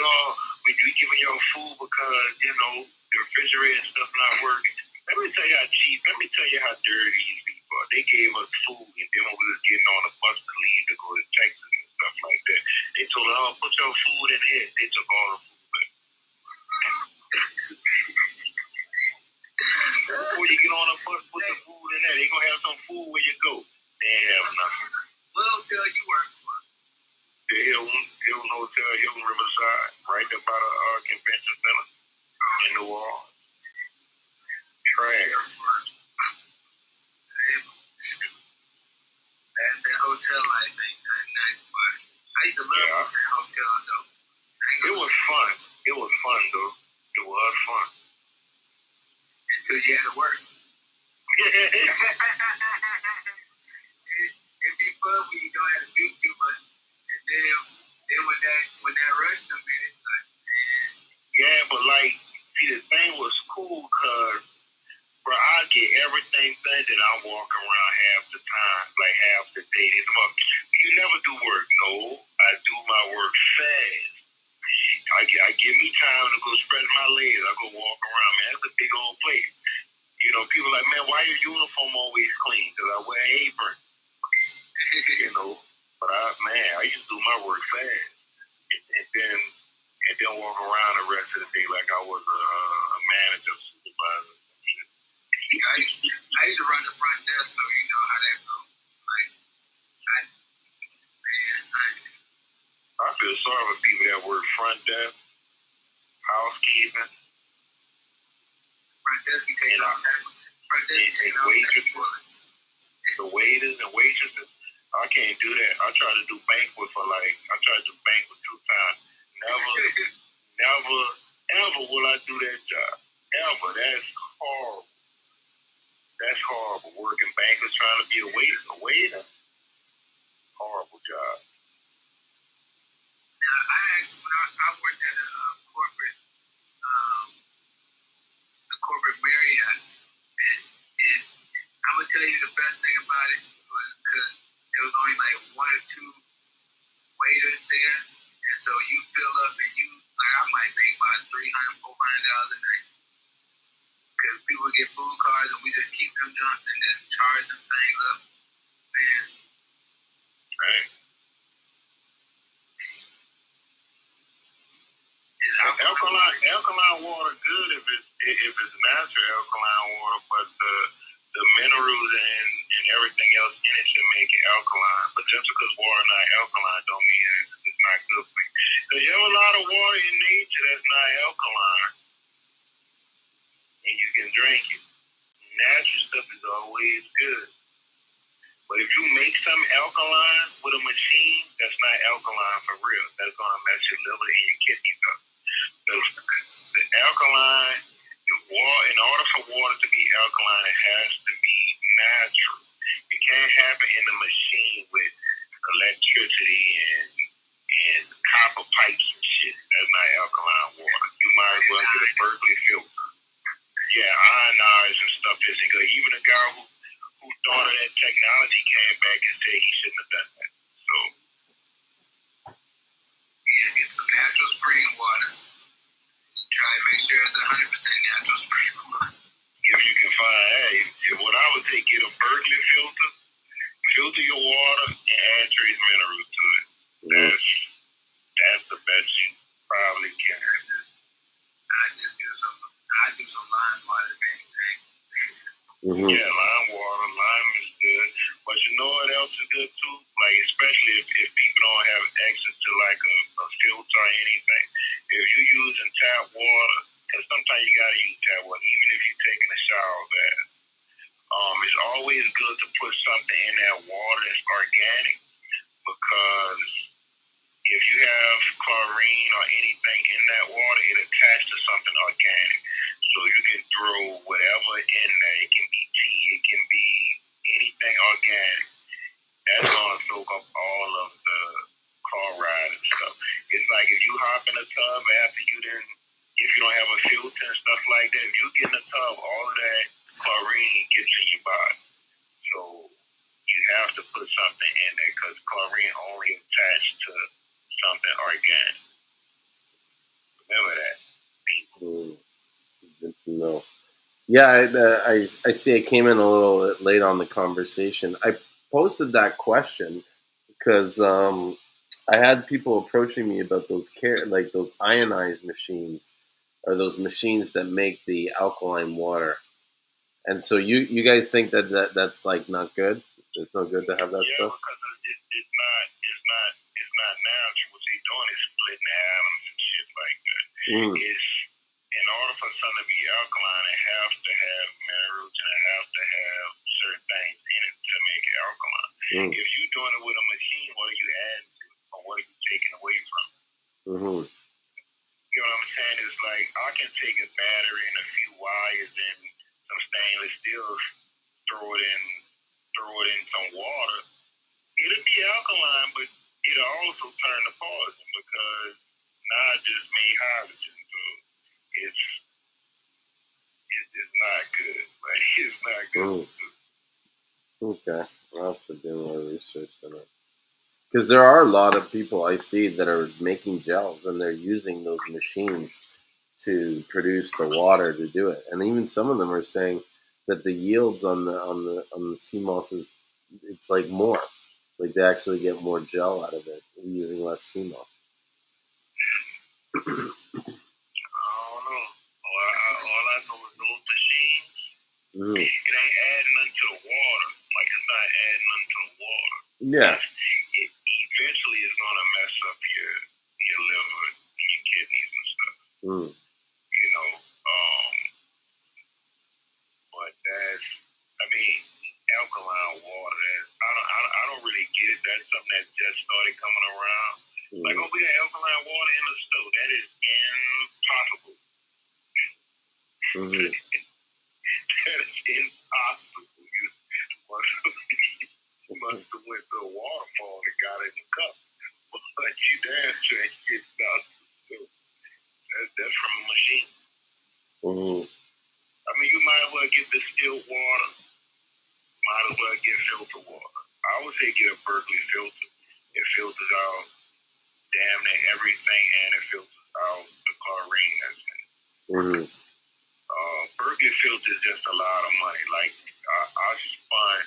we giving y'all food because, the refrigerator and stuff not working. Let me tell you how cheap, let me tell you how dirty these people are. They gave us food, and then when we was getting on a bus to leave to go to Texas and stuff like that, they told us, put your food in here. They took all the food back. Before you get on a bus, put the food in there. They going to have some food where you go. They ain't have nothing. What hotel you work for? The Hilton Hotel, Hilton Riverside, right there by the convention center in New Orleans. Trash. That hotel life ain't nothing nice, but I used to love that hotel though. It was fun. It was fun though. It was fun. Until you had to work. It'd be fun when you don't have to do too much. And then when that rush comes in, it's like, man. Yeah, but like, see, the thing was cool because, bro, I get everything done that I'm walking around half the time, like half the day. You never do work. No, I do my work fast. I give me time to go spread my legs. I go walk around, man. That's a big old place. People like, man, why your uniform always clean? Because I wear an apron. But I used to do my work fast. And then walk around the rest of the day like I was a manager, supervisor. I used to run the front desk, so you know how that goes. Like, I feel sorry for people that work front desk, housekeeping. Front desk, you take all that. Front desk, you take all that. The waiters and waitresses, I can't do that. I try to do banquet 2 times. Never, ever will I do that job. Ever. but that's horrible. That's horrible. Working bankers trying to be a waiter. Horrible job. Now, I worked at a corporate Marriott, and I would tell you the best thing about it was because there was only like one or two waiters there, and so you fill up and I might make about $300, $400 a night. Because people get food cards and we just keep them jumps and just charge them things up. Man. Right. Alkaline water good if it's natural alkaline water, but the minerals and everything else in it should make it alkaline. But just because water not alkaline don't mean it's not good for you. Because you have a lot of water in nature that's not alkaline, and you can drink it. Natural stuff is always good. But if you make something alkaline with a machine, that's not alkaline for real. That's going to mess your liver and your kidneys up. The alkaline, in order for water to be alkaline, it has to be natural. It can't happen in a machine with electricity and copper pipes and shit. That's not alkaline water. You might as well get a Berkeley filter. Yeah, ionized and stuff isn't good. Even a guy who thought of that technology came back and said he shouldn't have done that. So, yeah, get some natural spring water. Try to make sure it's 100% natural spring water. If you can find, what I would say, get a Berkeley filter, filter your water, and add trace minerals to it. That's the best you probably can. I do some lime water, anything. Yeah, lime is good. But you know what else is good too? Like, especially if people don't have access to like a filter or anything. If you're using tap water, because sometimes you gotta use tap water, even if you're taking a shower bath. It's always good to put something in that water that's organic, because if you have chlorine or anything in that water, it attaches to something organic. So you can throw whatever in there. It can be tea, it can be anything organic. That's going to soak up all of the chloride and stuff. It's like if you hop in a tub after if you don't have a filter and stuff like that, if you get in a tub, all of that chlorine gets in your body. So you have to put something in there, because chlorine only attached to something organic. Remember that, people. Good to know. Yeah, I see. I came in a little bit late on the conversation. I posted that question because I had people approaching me about those those ionized machines, or those machines that make the alkaline water. And so you guys think that's like not good? It's no good to have that stuff? Yeah, because it's not natural. What they're doing is splitting atoms and shit like that. It's, in order for something to be alkaline, it has to have minerals and it has to have certain things in it to make it alkaline. If you're doing it with a machine, what are you adding to it, or what are you taking away from it? You know what I'm saying? It's like, I can take a battery and a few wires and some stainless steel, throw it in some water. It'll be alkaline, but it'll also turn to poison, because now it just made hydrogen. So it's not good. Like, it's not good. Okay, I'll have to do more research on it. Because there are a lot of people I see that are making gels, and they're using those machines to produce the water to do it. And even some of them are saying that the yields on the Seamoss it's like more. Like they actually get more gel out of it using less Seamoss. I don't know. All I know is those machines, it ain't adding nothing to the water. Like, it's not adding nothing to the water. Yeah. Eventually it's going to mess up your liver and your kidneys and stuff. You know, but alkaline water, I don't really get it. That's something that just started coming around. Like, oh, we got alkaline water in the stove. That is impossible. That is impossible. You must have went to a waterfall and got it in a cup. But you damn sure ain't getting out. That's from a machine. I mean, you might as well get distilled water. Might as well get filtered water. I would say get a Berkeley filter. It filters out damn near everything, and it filters out the chlorine that's in it. Berkeley filter is just a lot of money. Like, I spun,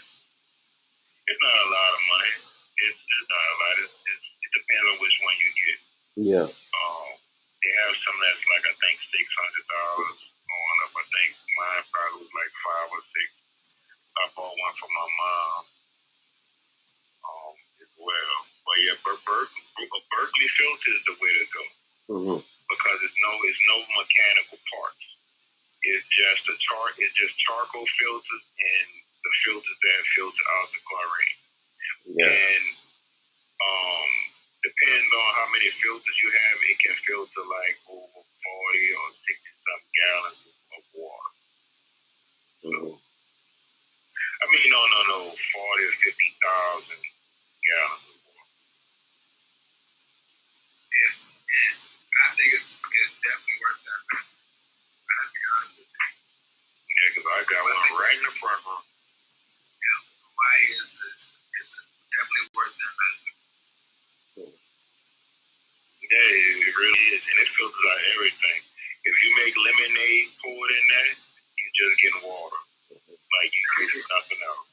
it's not a lot of money. It's not a lot. It depends on which one you get. Yeah. They have some that's like, I think, $600 going up. I think mine probably was like $5 or $6. I bought one for my mom as well. But yeah, Berkeley filter is the way to go. Because it's no mechanical parts. It's just charcoal filters and the filters that filter out the chlorine. Yeah. And depending on how many filters you have, it can filter like over 40 or 60 some gallons of water. I mean, no, 40 or 50,000 gallons of water. Yeah. I think it's definitely worth that. I'll be honest with you. Yeah, because I got one right in the front room. Yeah, why is this? It's definitely worth the investment. Yeah, it really is, and it filters out everything. If you make lemonade, pour it in there, you just getting water. Like, you do nothing else.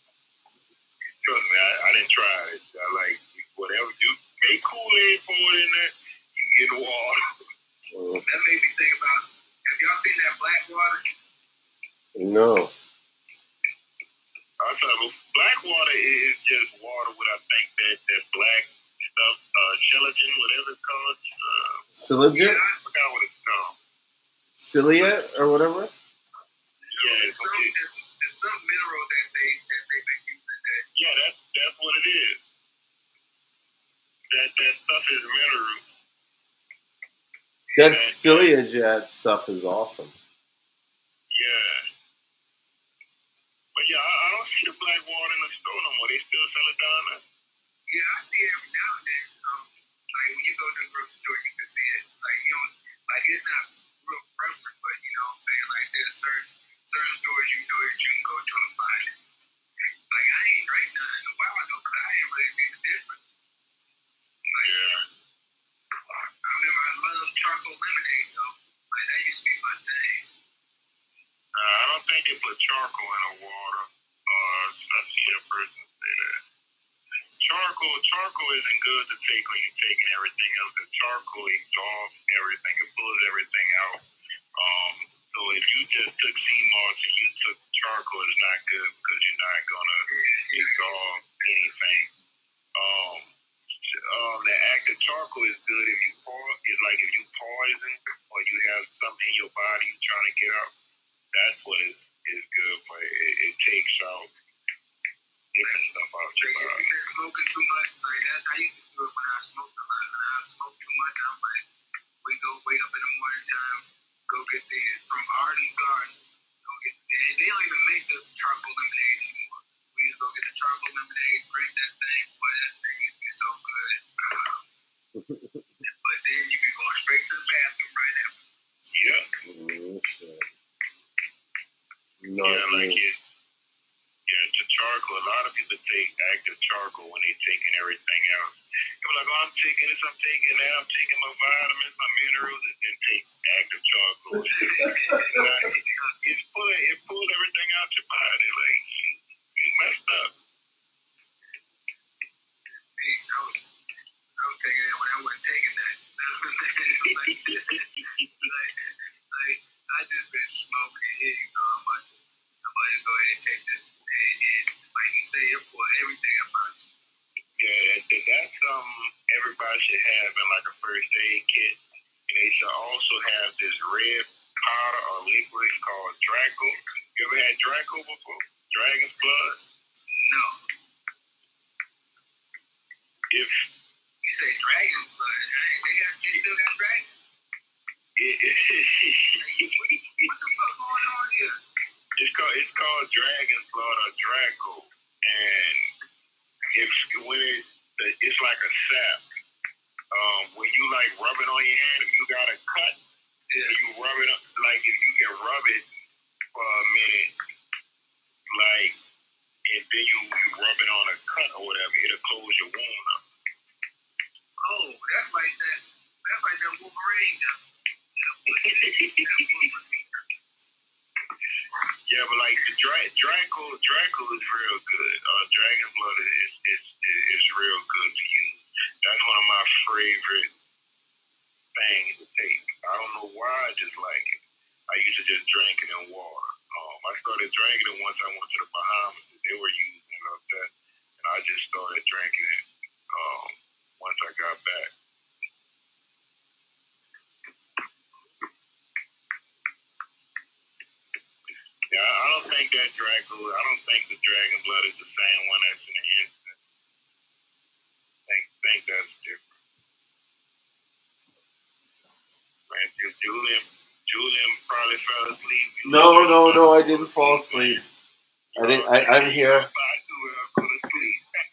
Trust me, I didn't try it. I like, whatever you make Kool-Aid, pour it in there, you get water. That made me think about, have y'all seen that black water? No. I'll tell you, black water is just water with, I think, that black stuff, Shelligen, whatever it's called. Siligent? I forgot what it's called. Ciliate or whatever? Yeah, There's some mineral that they've been using that. Yeah, that's what it is. That stuff is mineral. That Ciliate stuff is awesome. Yeah. But yeah, I don't see the black water in the store no more. They still sell it down there. Yeah, I see it every now and then. Like when you go to the grocery store, you can see it. Like like it's not real prevalent, but you know what I'm saying. Like there's certain stores you know that you can go to and find it. Like I ain't drank none in a while ago because I didn't really see the difference. Like, Yeah. I remember I loved charcoal lemonade though. Like that used to be my thing. I don't think they put charcoal in the water. I see a person say that. Charcoal isn't good to take when you're taking everything else. Because charcoal exhausts everything. It pulls everything out. So if you just took sea moss and you took charcoal, it's not good because you're not gonna exhaust anything. The active charcoal is good if you it's like if you poison or you have something in your body you're trying to get out. That's what is good, but it takes out different stuff out your body. If you've been smoking too much, like that, I used to do it when I smoked a lot. When I smoke too much, I'm like, wake up in the morning time, go get these from Arden's Garden. And they don't even make the charcoal lemonade anymore. We used to go get the charcoal lemonade, drink that thing. Boy, that thing used to be so good. But then you be going straight to the bathroom right after. Yeah. To charcoal. A lot of people take active charcoal when they're taking everything else. They're like, I'm taking this, I'm taking that, I'm taking my vitamins, my minerals, and then take active charcoal. It pulls everything out your body. Like, you messed up. I was taking that when I wasn't taking that. I just been smoking. Here you go. I'm about to go ahead and take this. And like you say, it pour everything about you. Yeah, that's everybody should have in like a first aid kit. And they should also have this red powder or liquid called Draco. You ever had Draco before? Dragon's blood? No. If you say dragon's blood, they still got dragons. What the fuck going on It's called dragon blood or Draco, and it's like a sap. When you like rub it on your hand, if you got a cut, you rub it up. Like if you can rub it for a minute, like, and then you rub it on a cut or whatever, it'll close your wound up. Oh, that's like that Wolverine. Yeah, but like the Draco is real good. Dragon blood is real good to use. That's one of my favorite things to take. I don't know why, I just like it. I used to just drink it in water. I started drinking it once I went to the Bahamas. They were using it up there, and I just started drinking it once I got back. Yeah, I don't think that I don't think the dragon blood is the same one that's in the instant. I think that's different. Man, Julien probably fell asleep. No, I didn't fall asleep. I'm here.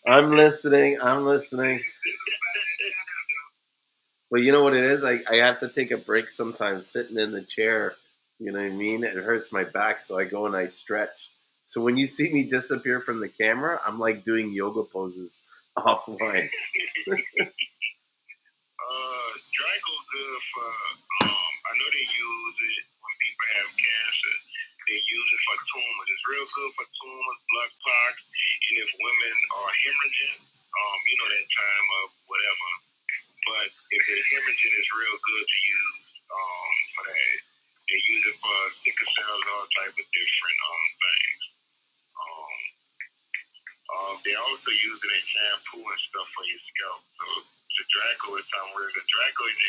I'm listening. But you know what it is? I have to take a break sometimes sitting in the chair. You know what I mean? It hurts my back, so I go and I stretch. So when you see me disappear from the camera, I'm like doing yoga poses offline. Draco's good for, I know they use it when people have cancer. They use it for tumors. It's real good for tumors, blood clots, and if women are hemorrhaging, that time of whatever. But if they're hemorrhaging, it's real good to use for that. They use it for sickle cells, all type of different things. They also use it in shampoo and stuff for your scalp. So the Draco is something weird. The Draco is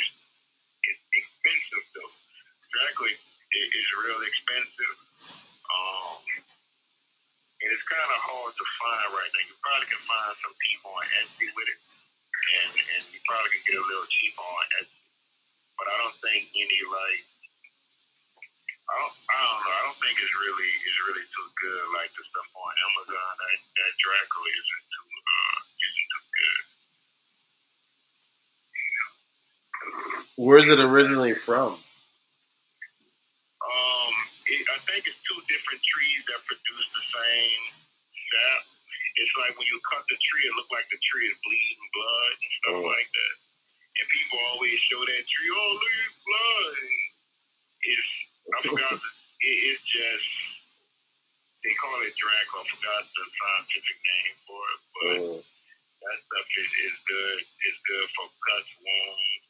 expensive though. Draco is real expensive. And it's kind of hard to find right now. You probably can find some people on Etsy with it, and you probably can get a little cheaper on Etsy. But I don't think any I don't know. I don't think it's really too good like the stuff on Amazon. That Draco isn't too good. Where's it originally from? I think it's two different trees that produce the same sap. It's like when you cut the tree, it looks like the tree is bleeding blood and stuff like that. And people always show that tree, oh, look at blood. And I forgot, it's just, they call it Draco. I forgot the scientific name for it, but that stuff is good. It's good for cuts, wounds.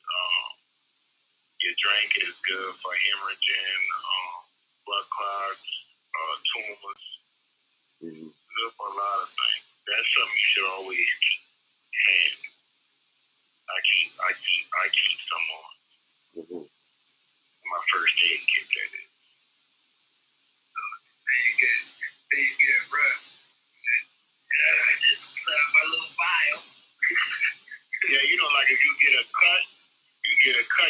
Your drink is good for hemorrhaging, blood clots, tumors. Good for a lot of things. That's something you should always keep handy. I keep some on. My first aid kit, that is. So they get rough. I just love my little vial. Yeah, like if you get a cut,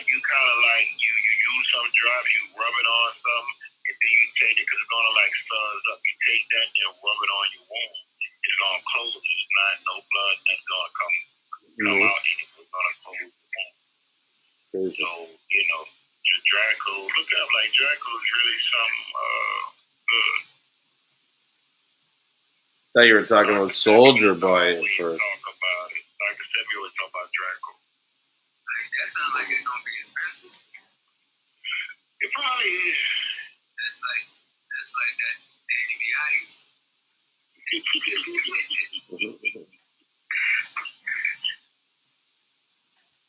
you kind of like, you use some drops, you rub it on something, and then you take it, because it's going to like fuzz up. You take that and rub it on your wound. It's going to close it. It's not no blood that's going to come out in it. It's going to close the wound. So, the Draco, look up, like Draco is really something good. I thought you were talking about Soldier Boy at first. Talk about it. Like I said, we always talk about Draco. That sounds like it's gonna be expensive. It probably is. That's like that Danny B.I.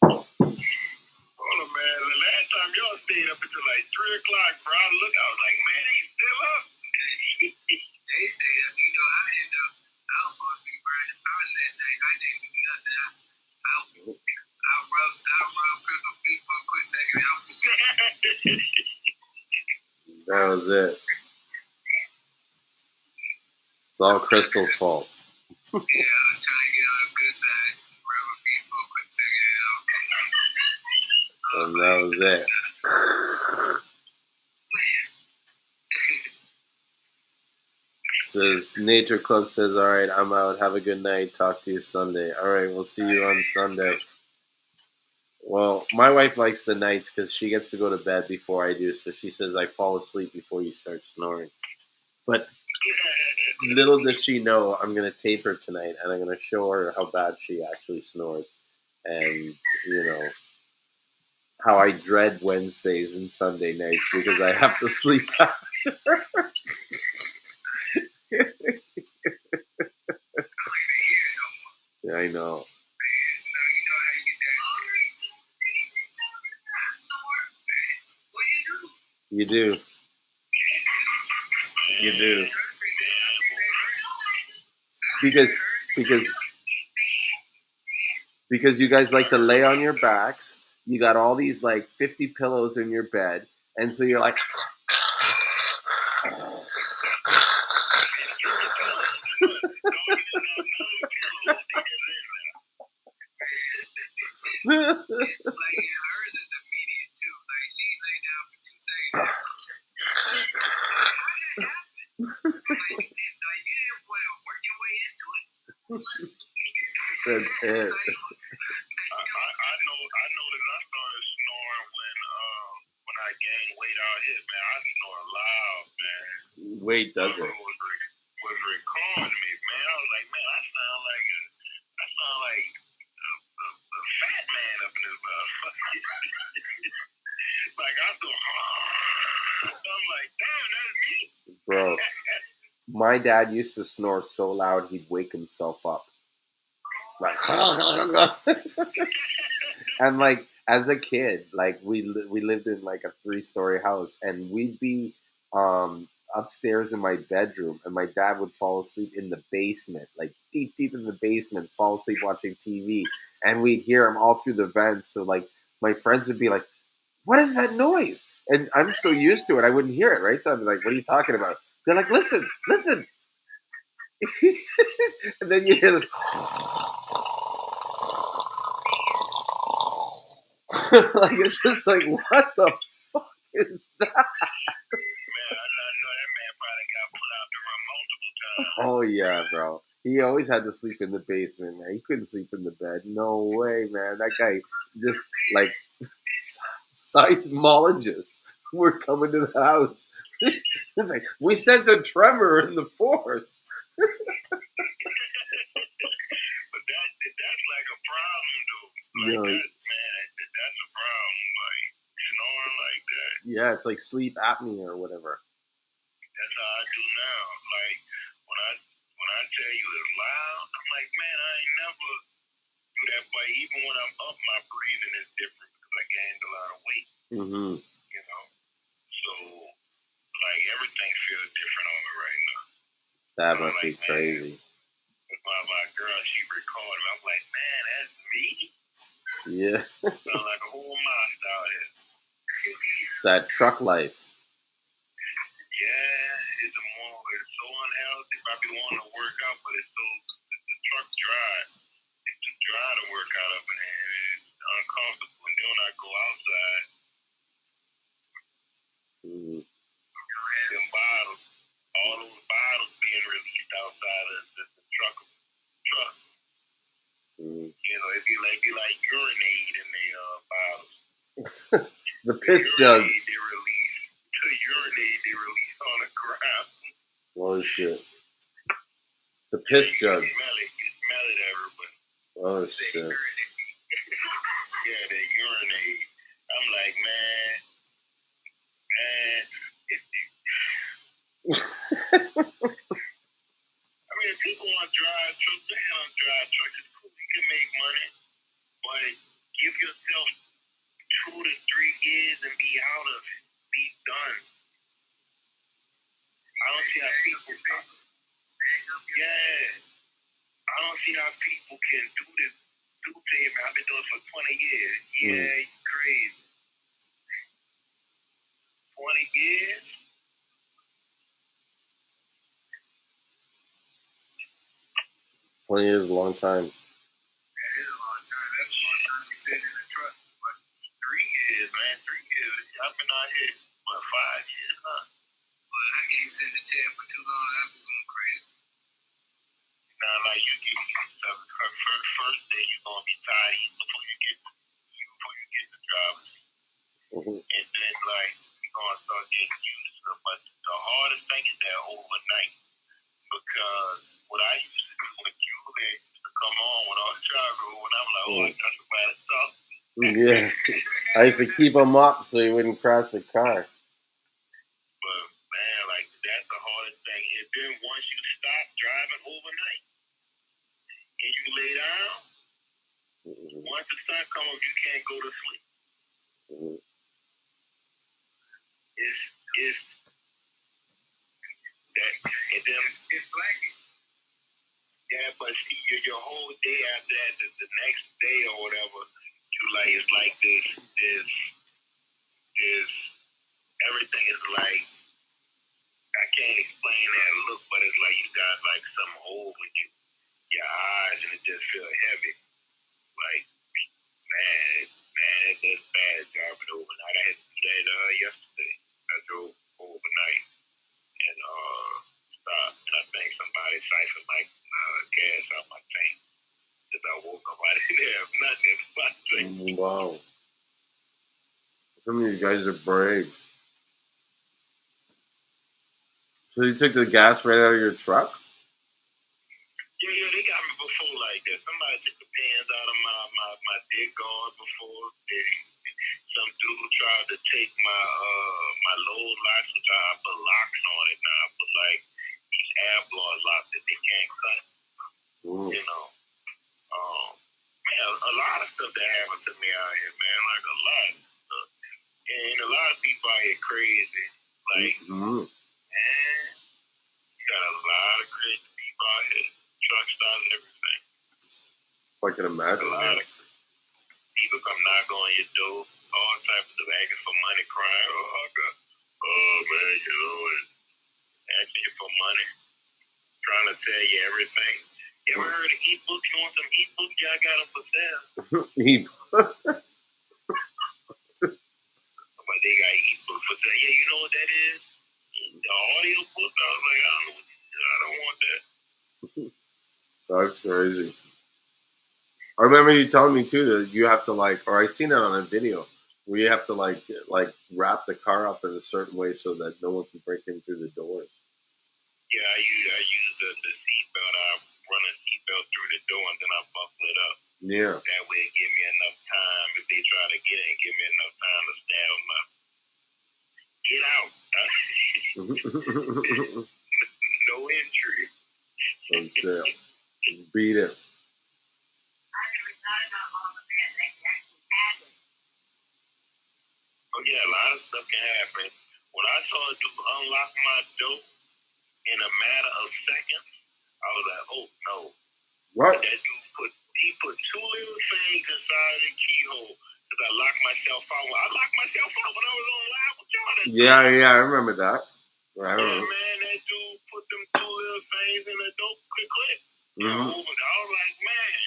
Hold on, man. The last time y'all stayed up until like 3 o'clock, bro, I was like, man, they still up. They stayed up. I was supposed to be burning power that night. I didn't do nothing. I rubbed Crystal feet for a quick second. That was it. It's all Crystal's fault. Yeah, I was trying to get on the good side. Rub her feet for a quick second. And that was it. says, Nature Club says, all right, I'm out. Have a good night. Talk to you Sunday. All right, we'll see you on Sunday. Well, my wife likes the nights because she gets to go to bed before I do. So she says, I fall asleep before you start snoring. But little does she know, I'm going to tape her tonight, and I'm going to show her how bad she actually snores. And, you know, how I dread Wednesdays and Sunday nights because I have to sleep after. Yeah, I know. You do. You do. Because you guys like to lay on your backs. You got all these like 50 pillows in your bed, and so you're like. That's it. I noticed I started snoring when I gained weight out here, man. I snore loud, man. Weight does it. Was recording me, man. I was like, man, I sound like a fat man up in this motherfucker. Like I do. I'm like, damn, that's me. Bro, my dad used to snore so loud he'd wake himself up. Like, and like as a kid, like we lived in like a 3-story house, and we'd be upstairs in my bedroom, and my dad would fall asleep in the basement, like deep in the basement, fall asleep watching TV, and we'd hear him all through the vents. So like my friends would be like, "What is that noise?" And I'm so used to it, I wouldn't hear it, right? So I'd be like, "What are you talking about?" They're like, "Listen." And then you hear this. Like it's just like, what the fuck is that? Man, I know that man probably got put out the room multiple times. Oh yeah, bro. He always had to sleep in the basement, man. He couldn't sleep in the bed. No way, man. That guy just like seismologists were coming to the house. It's like, we sense a tremor in the force. But that's like a problem, though. Like that's a problem. Like snoring like that. Yeah, it's like sleep apnea or whatever. That's how I do now. Like when I tell you it's loud, I'm like, man, I ain't never do that. But even when I'm up, my breathing is different because I gained a lot of weight. Mm-hmm. You know, so like everything feels different on me right now. That must be crazy. If my girl, she recorded, I'm like, man, that's me. Yeah. Sound like a whole monster out here. It's that truck life. Yeah, it's so unhealthy. I be wanting to work out, but the truck dry. It's too dry to work out up in here. It's uncomfortable. And then when I go outside, them bottles, all those bottles being released outside of the truck. You know, it'd be like urinate in the bottles. The piss jugs. The urinate they release on the ground. Oh shit. The piss jugs. You smell it everywhere. Oh shit. Yeah, they urinate. I'm like, man, I mean, if people want to drive trucks, they don't drive trucks. It's cool, you can make money, but give yourself 2 to 3 years and be out of it. Be done. I don't see how people. Yeah, I don't see how people can do this. I've been doing it for 20 years. Yeah, you crazy. 20 years? 20 years is a long time. That is a long time. That's a long time to be sitting in a truck. But 3 years, man. 3 years. I've been out here for 5 years, huh? Well, I can't sit in the chair for too long. I've been going crazy. like you get used to first day you're gonna be tired even before you get the driver's seat. And then like you're gonna start getting used to it. But the hardest thing is that overnight. Because what I used to do when Julien used to come on with all the driver and I'm like, oh, I got somebody to talk. Yeah. I used to keep him up so he wouldn't crash the car. But man, like that's the hardest thing. And then once you stop driving overnight and you lay down, once the sun comes up, you can't go to sleep. It's that, and then It's blanket. Yeah, but see, your whole day after that, the next day or whatever, you like it's like this. Everything is like I can't explain that look, but it's like you got like something over your eyes, and it just feel heavy. Like man, it's bad driving overnight. I had to do that yesterday. I drove overnight and stopped, and I think somebody siphoned my gas out my tank. Because I woke up, I didn't have nothing in my tank. Wow. Some of you guys are brave. So you took the gas right out of your truck? Yeah, they got me before like that. Somebody took the pins out of my dig guard before. Some dude tried to take my load locks, which I put locks on it now. I put like these air blower locks that they can't cut. You know. Man, a lot of stuff that happened to me out here, man. Like a lot of stuff. And a lot of people out here crazy. Like, man, you got a lot of crazy people out here. Truck stops and everything. I can imagine. A lot of people come knock on your door, all types of asking for money, crying, oh man, you know, and asking you for money, trying to tell you everything. You ever heard of e-books? You want some e-books? Yeah, I got them for sale. But they got e-books for sale. Yeah, you know what that is? The audio book. I was like, I don't want that. That's crazy. I remember you telling me too that you have to or I seen it on a video where you have to like wrap the car up in a certain way so that no one can break in through the doors. Yeah, I use the seatbelt. I run a seatbelt through the door and then I buckle it up. Yeah. That way it give me enough time. If they try to get in, give me enough time to stab them up. Get out. No entry. That's it. Beat it. Oh yeah, a lot of stuff can happen. When I saw a dude unlock my door in a matter of seconds, I was like, oh no. What? That dude put two little things inside the keyhole because I locked myself out. I locked myself out when I was on live with y'all. Yeah, I remember that. Yeah, man, that dude put them two little things in the door, click. I was like, man,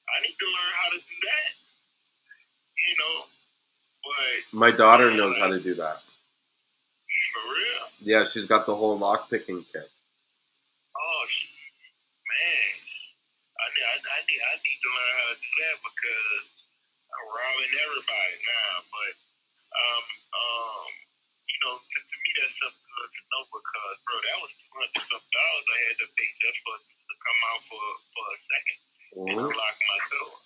I need to learn how to do that. You know, but my daughter knows how to do that. For real? Yeah, she's got the whole lock picking kit. Oh, man, I need to learn how to do that because I'm robbing everybody now. But you know, to me that's something good to know because, bro, that was $200 something I had to pay just to come out for a second and unlock my door.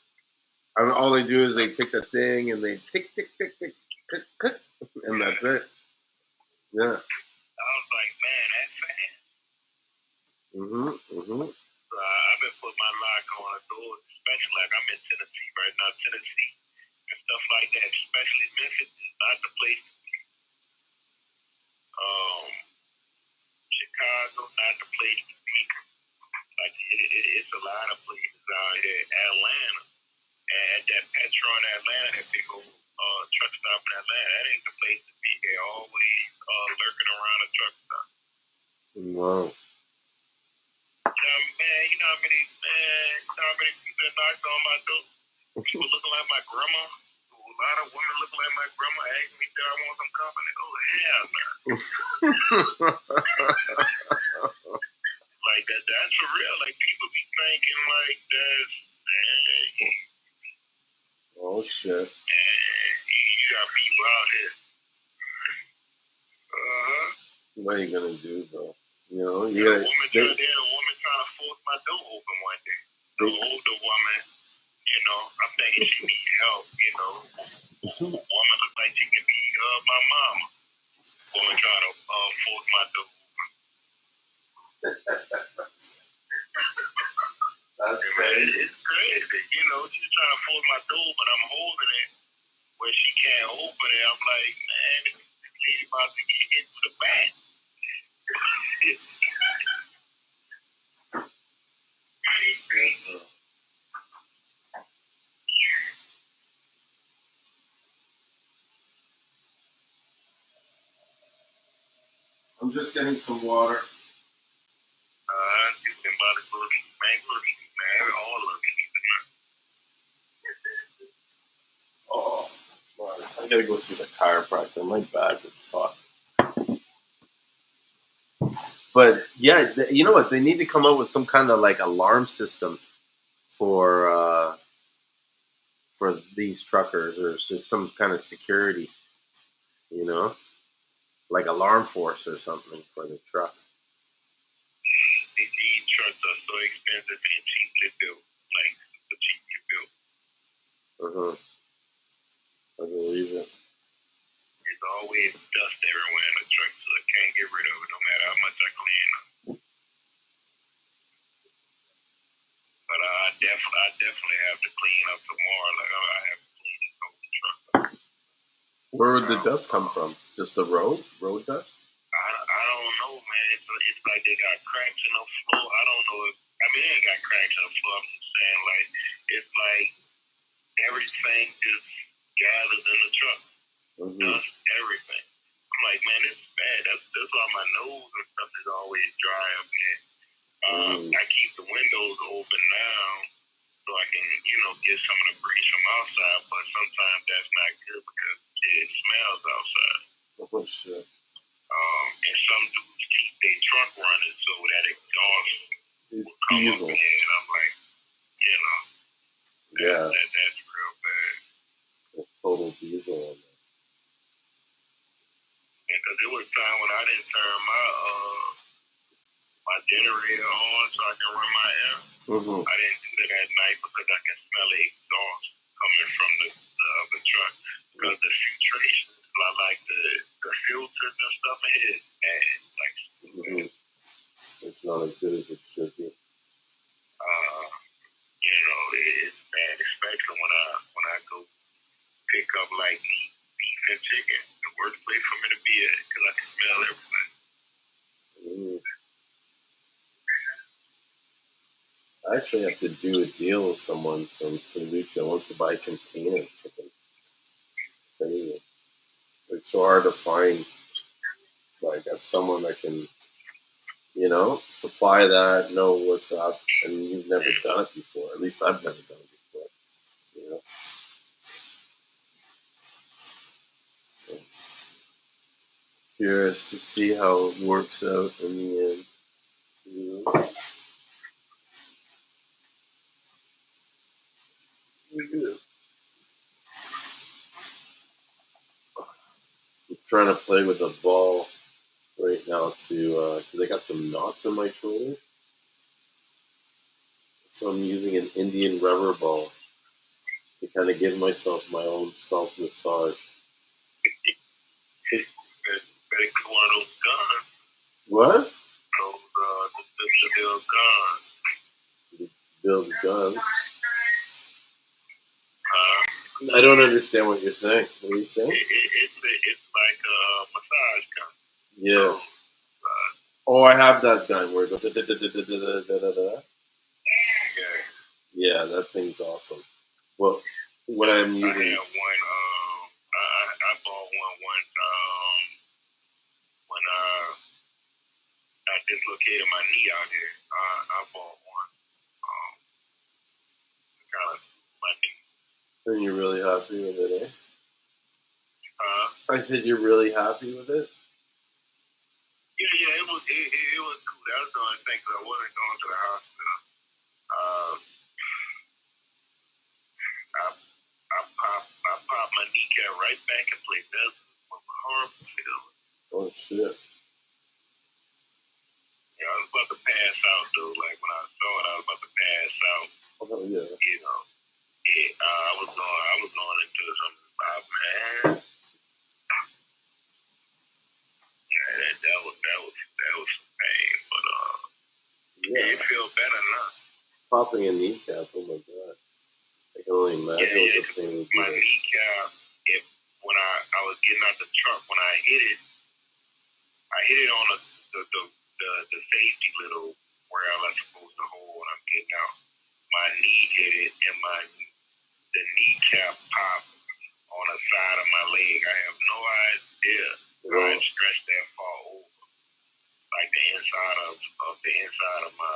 All they do is they pick the thing and they tick, tick, tick, tick, tick, tick, and that's it. Yeah. I was like, man, that's fast. So I've been putting my lock on the door, especially like I'm in Tennessee right now, Tennessee and stuff like that, especially Memphis is not the place to be. Chicago, not the place to be. Like it's a lot of places out here. Atlanta, at that Petron Atlanta, that big old truck stop in Atlanta, that ain't the place to be. They're always lurking around a truck stop. Wow. You know how many people that knocked on my door? People looking like my grandma. A lot of women looking like my grandma asking me if I want some company. Oh, hell no. Like That's for real. Like, people be thinking like that's, Oh shit. You got people out here. What are you gonna do, bro? You know, you a gotta. woman trying to force my door open one day. The older woman, you know, I'm thinking she needs help, you know. Woman looks like she can be my mama. Woman trying to force my door open. That's crazy. It's crazy, you know. She's trying to force my door, but I'm holding it where she can't open it. I'm like, man, this lady about to get hit with a bat. I'm just getting some water. You've been about to go to mango, man. All of it. Oh, man, I gotta go see the chiropractor. My back is fucked. But yeah, you know what? They need to come up with some kind of like alarm system for these truckers, or some kind of security. You know, like alarm force or something for the truck. These trucks are so expensive and cheaply built. Like, super cheaply built. I believe it. There's always dust everywhere in the truck, so I can't get rid of it no matter how much I clean up. But I definitely have to clean up tomorrow. Like, I have to clean this whole truck up. Where would the dust come from? Just the road dust? I don't know, man. It's like they got cracks in the floor. I don't know if, I mean, they ain't got cracks in the floor. I'm just saying, like, it's like everything just gathers in the truck. Dust, everything. I'm like, man, this is bad. That's why my nose and stuff is always dry up there. I keep the windows open now so I can, you know, get some of the breeze from outside, but sometimes that's not good because it smells outside. Oh, shit. And some dudes keep their truck running so that exhaust will come up in, and I'm like, you know, that's real bad. That's total diesel. Because there was time when I didn't turn my generator on so I can run my air. I didn't do that at night because I can smell the exhaust coming from the truck. Because the filtration, like the filters and stuff in it, is bad. Like, it's not as good as it should be. You know, it's bad, especially when I go pick up like beef and chicken. The worst place for me to be at because I can smell everything. I actually have to do a deal with someone from St.Lucian who wants to buy a container of chicken. It's crazy. It's like so hard to find like someone that can, you know, supply that, know what's up, and you've never done it before. At least I've never done it before. You know. So, curious to see how it works out in the end. You know? I'm trying to play with a ball right now to because I got some knots in my shoulder, so I'm using an Indian rubber ball to kind of give myself my own self massage. Better get one of those guns. What? The Bill guns. Bill's guns. I don't understand what you're saying. What are you saying? It's like a massage gun. Yeah. Oh, I have that gun where it goes da-da-da-da-da-da-da-da. Yeah, that thing's awesome. Well, what I'm using. I had one. I bought one when I dislocated my knee out here. I bought one. Kind of my knee. And you're really happy with it, eh? I said you're really happy with it? Yeah, it was cool. That was the only thing, because I wasn't going right back in place. That was a horrible feeling. Oh shit. Yeah, I was about to pass out though. Like when I saw it, I was about to pass out. Oh yeah. You know, I was going into some man. Yeah, that was some pain, but yeah. it feel better now. Popping a kneecap. Oh my god. I can only imagine what the pain would be. My kneecap. When I was getting out the truck, when I hit it on the safety little where I was supposed to hold when I'm getting out. My knee hit it, and the kneecap popped on the side of my leg. I have no idea how I stretched that far over. Like the inside of my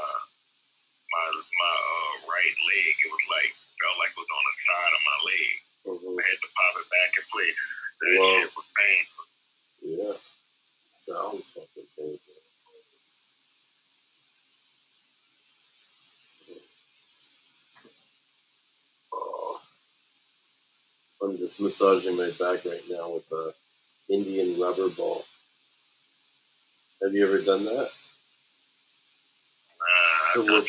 right leg, it was felt like it was on the side of my leg. I had to pop it back in place. That shit was painful. Yeah, sounds fucking painful. Oh, I'm just massaging my back right now with a Indian rubber ball. Have you ever done that? I thought this little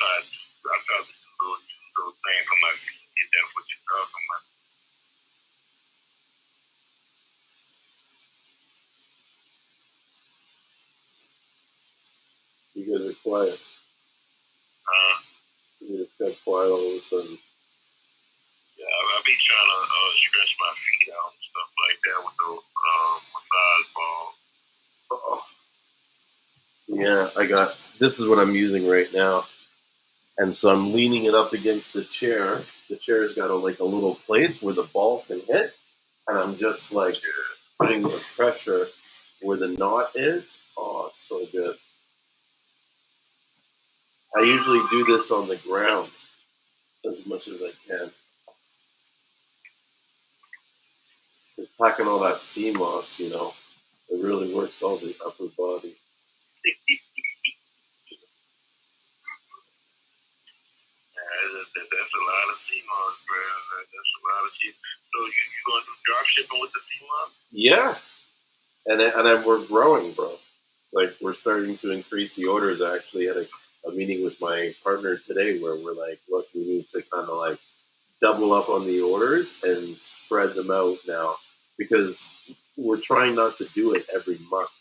thing for my feet. Is that what you're talking about? You guys are quiet. You just got quiet all of a sudden. Yeah, I be trying to stretch my feet out and stuff like that with the massage ball. Oh. Yeah, this is what I'm using right now. And so I'm leaning it up against the chair. The chair's got a little place where the ball can hit. And I'm just putting the pressure where the knot is. Oh, it's so good. I usually do this on the ground as much as I can. Because packing all that Seamoss, it really works all the upper body. That's a lot of Seamoss, bro. That's a lot of shit. So you going to do drop shipping with the Seamoss? Yeah. And we're growing, bro. We're starting to increase the orders. I actually had a meeting with my partner today where we're like, look, we need to kind of double up on the orders and spread them out now because we're trying not to do it every month.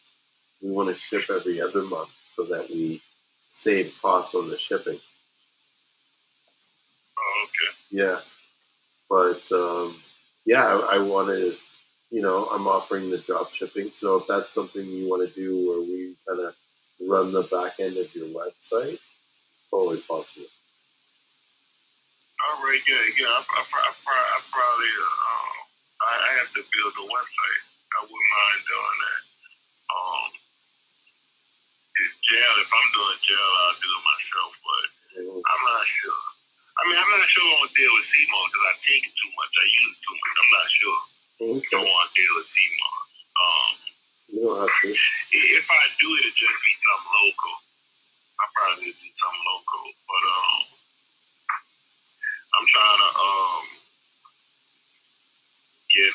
We want to ship every other month so that we save costs on the shipping. Oh, okay. Yeah. But, I wanted, I'm offering the drop shipping. So if that's something you want to do where we kind of run the back end of your website, totally possible. All right, yeah. I probably, I have to build a website. I wouldn't mind doing that. Jail, if I'm doing jail, I'll do it myself, but I'm not sure. I'm not sure I want to deal with Seamoss because I take it too much. I use it too much. I'm not sure. Okay. I don't want to deal with Seamoss. You don't have to. If I do it, it'd just be something local. I'll probably do something local, but I'm trying to get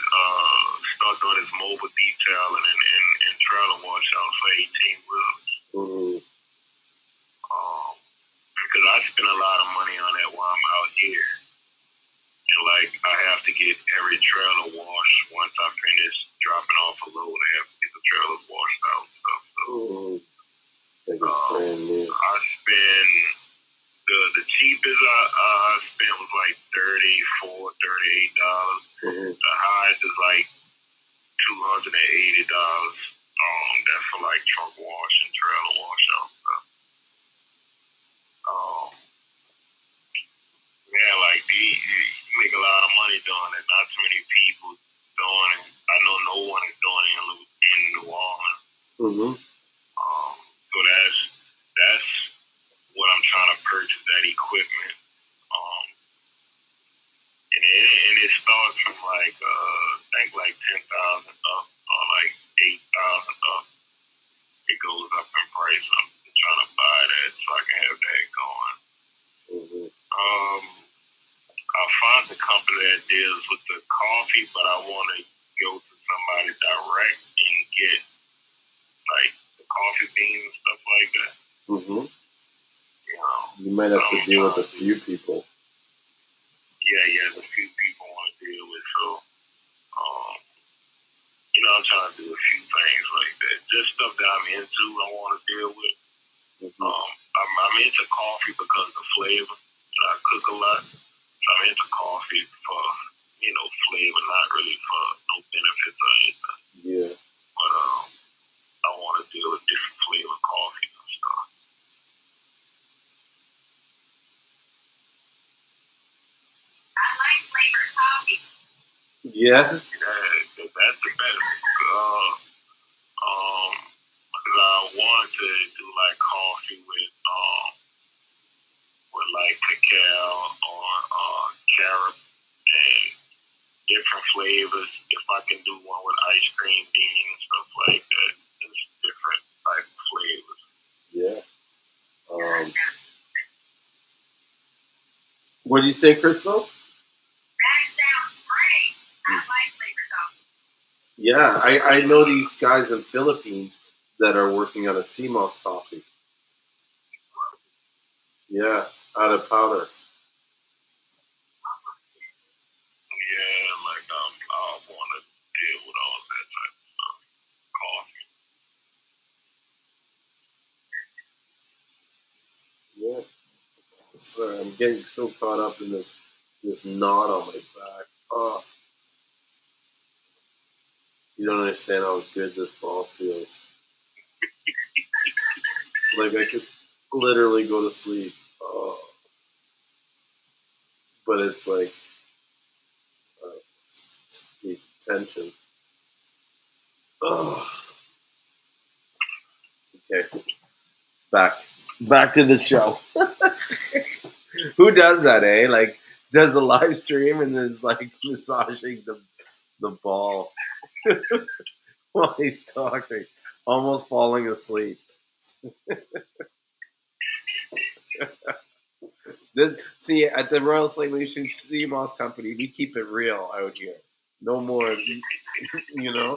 start doing this mobile detailing and trailer wash out for 18 wheels. Because I spend a lot of money on that while I'm out here. And I have to get every trailer washed once I finish dropping off a load. I have to get the trailers washed out and stuff. So, I spend the cheapest I spent was $34, $38. The highest is $280. That's for truck wash and trailer wash out stuff. You make a lot of money doing it. Not too many people doing it. I know no one is doing it in New Orleans. So that's what I'm trying to purchase, that equipment. And it starts from I think 10,000 up or 8,000 up. It goes up in price. I'm trying to buy that so I can have that going. I found the company that deals with the coffee, but I want to go somebody direct and get like the coffee beans and stuff like that. Mm-hmm. You know, You might have to deal with a few people. Yeah, there's a few people I want to deal with. So, you know, I'm trying to do a few things like that. Just stuff that I'm into, I want to deal with. Mm-hmm. I'm into coffee because of the flavor. I cook a lot. So I'm into coffee for, you know, flavor, not really for no benefits or anything. Yeah. But I want to deal with different flavor coffees and stuff. I like flavored coffee. Yeah. Yeah, that's the best. Because I want to do like coffee with like cacao or carob and different flavors. If I can do one with ice cream beans and stuff like that, it's different type of flavors. Yeah. What did you say, Crystal? That sounds great. I like flavored coffee. Yeah, I know these guys in Philippines that are working on a Seamoss coffee. Yeah, out of powder. Yeah, like I want to deal with all that type of stuff. Coffee. Yeah. Sorry, I'm getting so caught up in this knot on my back. Oh, you don't understand how good this ball feels. Like I could literally go to sleep. Oh. But it's like tension. Oh. Okay. Back to the show. Who does that, eh? Like, does a live stream and is like massaging the ball while he's talking, almost falling asleep. See, at the Royal St.Lucian Seamoss Company, we keep it real out here. No more, you know,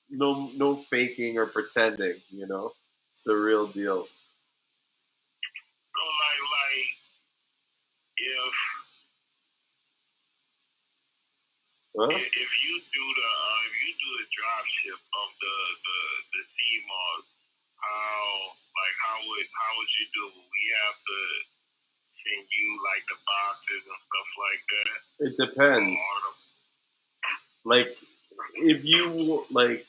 no faking or pretending. You know, it's the real deal. So like if you do the drop ship of the Seamoss, how would you do? We have to send you like the boxes and stuff like that. It depends. Like, if you like,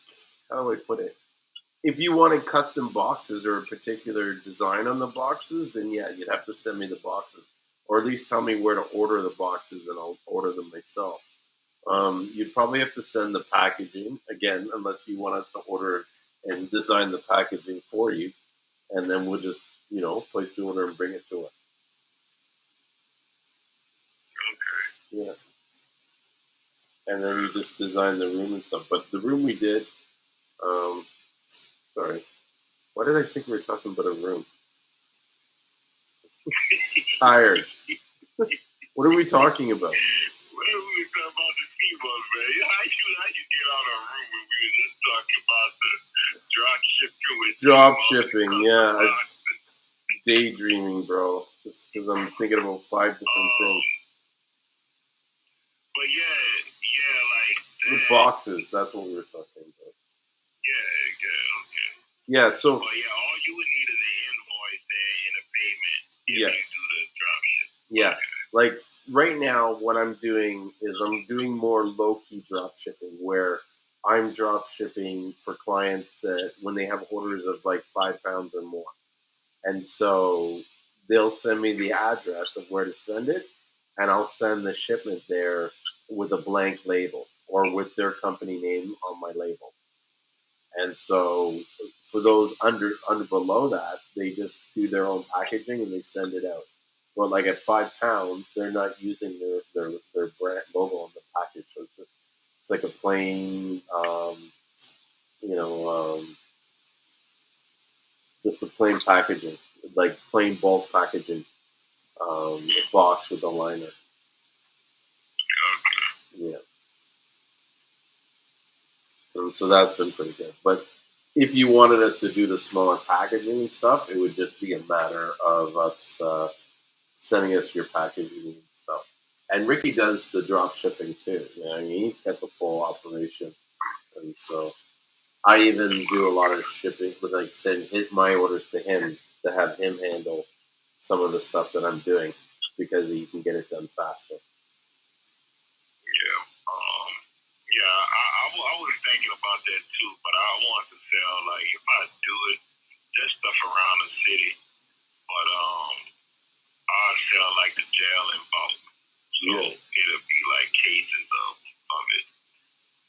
how do I put it? If you wanted custom boxes or a particular design on the boxes, then yeah, you'd have to send me the boxes, or at least tell me where to order the boxes, and I'll order them myself. You'd probably have to send the packaging again, unless you want us to order and design the packaging for you, and then we'll just place the order and bring it to us. Okay. Yeah. And then you just design the room and stuff. But the room we did, sorry, why did I think we were talking about a room? Tired. What are we talking about? We were talking about the Seamoss, man. How you get out of a room when we were just talking about the drop shipping? Yeah. Daydreaming, bro. Just because I'm thinking about 5 different things. But yeah, like that. The boxes, that's what we were talking about. Yeah, okay. Yeah, so. Well, yeah, all you would need is an invoice and a payment if you do the drop ship. Yeah. Okay. Like right now, what I'm doing is I'm doing more low-key drop shipping, where I'm drop shipping for clients that when they have orders of like 5 pounds or more. And so they'll send me the address of where to send it, and I'll send the shipment there with a blank label or with their company name on my label. And so for those under below that, they just do their own packaging and they send it out. But like at 5 pounds, they're not using their brand logo on the package. So it's like a plain, just a plain packaging, like plain bulk packaging, box with a liner. Yeah. And so that's been pretty good. But if you wanted us to do the smaller packaging and stuff, it would just be a matter of us sending us your packaging and stuff. And Ricky does the drop shipping too. You know what I mean? He's got the full operation. And so I even do a lot of shipping, with like send my orders to him to have him handle some of the stuff that I'm doing because he can get it done faster. I was thinking about that too, but I want to sell, like, if I do it, just stuff around the city, but I'll sell like the gel in Boston, so it'll be like cases of it,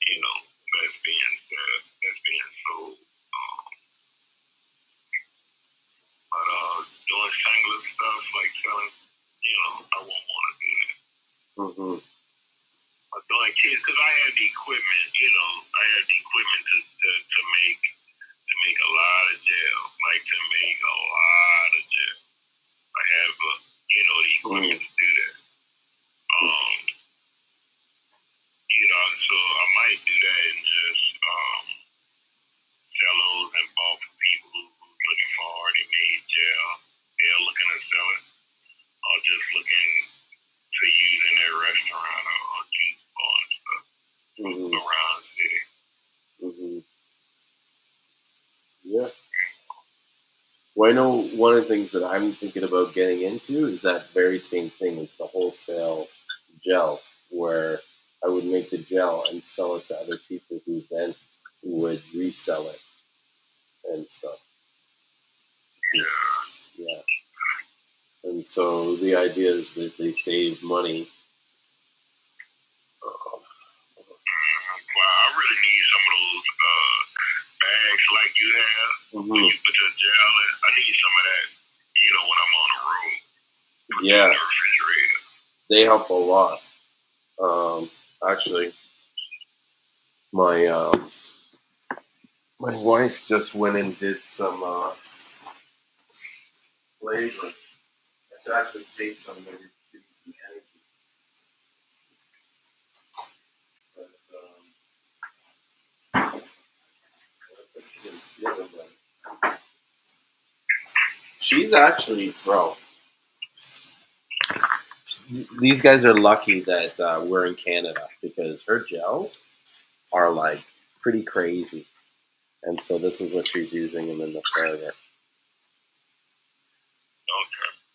you know, that's being sold. But doing singular stuff like selling, you know, I won't want to do that. Mm-hmm. But doing kids, because I had the equipment, you know, to make a lot of gel, like to make a lot of gel. I have, you know, the equipment to do that. You know, so I might do that and just sell those in bulk for people who's looking for already made gel. They're looking to sell it, or just looking to use in their restaurant or juice bar and stuff around the city. Mm-hmm. Yeah. Well, I know one of the things that I'm thinking about getting into is that very same thing. It's the wholesale gel, where I would make the gel and sell it to other people who then would resell it and stuff. Yeah. And so the idea is that they save money. Well, I really need some of those bags like you have. When you put your gel in, I need some of that, you know, when I'm on the road. Yeah. In the refrigerator. They help a lot. Actually, my wife just went and did some flavor. I should actually take some maybe to some energy. But she's actually, bro. These guys are lucky that we're in Canada because her gels are like pretty crazy, and so this is what she's using them in the flavor. Okay.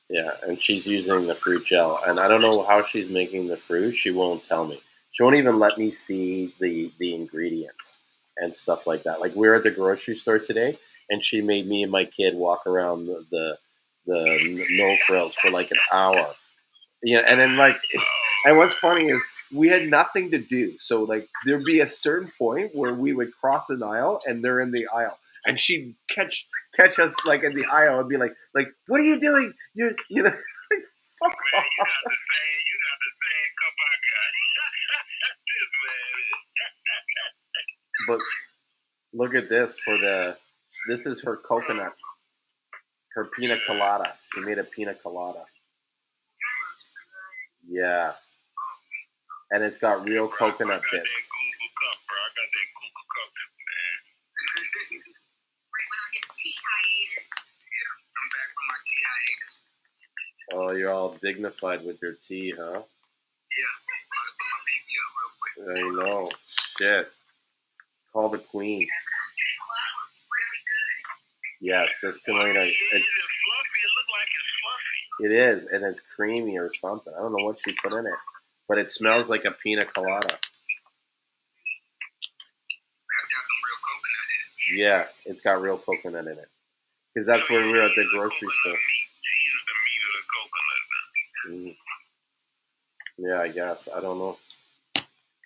Yeah, and she's using the fruit gel, and I don't know how she's making the fruit. She won't tell me. She won't even let me see the ingredients and stuff like that. Like we were at the grocery store today, and she made me and my kid walk around the no frills for like an hour. Yeah, and then like, and what's funny is we had nothing to do. So like, there'd be a certain point where we would cross an aisle, and they're in the aisle, and she'd catch us like in the aisle and be like, what are you doing? You know, like, fuck man, off. you got the same cup I got. This man. But look at this this is her coconut, her pina colada. She made a pina colada. Yeah. And it's got real coconut bits. I got that Google cup, bro. I got that Google cup, man. Yeah, I'm back from my tea hiatus. Oh, you're all dignified with your tea, huh? Yeah, put my baby up real quick. I know. Shit. Call the queen. Yes, this Pinot, Is it fluffy? It looks like it's fluffy. It is, and it's creamy or something. I don't know what she put in it, but it smells like a pina colada. That's got some real coconut in it. Yeah, it's got real coconut in it. Because that's where we were at the grocery store. She used the meat of the coconut. Yeah, I guess. I don't know.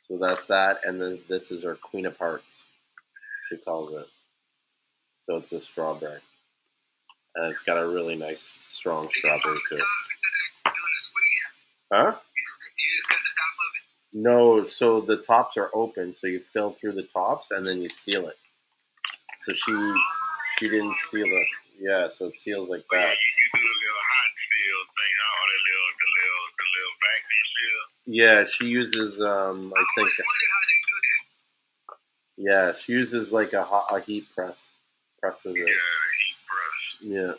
So that's that, and then this is our Queen of Hearts, she calls it. So it's a strawberry. And it's got a really nice, strong strawberry to it. Huh? No, so the tops are open, so you fill through the tops, and then you seal it. So she didn't seal it. Yeah, so it seals like that. You do the little hot seal thing, or the little vacuum seal. Yeah, she uses, I think. Yeah, she uses like a heat press. Presses it. Yeah, heat press. Yeah.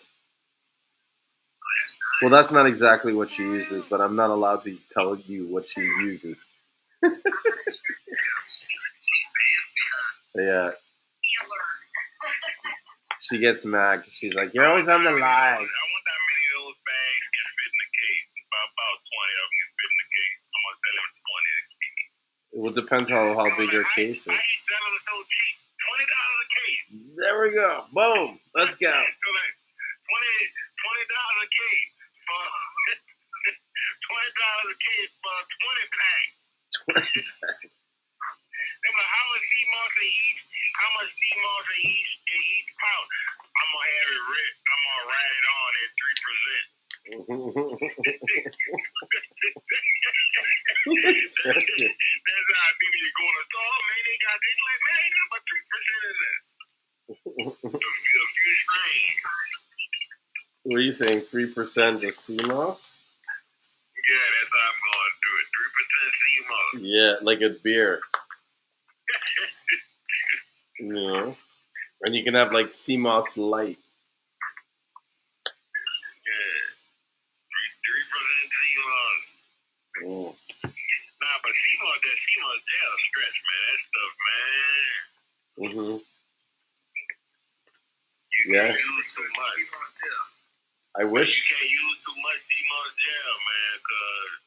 Well, that's not exactly what she uses, but I'm not allowed to tell you what she uses. She's fancy, huh? Yeah. She gets mad. She's like, "You're always on the line." I wonder how many of those bags can fit in the case. About 20 of them can fit in the case. I'm gonna tell him 20. Well, it depends how big your case is. I ain't selling it so cheap. $20 a case. There we go. Boom. Let's go. So like $20 a case for $20 a case for 20 packs. They're like, how much Seamoss in each? How much Seamoss in each pouch? I'm gonna have it written. I'm gonna write it on at 3%. That's how people you go to the store, man. They got this, like, man, ain't nothing but 3% in there. A few strains. What are you saying? 3% of Seamoss? Yeah, that's how I'm gonna do it. 3% Seamoss. Yeah, like a beer. You know, and you can have like Seamoss Light. Yeah, 3% Seamoss. Mm. Nah, but that Seamoss gel stretch, man. That stuff, man. Mhm. You can't use too much. I wish. You can't use too much Seamoss gel, man, because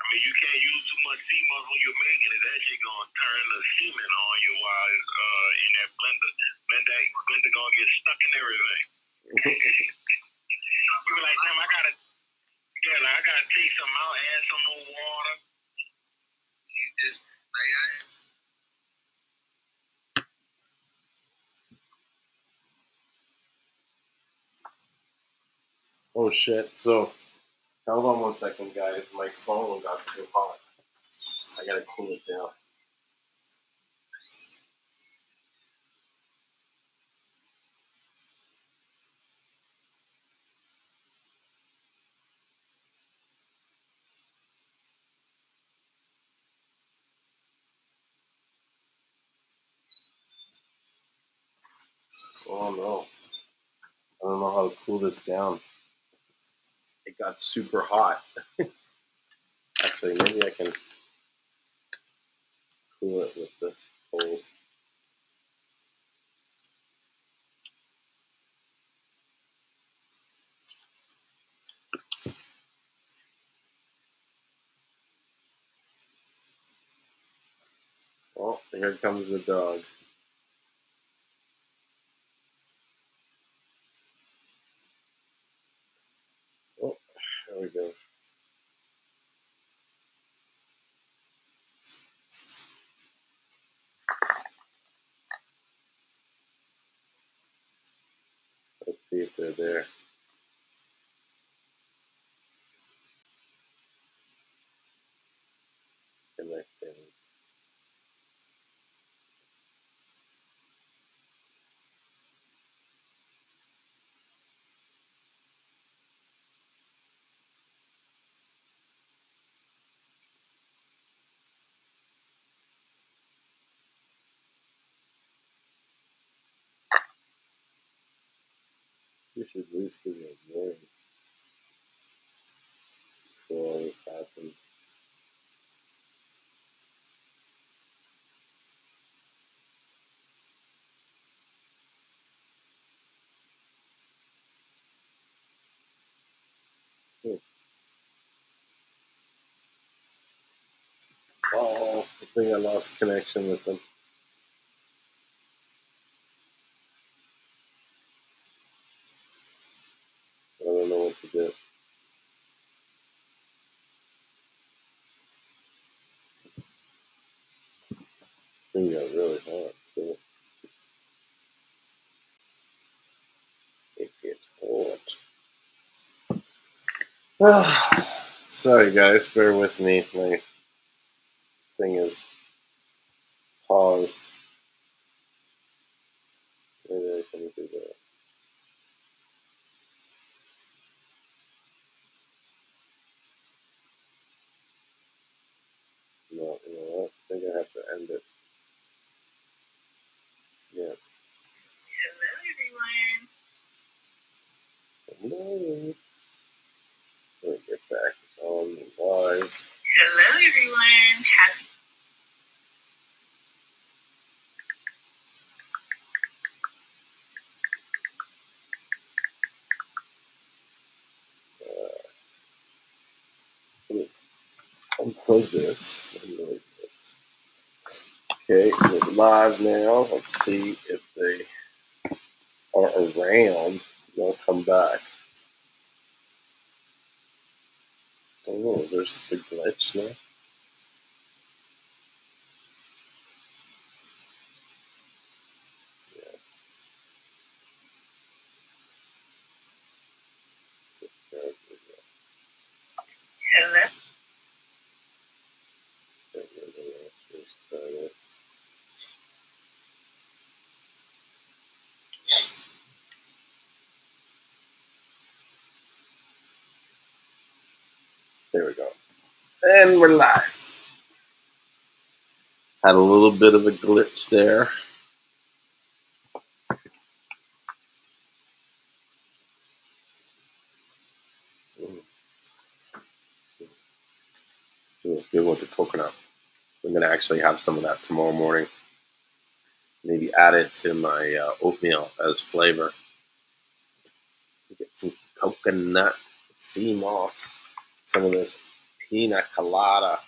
you can't use too much Seamoss when you're making it. That shit gonna turn the semen on you while it's in that blender. Blender gonna get stuck in everything. You be like, damn, I gotta take some out, add some more water. You just like Oh shit! So, hold on 1 second, guys. My phone got too hot. I gotta cool it down. Oh no! I don't know how to cool this down. It got super hot. Actually, maybe I can cool it with this cold. Oh, here comes the dog. Oh, there we go. Let's see if they're there. Connecting. You should at least give me a warning before all this happens. Oh, I think I lost connection with them. I don't know what to do. Thing got really hot too. It gets hot. Sorry guys, bear with me. My thing is paused. Maybe I can do that. No, you know what? I think I have to end it. Back on live. Hello, everyone. Unplug this. Okay, we're live now. Let's see if they are around. They'll come back. I don't know, is there a glitch now? Yeah. Hello. There we go. And we're live. Had a little bit of a glitch there. It was good with the coconut. I'm going to actually have some of that tomorrow morning. Maybe add it to my oatmeal as flavor. Get some coconut sea moss. Some of this pina colada.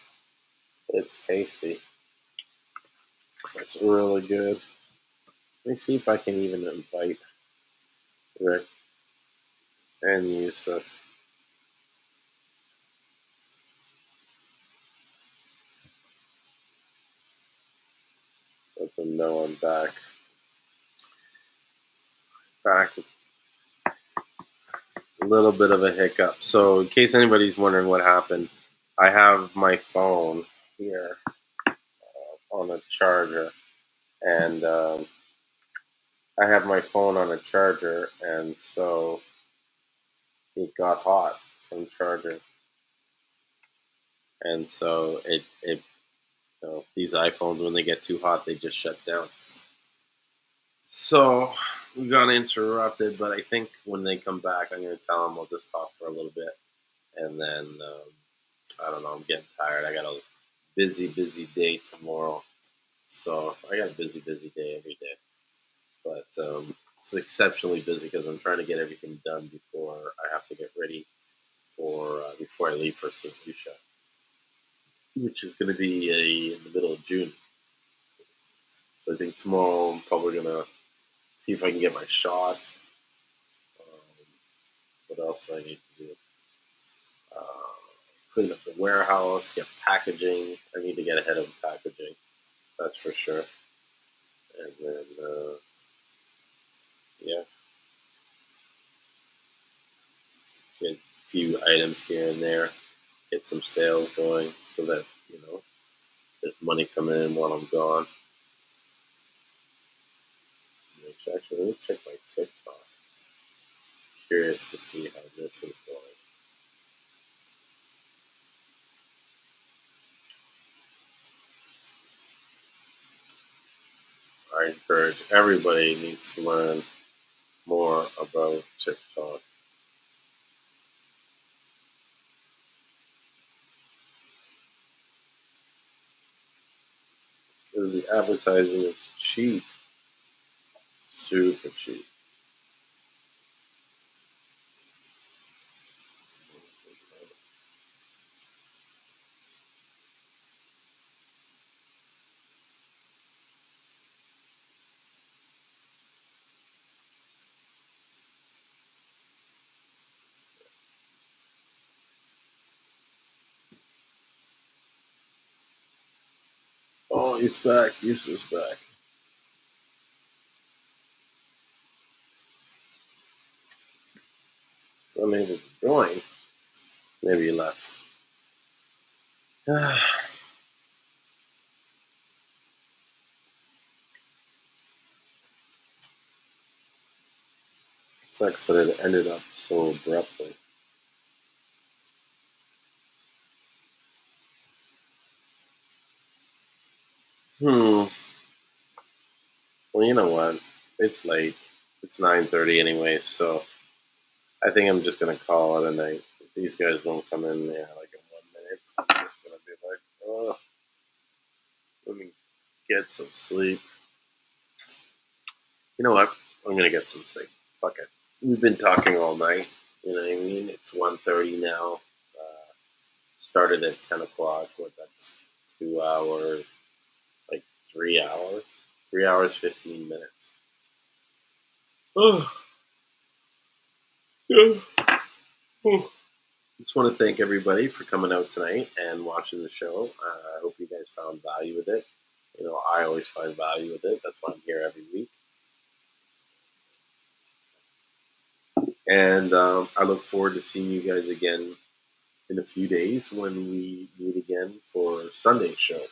It's tasty. It's really good. Let me see if I can even invite Rick and Yusuf. Let them know I'm back. A little bit of a hiccup. So in case anybody's wondering what happened, I have my phone here on a charger, and I have my phone on a charger, and so it got hot from charging, and so it these iPhones, when they get too hot, they just shut down. So we got interrupted, but I think when they come back, I'm going to tell them we'll just talk for a little bit, and then I don't know. I'm getting tired. I got a busy day tomorrow, so I got a busy day every day. But it's exceptionally busy because I'm trying to get everything done before I have to get ready for before I leave for St.Lucian, which is going to be in the middle of June. So I think tomorrow I'm probably going to see if I can get my shot. What else do I need to do? Clean up the warehouse, get packaging. I need to get ahead of packaging, that's for sure. And then, yeah, get a few items here and there, get some sales going so that, there's money coming in while I'm gone. Actually, let me check my TikTok. Just curious to see how this is going. I encourage everybody needs to learn more about TikTok. Because the advertising is cheap. Super cheap. Oh, he's back. Yusuf's back. Unable to join. Maybe he left. Sucks that it ended up so abruptly. Well, you know what? It's late. It's 9:30 anyway, so I think I'm just gonna call it a night. If these guys don't come in there like in 1 minute, I'm just gonna be like, oh, let me get some sleep. You know what? I'm gonna get some sleep. Fuck it. We've been talking all night. You know what I mean? It's 1:30 now. Started at 10 o'clock. What? That's 2 hours. Like 3 hours. 3 hours 15 minutes. Oh. Yeah. Oh. Just want to thank everybody for coming out tonight and watching the show. I hope you guys found value with it. You know, I always find value with it. That's why I'm here every week. And I look forward to seeing you guys again in a few days when we meet again for Sunday's show.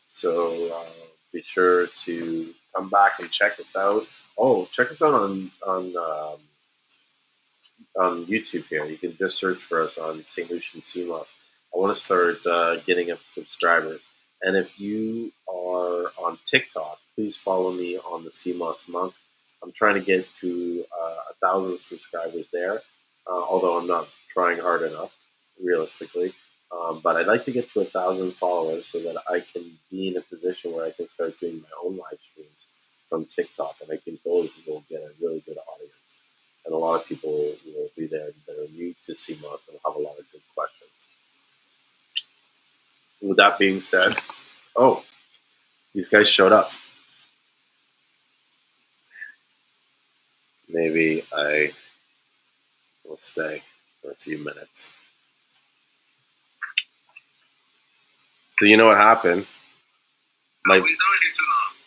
So be sure to come back and check us out. Oh, check us out on YouTube here. You can just search for us on St.Lucian Seamoss. I want to start getting up subscribers. And if you are on TikTok, please follow me on the Seamoss Monk. I'm trying to get to 1,000 subscribers there, although I'm not trying hard enough, realistically. But I'd like to get to 1,000 followers so that I can be in a position where I can start doing my own live streams from TikTok. And I think those will get a really good audience. And a lot of people will be there that are new to Seamoss and have a lot of good questions. With that being said, oh, these guys showed up. Maybe I will stay for a few minutes. So you know what happened?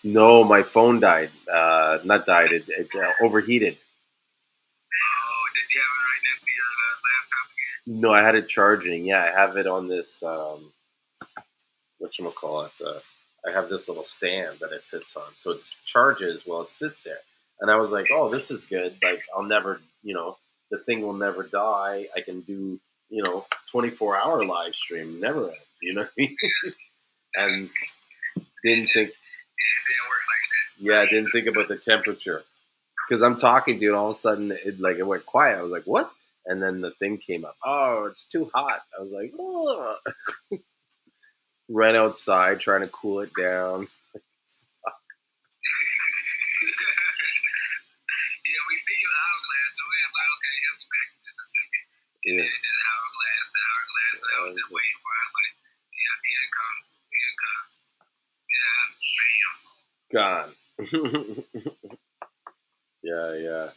No, my phone died. Not died. It overheated. Oh, did you have it right next to your laptop again? No, I had it charging. Yeah, I have it on this, whatchamacallit, I have this little stand that it sits on. So it charges while it sits there. And I was like, oh, this is good. Like, I'll never, the thing will never die. I can do, 24-hour live stream, never end. You know what I mean? And didn't think. It didn't work like that. Yeah, I didn't think about the temperature. Because I'm talking to you, and all of a sudden, it went quiet. I was like, what? And then the thing came up. Oh, it's too hot. I was like, oh. Ran outside, trying to cool it down. Yeah, we see you hourglass, so we're like, okay, he'll be back in just a second. And then it just hourglass to hourglass. So I was just waiting for it. Like, yeah, here it comes. Here it comes. Yeah, bam. Gone. Yeah.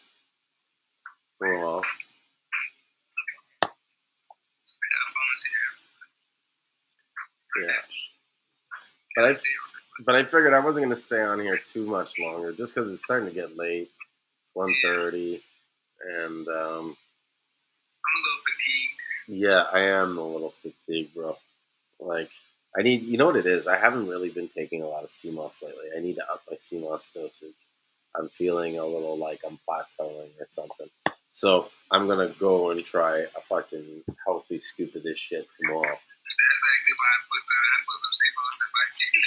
Well. Yeah. But I figured I wasn't going to stay on here too much longer, just because it's starting to get late. It's 1:30, and I'm a little fatigued. Yeah, I am a little fatigued, bro. Like, I need, you know what it is? I haven't really been taking a lot of Seamoss lately. I need to up my Seamoss dosage. I'm feeling a little like I'm plateauing or something. So I'm gonna go and try a fucking healthy scoop of this shit tomorrow. That's exactly why I put some Seamoss in my tea.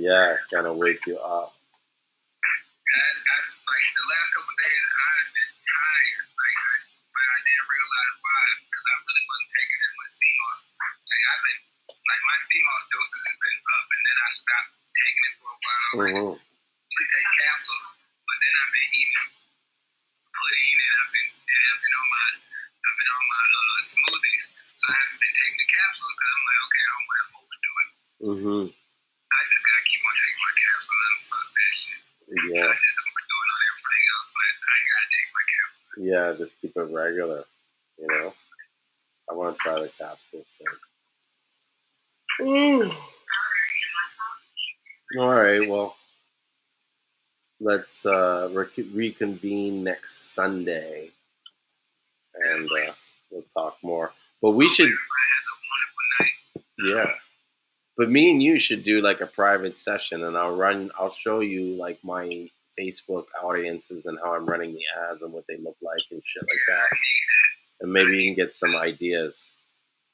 Yeah, kind of wake you up. Like the last couple of days, I've been tired. But I didn't realize why, because I really wasn't taking as much Seamoss. My Seamoss doses have been up, and then I stopped taking it for a while. Mm-hmm. I take capsules, but then I've been eating pudding, and I've been on my smoothies, so I haven't been taking the capsules because I'm like, okay, I don't want to overdo it. Mm-hmm. I just gotta keep on taking my capsules and fuck that shit. Yeah. I just overdoing on everything else, but I gotta take my capsules. Yeah, just keep it regular. I want to try the capsules soon. All right, well, let's reconvene next Sunday, and we'll talk more. But we should, yeah. But me and you should do like a private session, and I'll show you like my Facebook audiences and how I'm running the ads and what they look like and shit like that. And maybe you can get some ideas.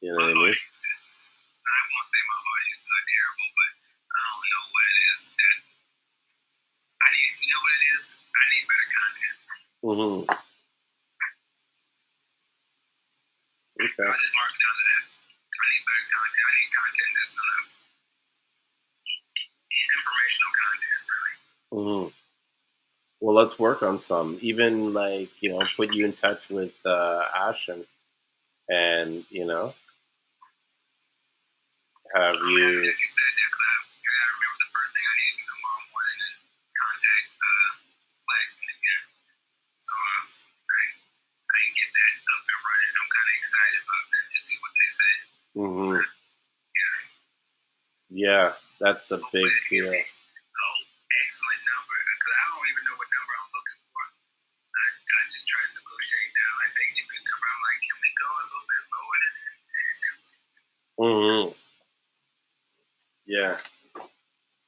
You know what I mean? I won't say my audience are terrible, but I don't know what it is that I need. You know what it is? I need better content. Mm-hmm. Okay. I just mark it down to that. I need better content. I need content that's gonna informational content, really. Mm-hmm. Well, let's work on some. Even like, put you in touch with Ashen, and have I'm you. happy that you said that, because I remember the first thing I need to do tomorrow morning is contact Claxton again. So I can get that up and running. I'm kind of excited about that to see what they say. Mm-hmm. Yeah. Yeah, that's a big deal. Excellent number, because I don't even know what number I'm looking for. I just try to negotiate down. Like, they give me a number, I'm like, can we go a little bit lower than this? Mm-hmm. Yeah.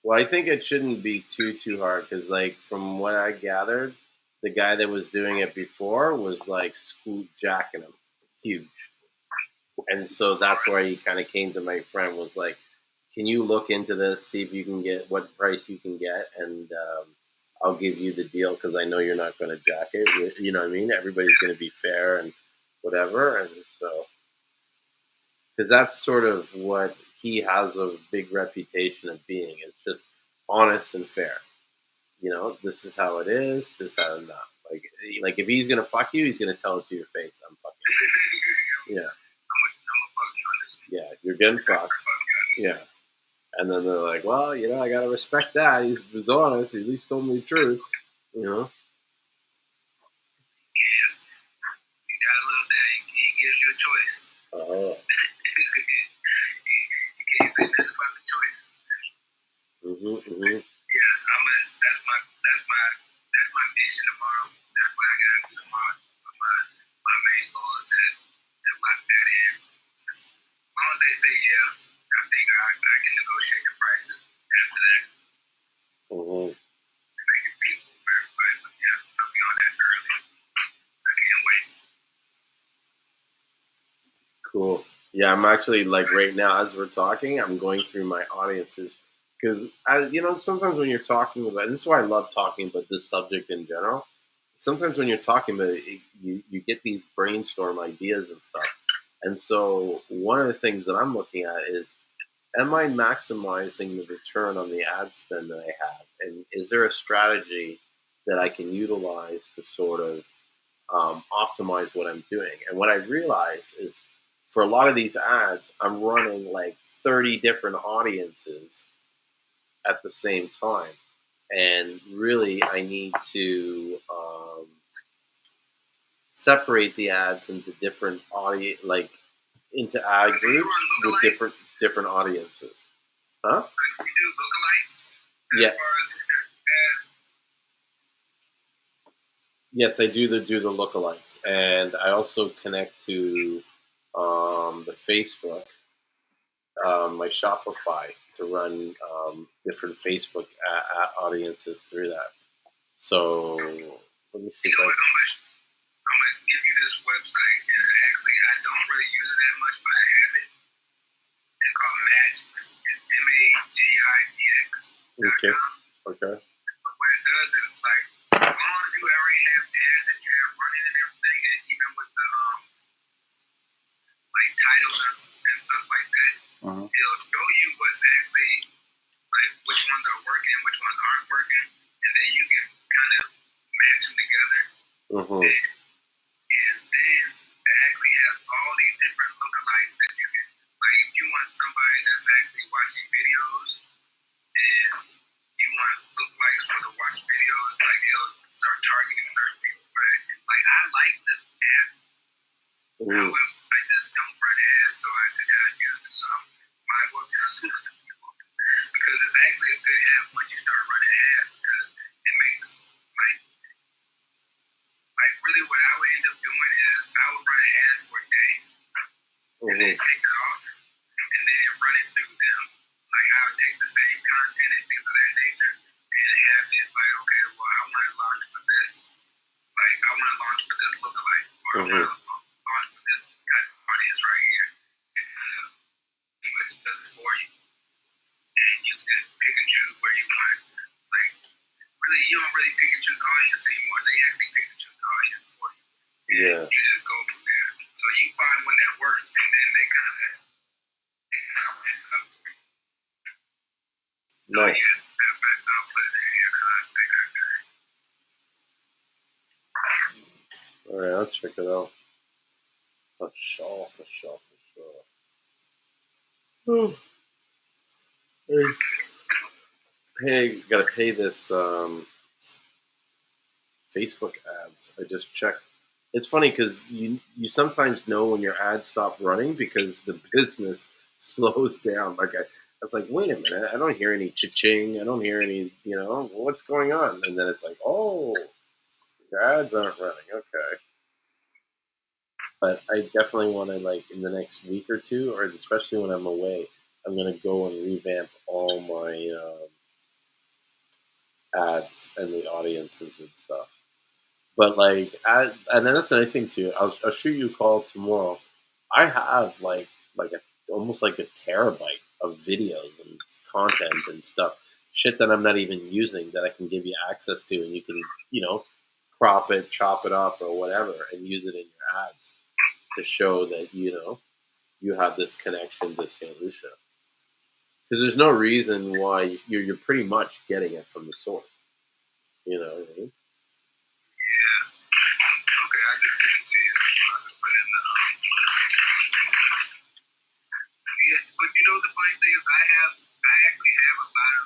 Well, I think it shouldn't be too hard, because, like, from what I gathered, the guy that was doing it before was like scoot jacking him, huge, and so that's where he kind of came to my friend, was like, "Can you look into this, see if you can get what price you can get, and I'll give you the deal, because I know you're not going to jack it. You know what I mean? Everybody's going to be fair and whatever, and so." Because that's sort of what he has a big reputation of being. It's just honest and fair. This is how it is. This is how it's not. Like if he's gonna fuck you, he's gonna tell it to your face. I'm fucking you. Yeah. I'm a fuck you on this one. Yeah, you're getting fucked. Yeah. And then they're like, well, I gotta respect that. He was honest. He at least told me the truth. Yeah. You gotta love that. He gives you a choice. Oh. You can't say nothing about the choice. Mm-hmm. Yeah, that's my mission tomorrow. That's what I gotta do tomorrow. My main goal is to lock that in. As long as they say yeah, I think I can negotiate the prices after that. Mm-hmm. Make it feasible for everybody. But yeah, I'll be on that early. I can't wait. Cool. Yeah, I'm actually, like, right now as we're talking, I'm going through my audiences, because sometimes when you're talking about, this is why I love talking about this subject in general. Sometimes when you're talking about it, you get these brainstorm ideas and stuff. And so one of the things that I'm looking at is, am I maximizing the return on the ad spend that I have? And is there a strategy that I can utilize to sort of optimize what I'm doing? And what I realize is, for a lot of these ads, I'm running like 30 different audiences at the same time. And really, I need to separate the ads into different into ad groups with different audiences. Huh? You do lookalikes? Yeah. Yes, I do the lookalikes, and I also connect to the Facebook, my Shopify, to run different Facebook audiences through that. So let me see. I'm gonna give you this website, and actually I don't really use it that much, but I have it. It's called Magix. It's MAGIDX.com. Okay. But what it does is, like, as long as you already have ads that you have running and everything, and even with the like titles and stuff like that, it'll show you what's actually, like, which ones are working and which ones aren't working, and then you can kind of match them together. And then it actually has all these different lookalikes that you can, like, if you want somebody that's actually watching videos and you want lookalikes for the watch videos, like, it'll start targeting certain people for that. Like, I like this app. However, I just don't run ads, so I just haven't used it. So I might as well just use it. Because it's actually a good app once you start running ads, because it makes it like really what I would end up doing is I would run an ad for a day and then take it off and then run it through them. Like, I would take the same content and things of that nature and have it like, okay, well, I want to launch for this. Like, I want to launch for this lookalike, or I want to launch for this type of audience right here. And pretty much does it for you. And you can pick and choose where you want. Like, really, you don't really pick and choose audience anymore. They actually pick and choose the audience for you. Yeah. You just go from there. So you find one that works. So, Nice. yeah, matter of fact, I'll put it in here because I think I got it. All right, I'll check it out. For sure. Gotta pay this Facebook ads. I just checked. It's funny because you sometimes know when your ads stop running because the business slows down. Like I was like, wait a minute, I don't hear any cha-ching. I don't hear any, what's going on? And then it's like, oh, your ads aren't running. Okay. But I definitely want to, like, in the next week or two, or especially when I'm away, I'm going to go and revamp all my ads and the audiences and stuff. But like, and then that's another thing too. I'll shoot you a call tomorrow. I have like almost like a terabyte of videos and content and stuff, shit that I'm not even using that I can give you access to, and you can crop it, chop it up, or whatever, and use it in your ads to show that you have this connection to St. Lucia. Because there's no reason why you're pretty much getting it from the source. You know what I mean? Yeah. Okay, I just sent it to you. I'll just put it in the yeah, but the funny thing is I actually have a lot of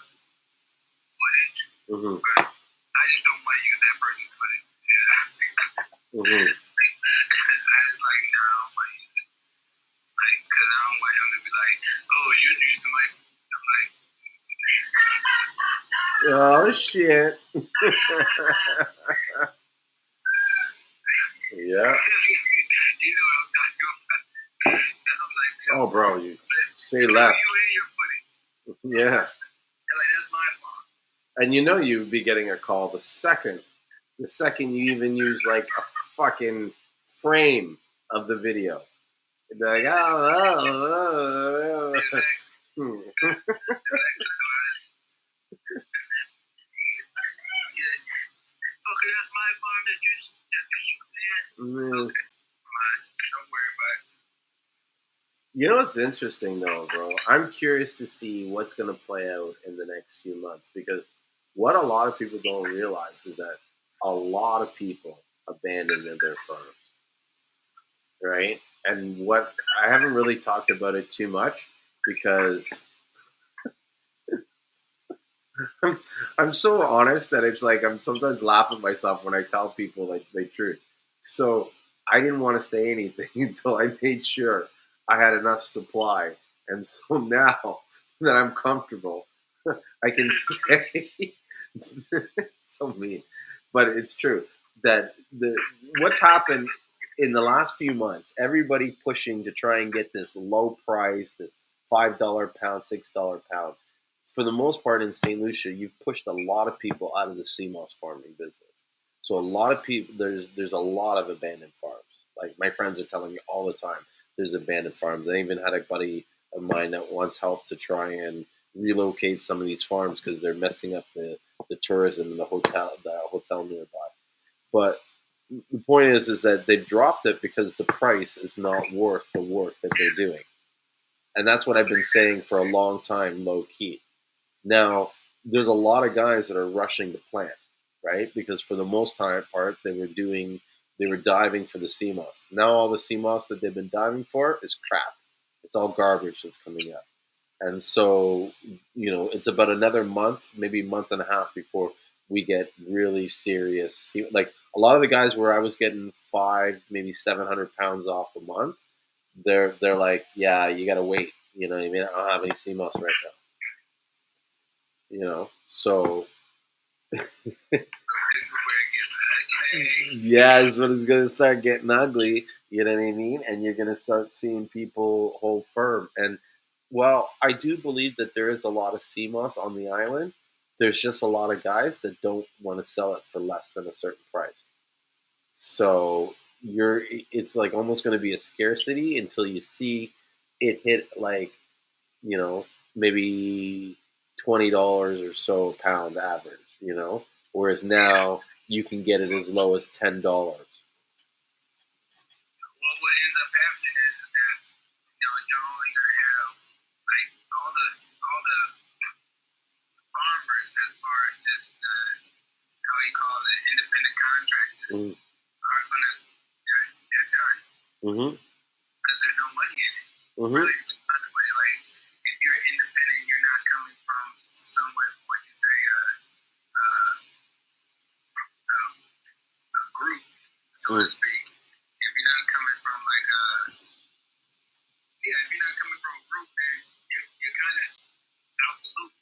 footage, but I just don't want to use that person's footage. I was like, no, I don't want to use it. Like, because I don't want him to be like, oh, you're using my. I'm like, oh shit. Yeah. You know what I'm talking about. And I'm like, oh, bro, you say less. You and your footage. Yeah. Like, that's my fault. And you'd be getting a call the second you even use like a fucking frame of the video. You'd be like, oh. Exactly. Okay, that's my farm that you man. Okay. Don't worry about it. You know what's interesting though, bro? I'm curious to see what's going to play out in the next few months, because what a lot of people don't realize is that a lot of people abandoned their farms, right? And what I haven't really talked about it too much because I'm so honest that it's like I'm sometimes laughing at myself when I tell people like the truth. So I didn't want to say anything until I made sure I had enough supply. And so now that I'm comfortable, I can say so mean, but it's true that what's happened in the last few months, everybody pushing to try and get this low price, this $5 pound, $6 pound. For the most part in St. Lucia, you've pushed a lot of people out of the Seamoss farming business. So a lot of people, there's a lot of abandoned farms. Like my friends are telling me all the time, there's abandoned farms. I even had a buddy of mine that wants help to try and relocate some of these farms because they're messing up the tourism and the hotel nearby. But the point is that they've dropped it because the price is not worth the work that they're doing. And that's what I've been saying for a long time, low key. Now, there's a lot of guys that are rushing to plant, right? Because for the most part, they were diving for the Seamoss. Now all the Seamoss that they've been diving for is crap. It's all garbage that's coming up. And so, it's about another month, maybe a month and a half before we get really serious. Like a lot of the guys where I was getting 500, maybe 700 pounds off a month, they're like, yeah, you got to wait. You know what I mean? I don't have any Seamoss right now. So This is where it gets ugly. yeah, is when it's gonna start getting ugly. You know what I mean? And you're gonna start seeing people hold firm. And well, I do believe that there is a lot of Seamoss on the island. There's just a lot of guys that don't want to sell it for less than a certain price. So it's like almost going to be a scarcity until you see it hit like, maybe $20 or so a pound average. Whereas now you can get it as low as $10. Well, what ends up happening is that your aren't gonna. They're done. Because there's no money in it. Really, like if you're independent, you're not coming from somewhere. What you say, a group, so to speak. If you're not coming from like if you're not coming from a group, then you're kind of out the loop,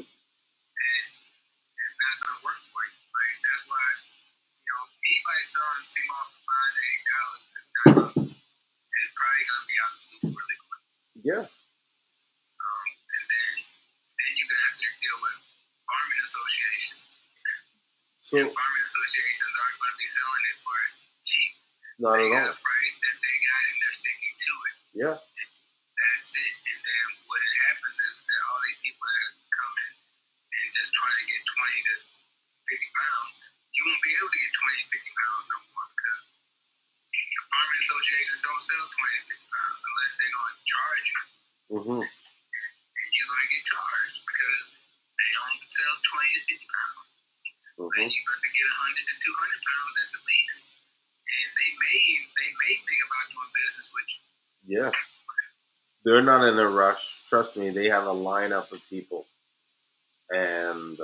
and it's not gonna work for you. Like that's why anybody selling Seamoss for $5 to $8 is not gonna. It's probably gonna be out the loop really quick. Yeah. And then you're gonna have to deal with farming associations. So farming associations aren't going to be selling it for cheap. Not they at got all. a price that they got and they're sticking to it. Yeah. And that's it. And then what happens is that all these people that come in and just trying to get 20 to 50 pounds, you won't be able to get 20 to 50 pounds no more because farming associations don't sell 20 to 50 pounds unless they're going to charge you. And you're going to get charged because they don't sell 20 to 50 pounds. And you're going to get 100 to 200 pounds at the least. And they may think about doing business with you. Yeah. They're not in a rush. Trust me, they have a lineup of people. And,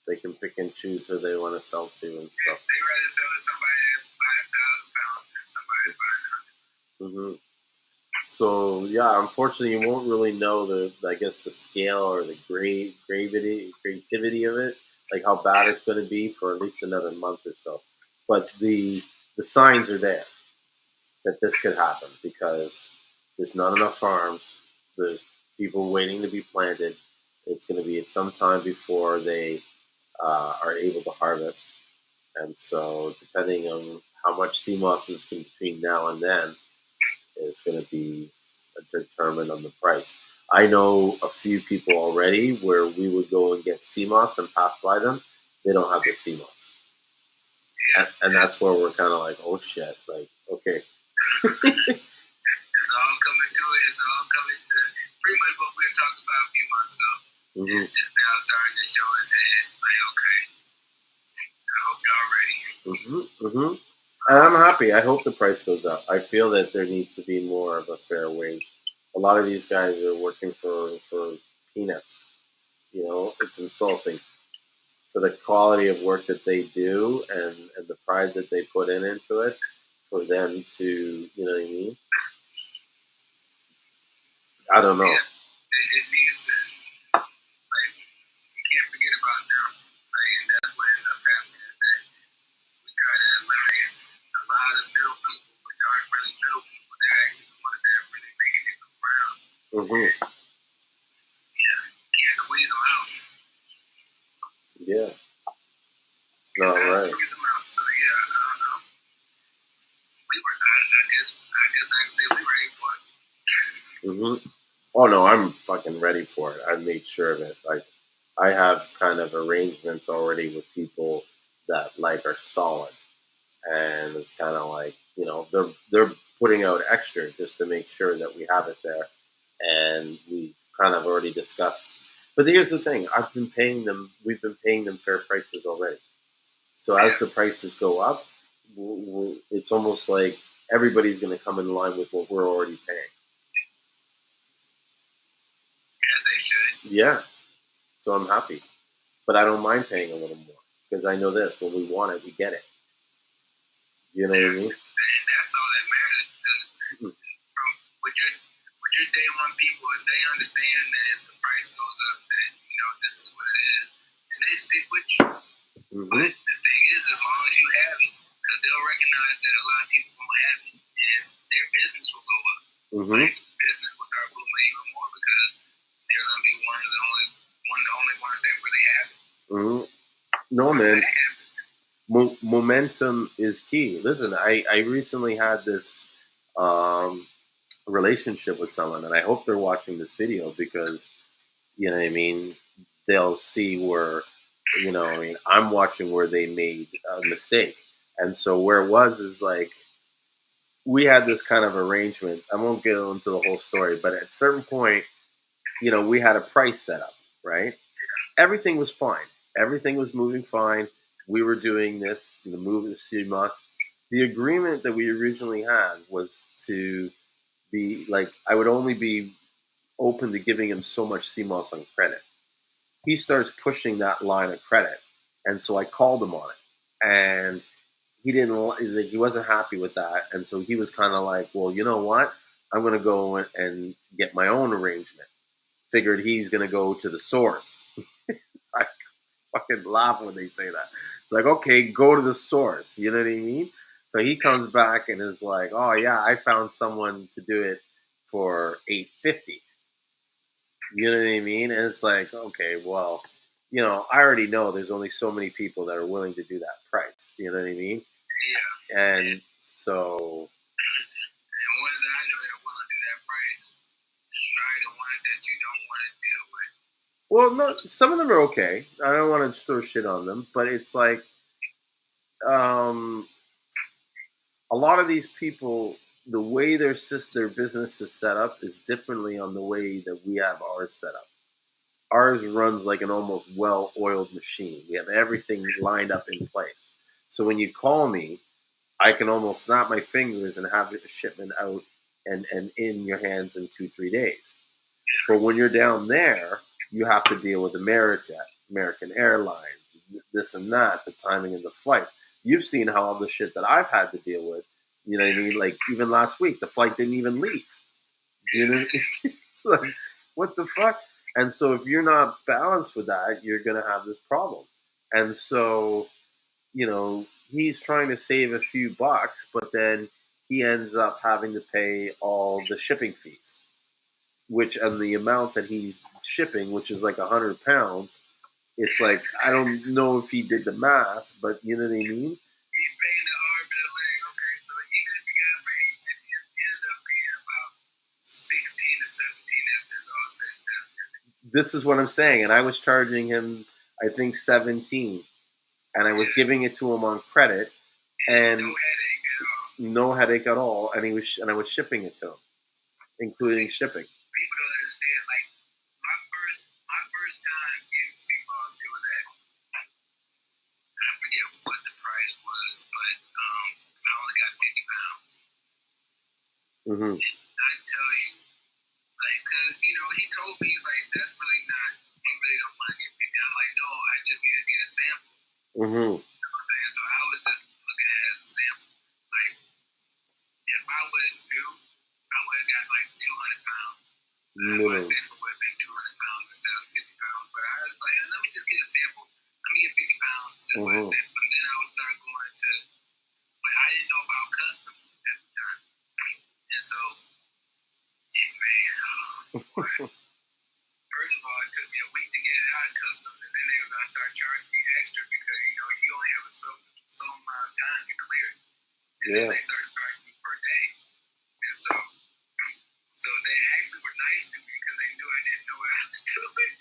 they can pick and choose who they want to sell to and stuff. They rather sell to somebody that buy 1,000 pounds than somebody that buy 100. So unfortunately, you won't really know the scale or the creativity of it, like how bad it's going to be for at least another month or so. But the signs are there that this could happen because there's not enough farms. There's people waiting to be planted. It's going to be at some time before they are able to harvest, and so depending on how much Seamoss is between now and then is going to be determined on the price. I know a few people already where we would go and get Seamoss and pass by them. They don't have the Seamoss. And that's where we're kind of like, oh shit, like, okay. It's all coming to it. It's all coming to pretty much what we were talking about a few months ago. It's just now starting to show its head. Like, okay, I hope y'all ready. And I'm happy. I hope the price goes up. I feel that there needs to be more of a fair wage. A lot of these guys are working for peanuts. It's insulting for the quality of work that they do and the pride that they put into it. For them to, you know what I mean? I don't know. Yeah, it needs to, like, you can't forget about them. Like, and that's what ends up happening is that we try to eliminate a lot of middle people, which aren't really middle people. They're actually the ones that are really making it go around. Yeah, can't squeeze them out. Yeah, it's not right. Squeeze them out. So yeah, I don't know. I guess I can say we're ready for it. Oh no, I'm fucking ready for it. I've made sure of it. Like, I have kind of arrangements already with people that are solid, and it's kind of like they're putting out extra just to make sure that we have it there, and we've kind of already discussed. But here's the thing: we've been paying them fair prices already. So as the prices go up, it's almost like everybody's going to come in line with what we're already paying. As they should. Yeah. So I'm happy. But I don't mind paying a little more because I know this: when we want it, we get it. You know what I mean? And that's all that matters. With your day one people, if they understand that if the price goes up, that this is what it is, and they stick with you. But the thing is, as long as you have it, because they'll recognize that a lot of people won't have it, and their business will go up. Like, business will start booming even more because they're gonna be one of the only ones that really have it. No, man. Momentum is key. Listen, I recently had this relationship with someone, and I hope they're watching this video because, you know what I mean, they'll see where, I'm watching where they made a mistake. And so where it was is like, we had this kind of arrangement. I won't get into the whole story, but at a certain point, we had a price set up, right? Everything was fine. Everything was moving fine. we were doing this, the move to Seamoss. The agreement that we originally had was to be like, I would only be open to giving him so much Seamoss on credit. He starts pushing that line of credit, and so I called him on it, and he wasn't happy with that, and so he was kind of like, well, you know what? I'm going to go and get my own arrangement. Figured he's going to go to the source. I fucking laugh when they say that. It's like, okay, go to the source. You know what I mean? So he comes back and is like, oh yeah, I found someone to do it for $850. You know what I mean? And it's like, okay, well, I already know there's only so many people that are willing to do that price. You know what I mean? Yeah. And so. And ones that I know that are willing to do that price are the ones that you don't want to deal with. Well, no, some of them are okay. I don't want to throw shit on them, but it's like, a lot of these people, the way their business is set up is differently on the way that we have ours set up. Ours runs like an almost well-oiled machine. We have everything lined up in place. So when you call me, I can almost snap my fingers and have a shipment out and in your hands in 2-3 days. But when you're down there, you have to deal with American Airlines, this and that, the timing of the flights. You've seen how all the shit that I've had to deal with. You know what I mean? Like even last week, the flight didn't even leave. Do you know? It's like, what the fuck? And so if you're not balanced with that, you're gonna have this problem. And so, he's trying to save a few bucks, but then he ends up having to pay all the shipping fees, which and the amount that he's shipping, which is like 100 pounds. It's like, I don't know if he did the math, but you know what I mean? He's paying the arm and the leg. Okay, so even if you got it for $850, it ended up being about 16 to 17 after it's all said and done. This is what I'm saying, and I was charging him, I think 17, and I was giving it to him on credit, and no headache at all, and I was shipping it to him, including shipping. People don't understand. Like my first time getting Seamoss, it was at, I forget what the price was, but I only got 50 pounds. Mm-hmm. And I tell you, like, cause he told me, he's like, that's really not. He really don't want to get 50. I'm like, no, I just need to get a sample. Mm-hmm. You know what I'm saying? So I was just looking at it as a sample. Like, if I wouldn't do, I would have got like 200 pounds. My sample would have been 200 pounds instead of 50 pounds. But I was like, let me just get a sample. Let me get 50 pounds just for a sample. And then I would start going to, but I didn't know about customs at the time. And so, first of all, it took me a week to get it out of customs. And then they were going to start charging me extra because, you only have a so amount of time to clear it. And then they started charging me per day. And so they actually were nice to me because they knew I didn't know what I was doing.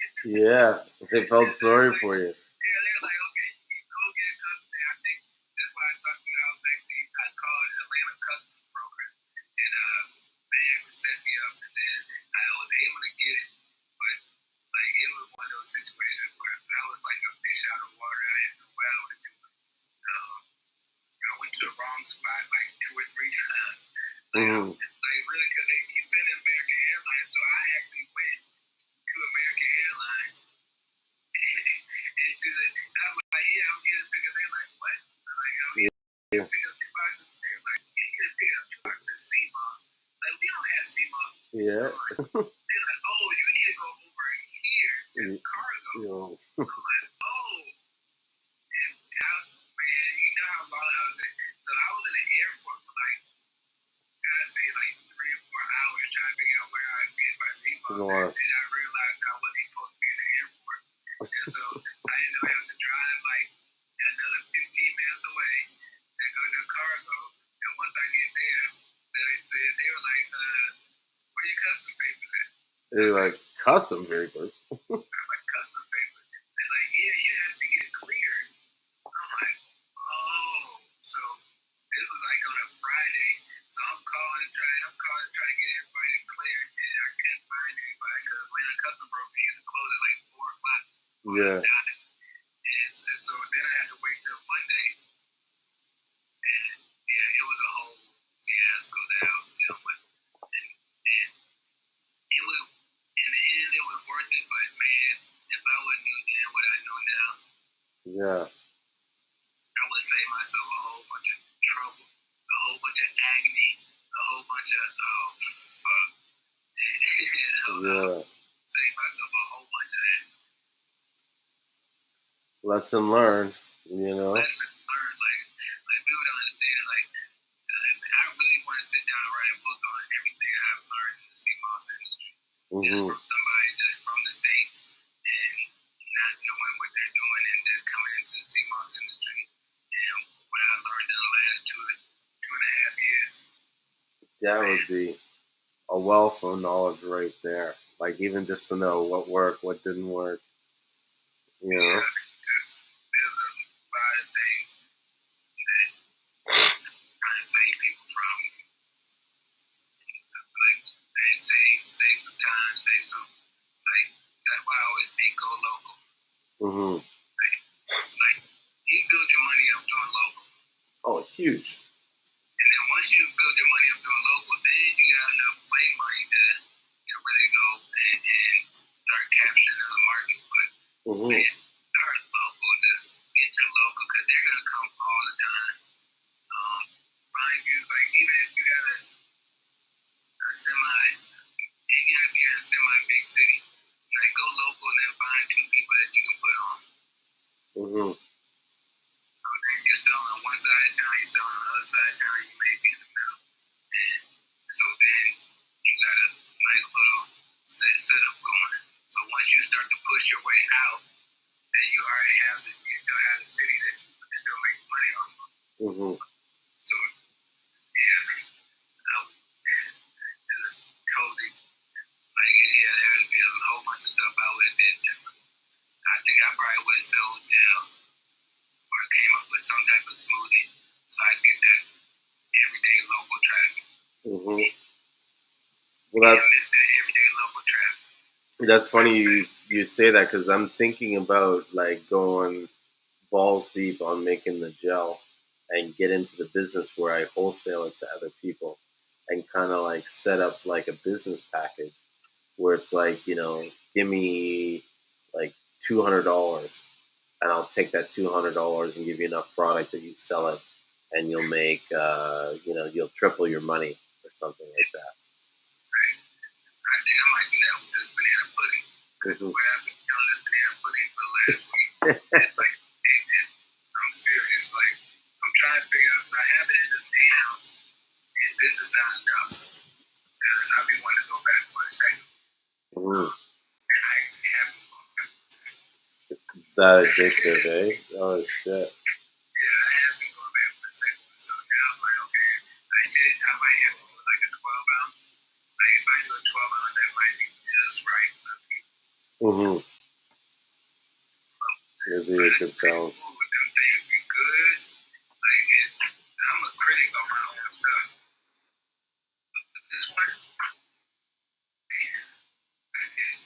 Yeah, they felt sorry for you. Yeah, they were like, okay, you go get a customs. I think that's why I talked to you. I called Atlanta Customs Broker, and they actually set me up, and then I was able to get it. But like, it was one of those situations where I was like a fish out of water. I didn't know what I was doing. I went to the wrong spot like 2 or 3 times. Like really, because he sent American Airlines, so I actually went to American Airlines and I was like, yeah, I'm here to pick up. They're like, what? I'm like, I'm here to pick up 2 boxes. They're like, you're here to pick up 2 boxes of Seamoss. Like, we don't have Seamoss. Yeah. They're like, oh, you need to go over here to cargo. I'm like, oh. And I was, man, you know how long I was in. So I was in the airport for like, I'd say like 3 or 4 hours trying to figure out where I could get my Seamoss. And I realized I wasn't supposed to be in the airport. And so I ended up having to drive like another 15 minutes away to go to cargo. And once I get there, they were like, where are your custom papers at? They're like, custom papers? I'm like, custom papers? They're like, yeah, you have to get it cleared. I'm like, oh. So this was like on a Friday. So I'm calling to try to get everybody cleared. And I couldn't find anybody because Atlanta Custom Broker used to close at like 4 o'clock. Yeah. And so then I had to wait till Yeah. I would save myself a whole bunch of trouble, a whole bunch of agony, a whole bunch of fuck. Yeah. Save myself a whole bunch of that. Lesson learned, you know. Lesson learned, like people don't understand. Like I really want to sit down and write a book on everything I've learned in the Seamoss industry, just from somebody that's from the States and not knowing what they're doing, and then coming into the Seamoss industry and what I learned in the last 2.5 years. That would be a wealth of knowledge right there. Like even just to know what worked, what didn't work. You know? Yeah, just there's a lot of things that I'm trying to save people from. Like they save some time, save some, like that's why I always speak go local. Like you build your money up doing local. Oh, huge. And then once you build your money up doing local, then you got enough play money to really go and start capturing other markets. But man, start local, just get your local, because they're gonna come all the time. Find you, like even if you got a semi, even if you're in a semi big city, like go local and then find 2 people that you can put on. So then you're selling on one side of town, you're selling on the other side of town, you may be in the middle. And so then you got a nice little setup going. So once you start to push your way out, then you already have this, you still have the city that you can still make money off of. So yeah, it's totally, like, yeah, there would be a whole bunch of stuff I would have did different. I think I probably would have sold gel or came up with some type of smoothie so I get that everyday local traffic. Well, I miss that everyday local traffic. That's funny you say that, because I'm thinking about like going balls deep on making the gel and get into the business where I wholesale it to other people and kind of like set up like a business package where it's like, you know, give me like $200 and I'll take that $200 and give you enough product that you sell it and you'll make, you know, you'll triple your money or something like that. Right. I think I might do that with this banana pudding. What I've been telling this banana pudding for the last week, like, I'm serious. Like, I'm trying to figure out if I have it in this 8 ounce and this is not enough. I've been wanting to go back for a second. And I actually haven't gone back for a second. It's that addictive, eh? Oh, shit. Yeah, I have been going back for a second. So now I'm like, okay, I might have to do like a 12 ounce. Like, if I do a 12 ounce, that might be just right for people. It'd be a good balance. Them things be good. Like, and I'm a critic on my own stuff. But this one, man, I did it.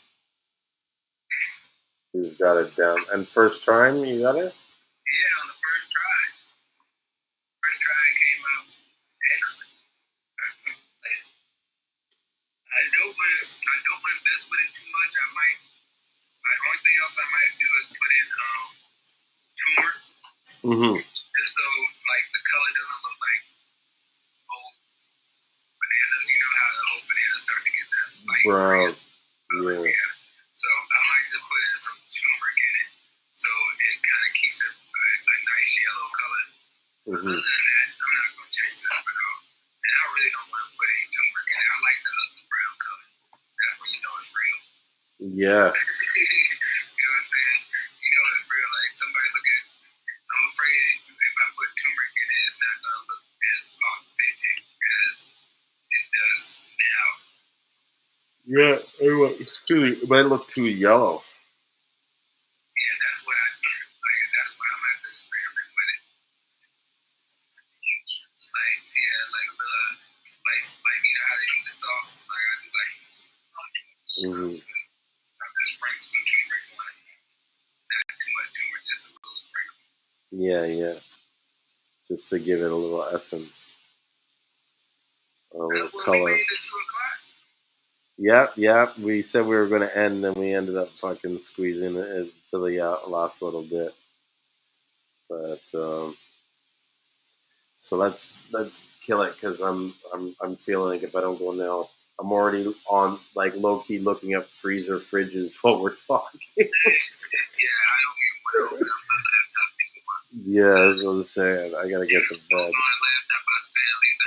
You got it down. And first time you got it? Yeah, on the first try. First try it came out excellent. I don't want to mess with it too much. I might. The only thing else I might do is put in turmeric. Just so like the color doesn't look like old bananas. You know how the old bananas start to get that light brown. Yeah. So I might just put in some turmeric in it, so it kind of keeps it a nice yellow color. Other than that, I'm not gonna change it up at all. And I really don't want to put any turmeric in it. I like the ugly brown color. That's when you know it's real. Yeah. You know what I'm saying? You know it's real. Like somebody look at. I'm afraid if I put turmeric in it, it's not gonna look as authentic as it does now. Yeah, it might look too yellow. Yeah, that's what I like. That's why I'm at to experiment with it. Like, yeah, like you know how they eat the sauce. Like I just like. I just sprinkle some turmeric on it. Not too much turmeric, just a little sprinkle. Yeah. Just to give it a little essence. A little color. We made it to 2 o'clock. Yep. We said we were going to end, and we ended up fucking squeezing it to the last little bit. But so let's kill it, because I'm feeling like if I don't go now, I'm already on like low key looking up freezer fridges while we're talking. Yeah, I don't even want to open up my laptop anymore. Yeah, I was gonna say I gotta get the bed. On my laptop, I spent at least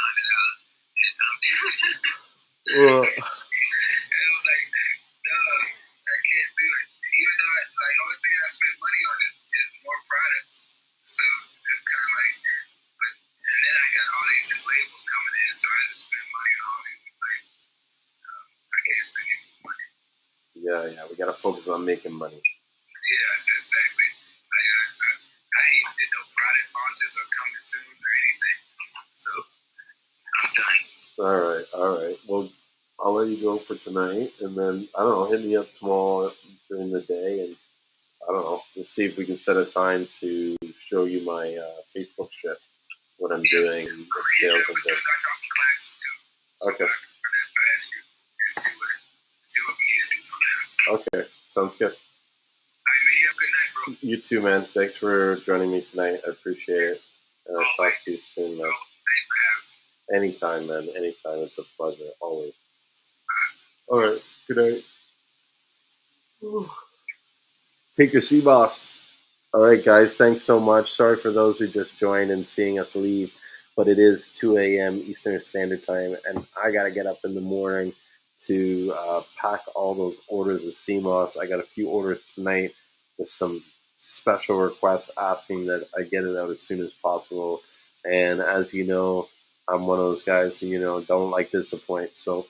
$100. Well, And I was like, duh, I can't do it. Even though like only thing I spend money on is more products. So it's kind of like, but and then I got all these new labels coming in, so I just spend money on all these new labels. I can't spend any more money. Yeah, we gotta focus on making money. Yeah, exactly. I ain't did no product launches or coming soon or anything. So I'm done. All right. Well, I'll let you go for tonight, and then I don't know. Hit me up tomorrow during the day, and I don't know. Let's see if we can set a time to show you my Facebook shit, what I'm doing, and sales and stuff. Okay. Okay. Sounds good. You have a good night, bro. You too, man. Thanks for joining me tonight. I appreciate it. And I'll talk to you soon, man. Thanks for having me. Anytime, man. Anytime. It's a pleasure. Always. All right. Good night. Take your Seamoss. All right, guys. Thanks so much. Sorry for those who just joined and seeing us leave, but it is 2 a.m. Eastern Standard Time, and I got to get up in the morning to pack all those orders of Seamoss. I got a few orders tonight with some special requests asking that I get it out as soon as possible. And as you know, I'm one of those guys who, don't like disappoint. So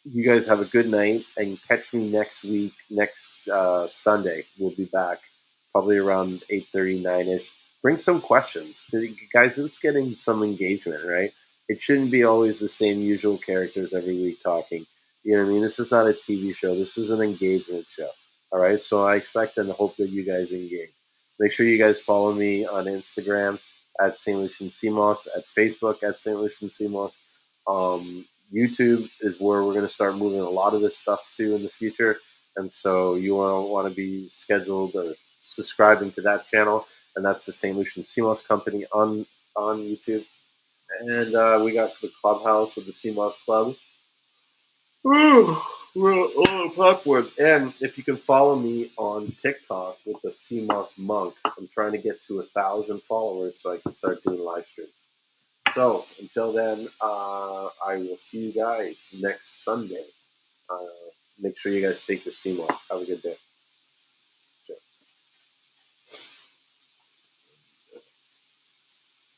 you guys have a good night, and catch me next week, next Sunday. We'll be back probably around 8:30, 9-ish. Bring some questions. Guys, let's get in some engagement, right? It shouldn't be always the same usual characters every week talking. You know what I mean? This is not a TV show. This is an engagement show. All right? So I expect and hope that you guys engage. Make sure you guys follow me on Instagram at St.Lucian Seamoss, at Facebook at St.Lucian Seamoss. YouTube is where we're going to start moving a lot of this stuff to in the future. And so you want to be scheduled or subscribing to that channel. And that's the St.Lucian Seamoss Company on YouTube. And we got the Clubhouse with the Seamoss Club. We're on all platforms. And if you can follow me on TikTok with the Seamoss Monk, I'm trying to get to 1,000 followers so I can start doing live streams. So until then, I will see you guys next Sunday. Make sure you guys take your Seamoss. Have a good day.